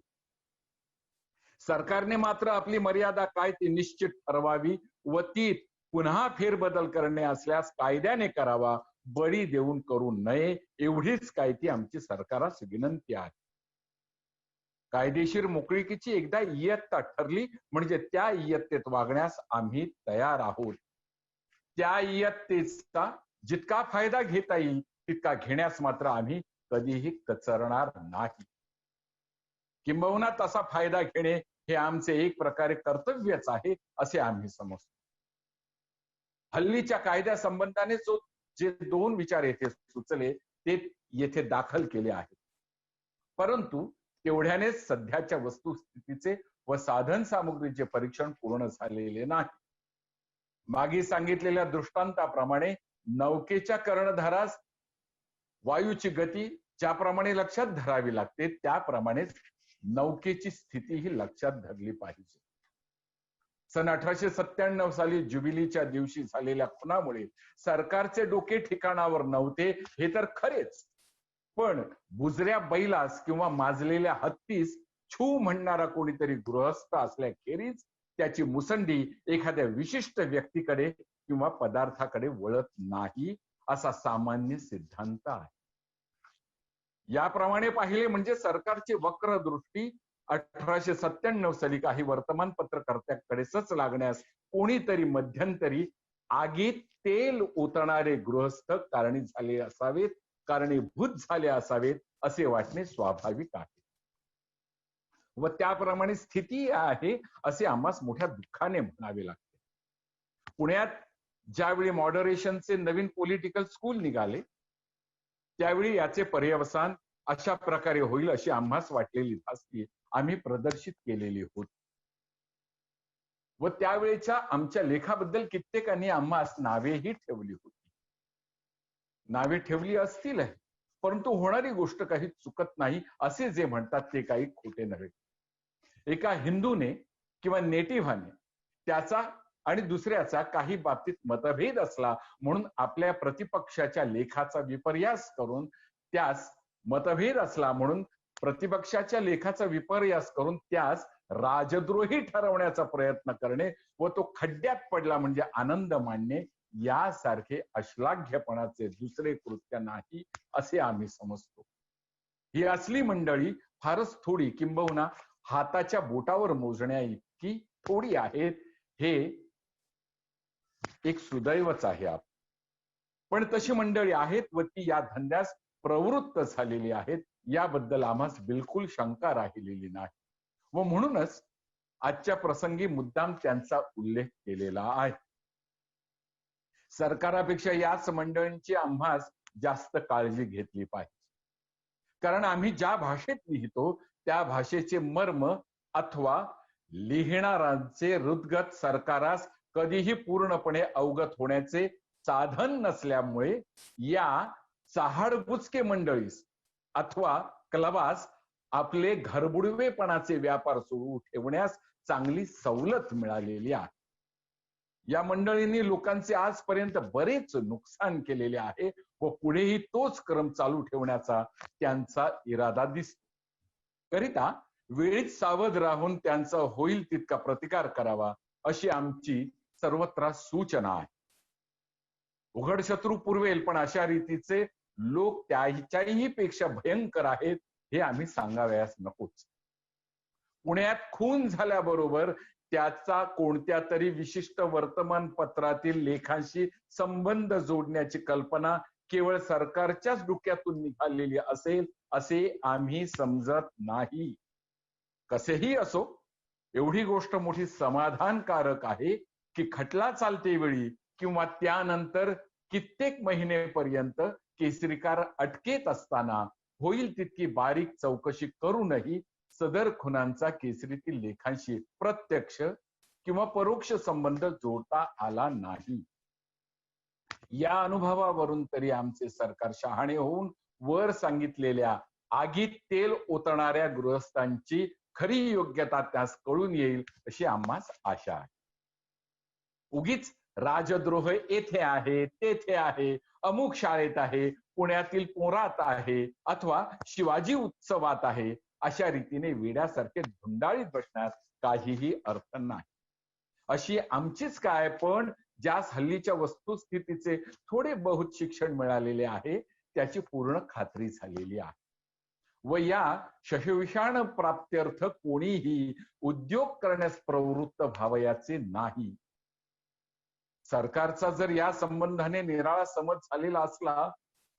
सरकारने मात्र आपली मर्यादा काय ती निश्चित ठरवावी व ती पुन्हा फेरबदल करणे असल्यास कायद्याने करावा, बळी देऊन करू नये एवढीच काय ती आमची सरकारास विनंती आहे. कायदेशीर मोकळीकीची एकदा इयत्ता ठरली म्हणजे त्या इयत्तेत वागण्यास आम्ही तयार आहोत. त्या इयत्तेचा जितका फायदा घेता येईल तितका घेण्यास मात्र आम्ही कधीही कचरणार नाही. किंबहुना तसा फायदा घेणे हे आमचे एक प्रकारे कर्तव्यच आहे असे आम्ही समजतो. हल्लीच्या कायद्या संबंधाने जे 2 विचार येथे सुचले ते येथे दाखल केले आहेत. परंतु तेवढ्यानेच सध्याच्या वस्तुस्थितीचे व साधन सामुग्रीचे परीक्षण पूर्ण झालेले नाही. मागे सांगितलेल्या दृष्टांताप्रमाणे नौकेच्या कर्णधारास वायूची गती ज्याप्रमाणे लक्षात धरावी लागते त्याप्रमाणेच नौकेची स्थितीही लक्षात धरली पाहिजे. सन 1897 साली जुबिलीच्या दिवशी झालेल्या खुनामुळे सरकारचे डोके ठिकाणावर नव्हते हे तर खरेच, पण बुजऱ्या बैलास किंवा माजलेल्या हत्तीस छू म्हणणारा कोणीतरी गृहस्थ असल्याखेरीज त्याची मुसंडी एखाद्या विशिष्ट व्यक्तीकडे किंवा पदार्थाकडे वळत नाही असा सामान्य सिद्धांत आहे. याप्रमाणे पाहिले म्हणजे सरकारची वक्र दृष्टी 1897 साली काही वर्तमानपत्रकर्त्याकडेच लागण्यास कोणीतरी मध्यंतरी आगीत तेल ओतणारे गृहस्थ कारणीभूत झाले असावेत असे वाटणे स्वाभाविक आहे. व त्याप्रमाणे स्थिती आहे असे आम्हास मोठ्या दुःखाने म्हणावे लागते. पुण्यात ज्यावेळी मॉडरेशनचे नवीन पॉलिटिकल स्कूल निघाले त्यावेळी याचे पर्यवसान अशा प्रकारे होईल अशी आम्हास वाटलेली धास्ती आम्ही प्रदर्शित केलेली होती. व त्यावेळेच्या आमच्या लेखाबद्दल कित्येकांनी आम्हास नावेही ठेवली होती. नावे ठेवली असतील परंतु होणारी गोष्ट काही चुकत नाही असे जे म्हणतात ते काही खोटे नव्हे. एका हिंदूने किंवा नेटिव्हाने त्याचा आणि दुसऱ्याचा काही बाबतीत मतभेद असला म्हणून आपल्या प्रतिपक्षाच्या लेखाचा विपर्यास करून त्यास मतभेद असला म्हणून प्रतिपक्षाच्या लेखाचा विपर्यास करून त्यास राजद्रोही ठरवण्याचा प्रयत्न करणे व तो खड्ड्यात पडला म्हणजे आनंद मानणे यासारखे अश्लाघ्यपणाचे दुसरे कृत्य नाही असे आम्ही समजतो. ही असली मंडळी फारच थोडी किंबहुना हाताच्या बोटावर मोजण्या इतकी थोडी आहेत हे एक सुदैवच आहे. पण तशी मंडळी आहेत व ती या धंद्यास प्रवृत्त झालेली आहेत याबद्दल आम्हास बिलकुल शंका राहिलेली नाही व म्हणूनच आजच्या प्रसंगी मुद्दाम त्यांचा उल्लेख केलेला आहे. सरकारापेक्षा याच मंडळींची आम्हास जास्त काळजी घेतली पाहिजे, कारण आम्ही ज्या भाषेत लिहितो त्या भाषेचे मर्म अथवा लिहिणारांचे हृदगत सरकारास कधीही पूर्णपणे अवगत होण्याचे साधन नसल्यामुळे या चहाडबुचके मंडळीस अथवा क्लबास आपले घरबुडवेपणाचे व्यापार सुरू ठेवण्यास चांगली सवलत मिळालेली आहे. या मंडळींनी लोकांचे आजपर्यंत बरेच नुकसान केलेले आहे व पुढेही तोच क्रम चालू ठेवण्याचा त्यांचा इरादा दिसतो. करिता वेळीच सावध राहून त्यांचा होईल तितका प्रतिकार करावा अशी आमची सर्वत्र सूचना आहे. उघड शत्रू पुरवेल, पण अशा रीतीचे लोक त्याच्याही पेक्षा भयंकर आहेत हे आम्ही सांगावयास नकोच. पुण्यात खून झाल्याबरोबर त्याचा कोणत्या तरी विशिष्ट वर्तमानपत्रातील लेखांशी संबंध जोडण्याची कल्पना केवळ सरकारच्याच डोक्यातून निघालेली असेल असे आम्ही समजत नाही. कसेही असो, एवढी गोष्ट मोठी समाधानकारक आहे की खटला चालते वेळी किंवा त्यानंतर कित्येक महिनेपर्यंत केसरीकार अटकेत असताना होईल तितकी बारीक चौकशी करूनही सदर खुनांचा केसरीतील लेखांशी प्रत्यक्ष किंवा परोक्ष संबंध जोडता आला नाही. या अनुभवावरून तरी आमचे सरकार शहाणे होऊन वर सांगितलेल्या आगीत तेल ओतणाऱ्या गृहस्थांची खरी योग्यता त्यास कळून येईल अशी आम्हास आशा आहे. उगीच राजद्रोह येथे आहे, तेथे आहे, अमुक शाळेत आहे, पुण्यातील पोरात आहे अथवा शिवाजी उत्सवात आहे अशा रीतीने वेड्यासारखे धुंडाळीत बसण्यात काहीही अर्थ नाही. अशी आमचीच काय, पण ज्यास हल्लीच्या वस्तुस्थितीचे थोडे बहुत शिक्षण मिळालेले आहे त्याची पूर्ण खात्री झालेली आहे. व या शशविषाण प्राप्त्यर्थ कोणीही उद्योग करण्यास प्रवृत्त व्हावयाचे नाही. सरकारचा जर या संबंधाने निराळा समज झालेला असला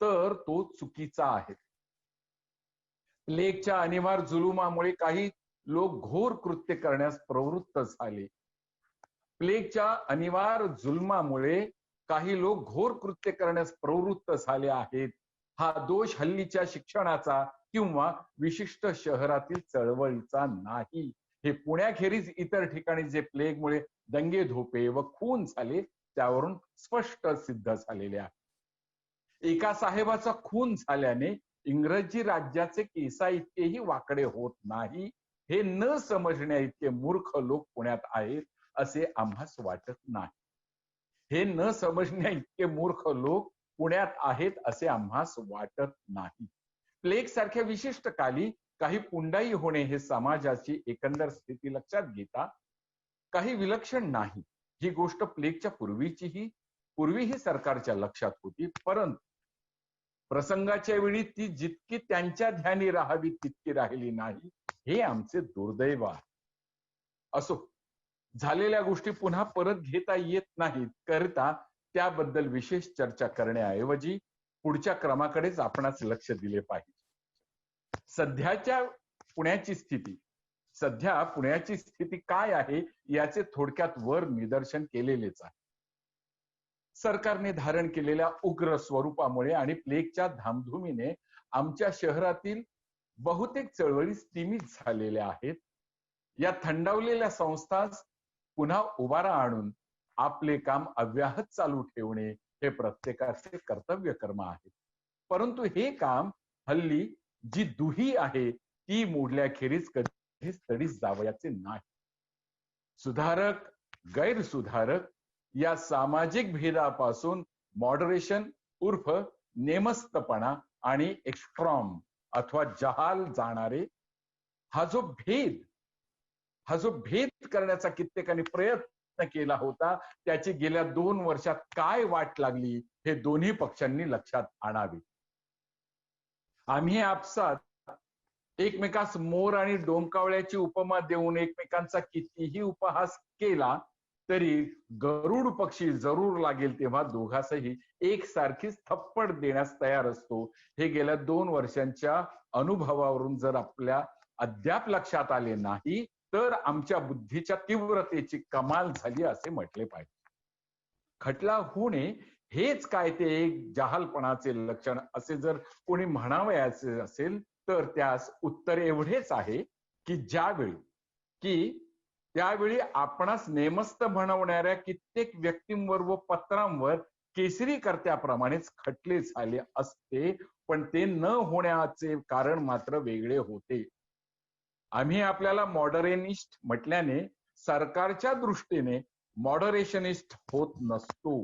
तर तो चुकीचा आहे. प्लेगच्या अनिवार्य जुलुमामुळे काही लोक घोर कृत्य करण्यास प्रवृत्त झाले. प्लेगच्या अनिवार्य जुलमामुळे काही लोक घोर कृत्य करण्यास प्रवृत्त झाले आहेत. हा दोष हल्लीच्या शिक्षणाचा किंवा विशिष्ट शहरातील चळवळीचा नाही. हे पुण्याखेरीज इतर ठिकाणी जे प्लेगमुळे दंगे धोपे व खून झाले त्यावरून स्पष्ट सिद्ध झालेले आहे. एका साहेबाचा खून झाल्याने इंग्रजी राज्याचे केसा इतकेही वाकडे होत नाही हे न समजण्या इतके मूर्ख लोक पुण्यात आहेत असे आम्हास वाटत नाही. हे न समजण्या इतके मूर्ख लोक पुण्यात आहेत असे आम्हास वाटत नाही. प्लेग सारख्या विशिष्ट काली काही पुंडाई होणे हे समाजाची एकंदर स्थिती लक्षात घेता काही विलक्षण नाही. ही गोष्ट प्लेगच्या पूर्वीही सरकारच्या लक्षात होती, परंतु प्रसंगाच्या वेळी ती जितकी त्यांच्या ध्यानी राहावी तितकी राहिली नाही हे आमचे दुर्दैव आहे. असो, झालेल्या गोष्टी पुन्हा परत घेता येत नाहीत करिता त्याबद्दल विशेष चर्चा करण्याऐवजी पुढच्या क्रमाकडेच आपणास लक्ष दिले पाहिजे. सध्या पुण्याची स्थिती काय आहे याचे थोडक्यात वर निदर्शन केलेलेच आहे. सरकारने धारण केलेल्या उग्र स्वरूपामुळे आणि प्लेगच्या धामधुमीने आमच्या शहरातील बहुतेक चळवळी स्तिमित झालेल्या आहेत. या थंडावलेल्या संस्थास पुन्हा उभारा आणून आपले काम अव्याहत चालू ठेवणे हे प्रत्येकाचे कर्तव्य कर्म आहे. परंतु हे काम हल्ली जी दुही आहे ती मोडल्याखेरीज कधीच तडीस जावयाचे नाही. सुधारक गैरसुधारक या सामाजिक भेदापासून मॉडरेशन उर्फ नेमस्तपणा आणि एक्स्ट्रॉम अथवा जहाल जाणारे हा जो भेद करण्याचा कित्येकाने प्रयत्न केला होता त्याची गेल्या 2 वर्षात काय वाट लागली हे दोन्ही पक्षांनी लक्षात आणावे. आम्ही आपसात एकमेकास मोर आणि डोंकावळ्याची उपमा देऊन एकमेकांचा कितीही उपहास केला तरी गरुड पक्षी जरूर लागेल तेव्हा दोघांसही एकसारखीच थप्पड देण्यास तयार असतो. हे गेल्या 2 वर्षांच्या अनुभवावरून जर आपल्या अद्याप लक्षात आले नाही तर आमच्या बुद्धीच्या तीव्रतेची कमाल झाली असे म्हटले पाहिजे. खटला होणे हेच काय ते एक जहालपणाचे लक्षण असे जर कोणी म्हणावयाचे असेल तर त्यास उत्तर एवढेच आहे की त्यावेळी आपणास नेमस्त बनवणाऱ्या कित्येक व्यक्तींवर व पत्रांवर केसरीकर्त्याप्रमाणेच खटले झाले असते, पण ते न होण्याचे कारण मात्र वेगळे होते. आम्ही आपल्याला मॉडरेनिस्ट म्हटल्याने सरकारच्या दृष्टीने मॉडरेशनिस्ट होत नसतो.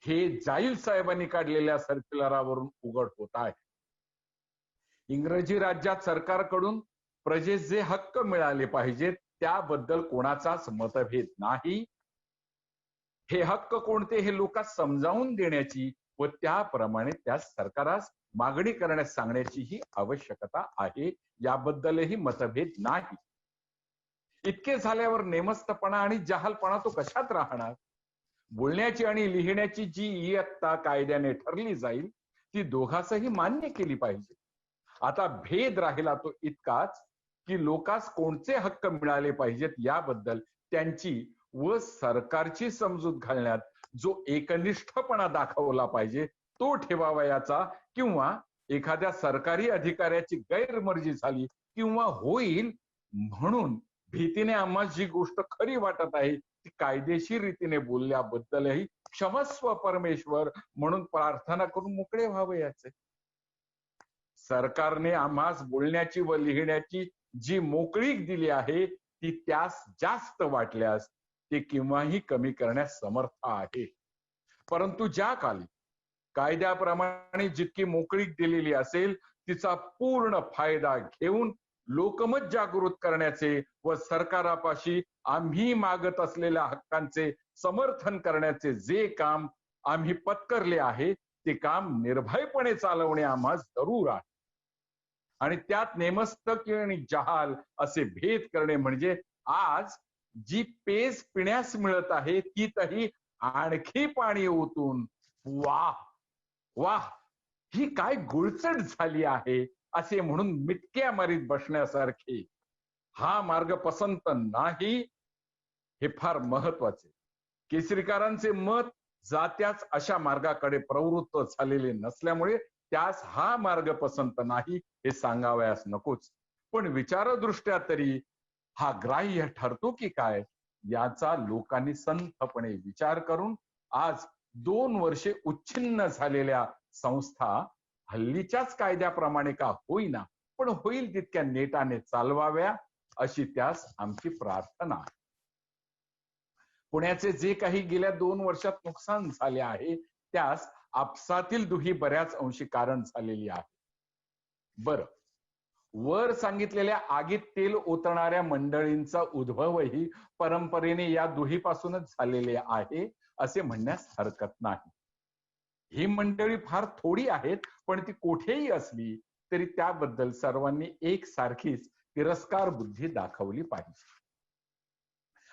हे जाईल साहेबांनी काढलेल्या सर्क्युलरावरून उघड होत आहे. इंग्रजी राज्यात सरकारकडून प्रजेस जे हक्क मिळाले पाहिजेत त्याबद्दल कोणाचाच मतभेद नाही. हे हक्क कोणते हे लोकांना समजावून देण्याची व त्याप्रमाणे त्या सरकारास मागणी करण्यास सांगण्याची ही आवश्यकता आहे. याबद्दलही मतभेद नाही. इतके झाल्यावर नेमस्तपणा आणि जहालपणा तो कशात राहणार? बोलण्याची आणि लिहिण्याची जी इयत्ता कायद्याने ठरली जाईल ती दोघांसही मान्य केली पाहिजे. आता भेद राहिला तो इतकाच की लोकांस कोणते हक्क मिळाले पाहिजेत याबद्दल त्यांची व सरकारची समजूत घालण्यात जो एकनिष्ठपणा दाखवला पाहिजे तो ठेवावयाचा, किंवा एखाद्या सरकारी अधिकाऱ्याची गैरमर्जी झाली किंवा होईल म्हणून भीतीने आम्हा जी गोष्ट खरी वाटत आहे ती कायदेशीर रीतीने बोलल्याबद्दलही क्षमस्व परमेश्वर म्हणून प्रार्थना करून मोकळे व्हावयाचे. सरकारने आम्हास बोलण्याची व लिहिण्याची जी मोकळीक दिली आहे ती त्यास जास्त वाटल्यास ते केव्हाही कमी करण्यास समर्थ आहे. परंतु ज्या काली कायद्याप्रमाणे जितकी मोकळीक दिलेली असेल तिचा पूर्ण फायदा घेऊन लोकमत जागृत करण्याचे व सरकारापाशी आम्ही मागत असलेल्या हक्कांचे समर्थन करण्याचे जे काम आम्ही पत्करले आहे ते काम निर्भयपणे चालवणे आम्हास जरूर आहे. आणि त्यात नेमस्तक आणि जहाल असे भेद करणे म्हणजे आज जी पेस पिण्यास मिळत आहे ती तही आणखी पाणी ओतून वाह वाह ही काय गुळचट झाली आहे असे म्हणून मिटक्या मारीत बसण्यासारखे. हा मार्ग पसंत नाही हे फार महत्वाचे. केसरीकारांचे मत जात्याच अशा मार्गाकडे प्रवृत्त झालेले नसल्यामुळे त्यास हा मार्ग पसंत नाही हे सांगावयास नकोच. पण विचारदृष्ट्या तरी हा ग्राह्य ठरतो की काय याचा लोकांनी संथपणे विचार करून आज 2 वर्षे उच्छिन्न झालेल्या संस्था हल्लीच्याच कायद्याप्रमाणे का होईना पण होईल तितक्या नेटाने चालवाव्या अशी त्यास आमची प्रार्थना आहे. पुण्याचे जे काही गेल्या 2 वर्षात नुकसान झाले आहे त्यास आपसातील दुही बऱ्याच अंशी कारण झालेली आहे. बरं, वर सांगितलेल्या आगीत तेल ओतणाऱ्या मंडळींचा उद्भवही परंपरेने या दुहीपासूनच झालेले आहे असे म्हणण्यास हरकत नाही. ही मंडळी फार थोडी आहेत पण ती कुठेही असली तरी त्याबद्दल सर्वांनी एकसारखीच तिरस्कार बुद्धी दाखवली पाहिजे.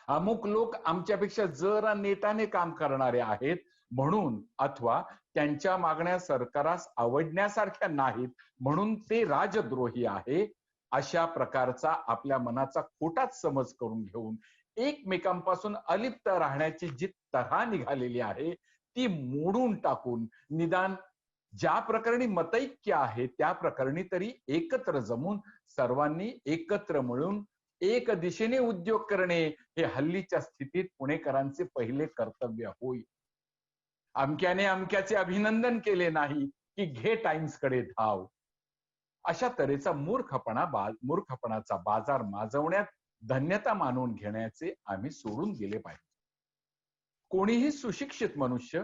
अमुक लोक आमच्यापेक्षा जरा नेटाने काम करणारे आहेत म्हणून अथवा त्यांच्या मागण्या सरकारास आवडण्यासारख्या नाहीत म्हणून ते राजद्रोही आहे अशा प्रकारचा आपल्या मनाचा खोटाच समज करून घेऊन एकमेकांपासून अलिप्त राहण्याची जी तऱ्हा निघालेली आहे ती मोडून टाकून निदान ज्या प्रकरणी मतैक्य आहे त्या प्रकरणी तरी एकत्र जमून सर्वांनी एकत्र मिळून एक दिशेने उद्योग करणे हे हल्लीच्या स्थितीत पुणेकरांचे पहिले कर्तव्य होईल. अमक्याने अमक्याचे अभिनंदन केले नाही की घे टाइम्स कडे धाव अशा तऱ्हेचा मूर्खपणाचा बाजार माजवण्यात धन्यता मानून घेण्याचे आम्ही सोडून गेले पाहिजे. कोणीही सुशिक्षित मनुष्य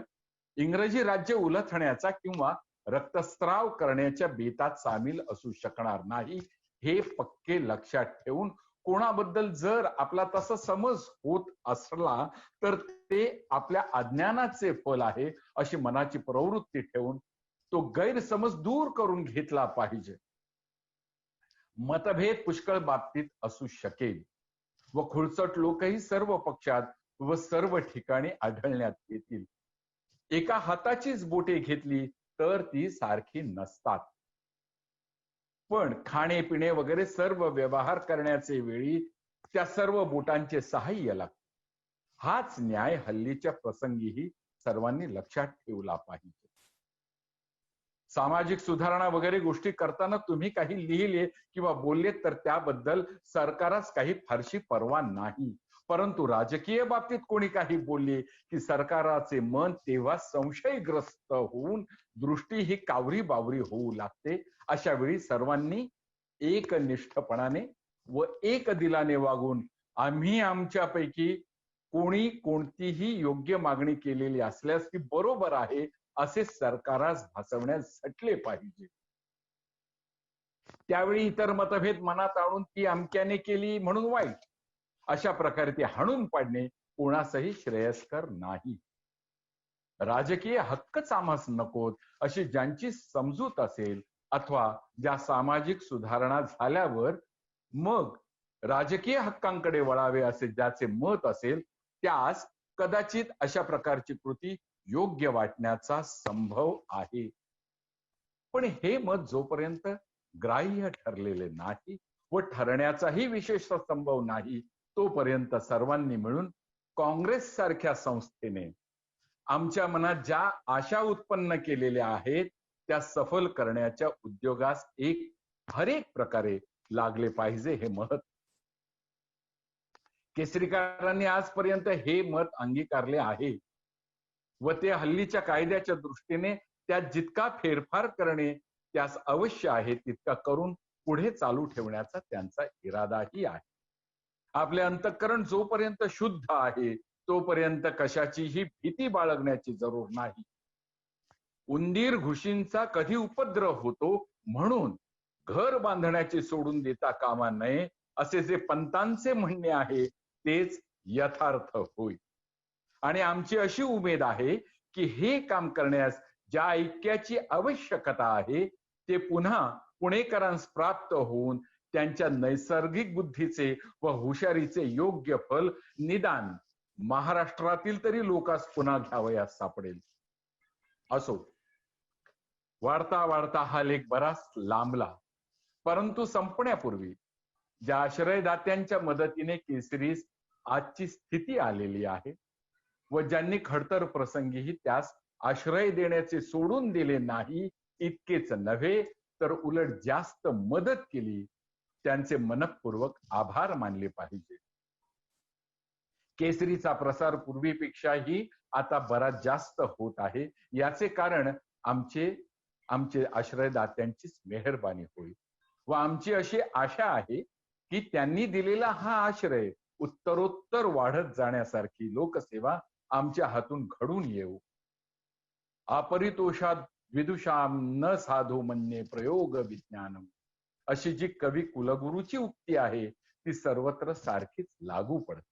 इंग्रजी राज्य उलथण्याचा किंवा रक्तस्राव करण्याच्या बेतात सामील असू शकणार नाही हे पक्के लक्षात ठेवून कोणाबद्दल जर आपला तसा समज होत असला तर ते आपल्या अज्ञानाचे फल आहे अशी मनाची प्रवृत्ती ठेवून तो गैरसमज दूर करून घेतला पाहिजे. मतभेद पुष्कळ बाबतीत असू शकेल व खुळचट लोकही सर्व पक्षात व सर्व ठिकाणी आढळण्यात येतील. एका हाताचीच बोटे घेतली तर ती सारखी नसतात. पण खाणे पिणे वगैरे सर्व व्यवहार करण्याचे वेळी त्या सर्व बोटांचे सहाय्य लागते. हाच न्याय हल्लीच्या प्रसंगीही सर्वांनी लक्षात ठेवला पाहिजे. सामाजिक सुधारणा वगैरे गोष्टी करताना तुम्ही काही लिहिले किंवा बोलले तर त्याबद्दल सरकारास काही फारशी पर्वा नाही. परंतु राजकीय बाबतीत कोणी काही बोलले की सरकाराचे मन तेव्हा संशयग्रस्त होऊन दृष्टी ही कावरी बावरी होऊ लागते. अशा वेळी सर्वांनी एकनिष्ठपणाने व एक दिलाने वागून आम्ही आमच्यापैकी कोणी कोणतीही योग्य मागणी केलेली असल्यास ती बरोबर आहे असे सरकारास भासवण्यास झटले पाहिजे. त्यावेळी इतर मतभेद मनात आणून ती अमक्याने केली म्हणून वाईट, अशा प्रकारे ती हाणून पाडणे कोणासही श्रेयस्कर नाही. राजकीय हक्कच आम्हास नकोत अशी ज्यांची समजूत असेल अथवा ज्या सामाजिक सुधारणा झाल्यावर मग राजकीय हक्कांकडे वळावे असे ज्याचे मत असेल त्यास कदाचित अशा प्रकारची कृती योग्य वाटण्याचा संभव आहे. पण हे मत जोपर्यंत ग्राह्य ठरलेले नाही व ठरण्याचाही विशेष संभव नाही तोपर्यंत सर्वांनी मिळून काँग्रेस सारख्या संस्थेने आमच्या मनात ज्या आशा उत्पन्न केलेल्या आहेत त्या सफल करण्याच्या उद्योगास हरेक प्रकारे लागले पाहिजे हे मत. केसरीकरांनी आजपर्यंत हे मत अंगीकारले आहे व ते हल्लीच्या कायद्याच्या दृष्टीने त्यात जितका फेरफार करणे त्यास अवश्य आहे तितका करून पुढे चालू ठेवण्याचा त्यांचा इरादाही आहे. आपले अंतःकरण जोपर्यंत शुद्ध आहे तोपर्यंत कशाचीही भीती बाळगण्याची जरूर नाही. उंदीर घुशींचा कधी उपद्रव होतो म्हणून घर बांधण्याचे सोडून देता कामा नये असे जे पंतांचे म्हणणे आहे तेच यथार्थ होय. आणि आमची अशी उमेद आहे की हे काम करण्यास ज्या ऐक्याची आवश्यकता आहे ते पुन्हा पुणेकरांस प्राप्त होऊन त्यांच्या नैसर्गिक बुद्धीचे व हुशारीचे योग्य फल निदान महाराष्ट्रातील तरी लोकांस पुन्हा घ्यावयास सापडेल. असो, वाढता वाढता हा लेख बराच लांबला, परंतु संपण्यापूर्वी ज्या आश्रयदात्यांच्या मदतीने केसरीस आजची स्थिती आलेली आहे व ज्यांनी खडतर प्रसंगीही त्यास आश्रय देण्याचे सोडून दिले नाही इतकेच नव्हे तर उलट जास्त मदत केली त्यांचे मनपूर्वक आभार मानले पाहिजे. केसरीचा प्रसार पूर्वीपेक्षाही आता बराच जास्त होत आहे. याचे कारण आमचे आश्रयदात्यांचीच मेहरबानी होईल व आमची अशी आशा आहे की त्यांनी दिलेला हा आश्रय उत्तरोत्तर वाढत जाण्यासारखी लोकसेवा आमच्या हातून घडून येऊ. अपरितोषात विदुषाम न साधो मन्ये प्रयोग विज्ञानम अशी जी कवी कुलगुरूची उक्ती आहे ती सर्वत्र सारखीच लागू पडते.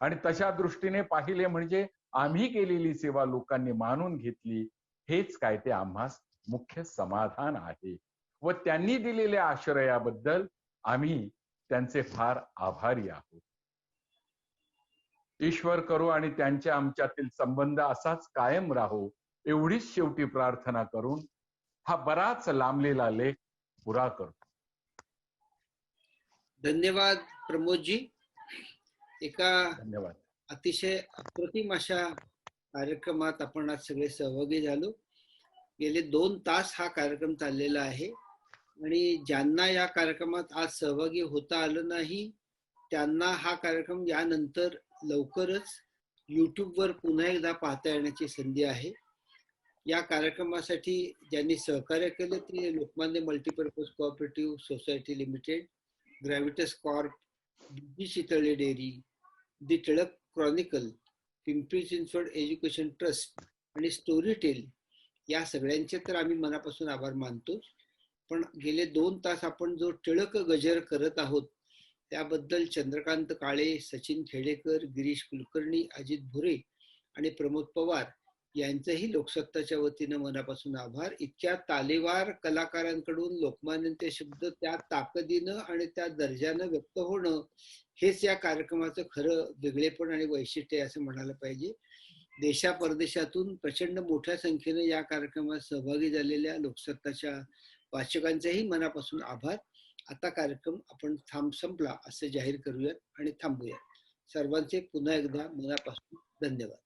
आणि तशा दृष्टीने पाहिले म्हणजे आम्ही केलेली सेवा लोकांनी मानून घेतली हेच काय ते आम्हास मुख्य समाधान आहे व त्यांनी दिलेल्या आश्रयाबद्दल आम्ही त्यांचे फार आभारी आहोत. ईश्वर करो आणि त्यांच्या आमच्यातील संबंध असाच कायम राहो एवढीच शेवटी प्रार्थना करून हा बराच लांबलेला लेख पुरा करतो. धन्यवाद प्रमोदजी. एका धन्यवाद. अतिशय अप्रतिम अशा कार्यक्रमात आपण आज सगळे सहभागी झालो. गेले 2 तास हा कार्यक्रम चाललेला आहे आणि ज्यांना या कार्यक्रमात आज सहभागी होता आलं नाही त्यांना हा कार्यक्रम यानंतर लवकरच YouTubeवर पुन्हा एकदा पाहता येण्याची संधी आहे. या कार्यक्रमासाठी ज्यांनी सहकार्य केले ते Lokmanya multipurpose cooperative society limited, Gravitas corp, BG Chitale dairy, the Tilak chronicle, Pimpri Chinchwad education trust आणि स्टोरीटेल या सगळ्यांचे तर आम्ही मनापासून आभार मानतो. पण गेले 2 तास आपण जो टिळक गजर करत आहोत त्याबद्दल चंद्रकांत काळे, सचिन खेडेकर, गिरीश कुलकर्णी, अजित भुरे आणि प्रमोद पवार यांचेही लोकसत्ताच्या वतीनं मनापासून आभार. इतक्या तालेवार कलाकारांकडून लोकमान्यते शब्द त्या ताकदीनं आणि त्या दर्जानं व्यक्त होणं हेच या कार्यक्रमाचं खरं वेगळेपण आणि वैशिष्ट्य आहे असं म्हणायला पाहिजे. देशा परदेशातून प्रचंड मोठ्या संख्येने या कार्यक्रमात सहभागी झालेल्या लोकसत्ताच्या वाचकांचेही मनापासून आभार. आता कार्यक्रम आपण संपला असे जाहीर करूयात आणि थांबूयात. सर्वांचे पुन्हा एकदा मनापासून धन्यवाद.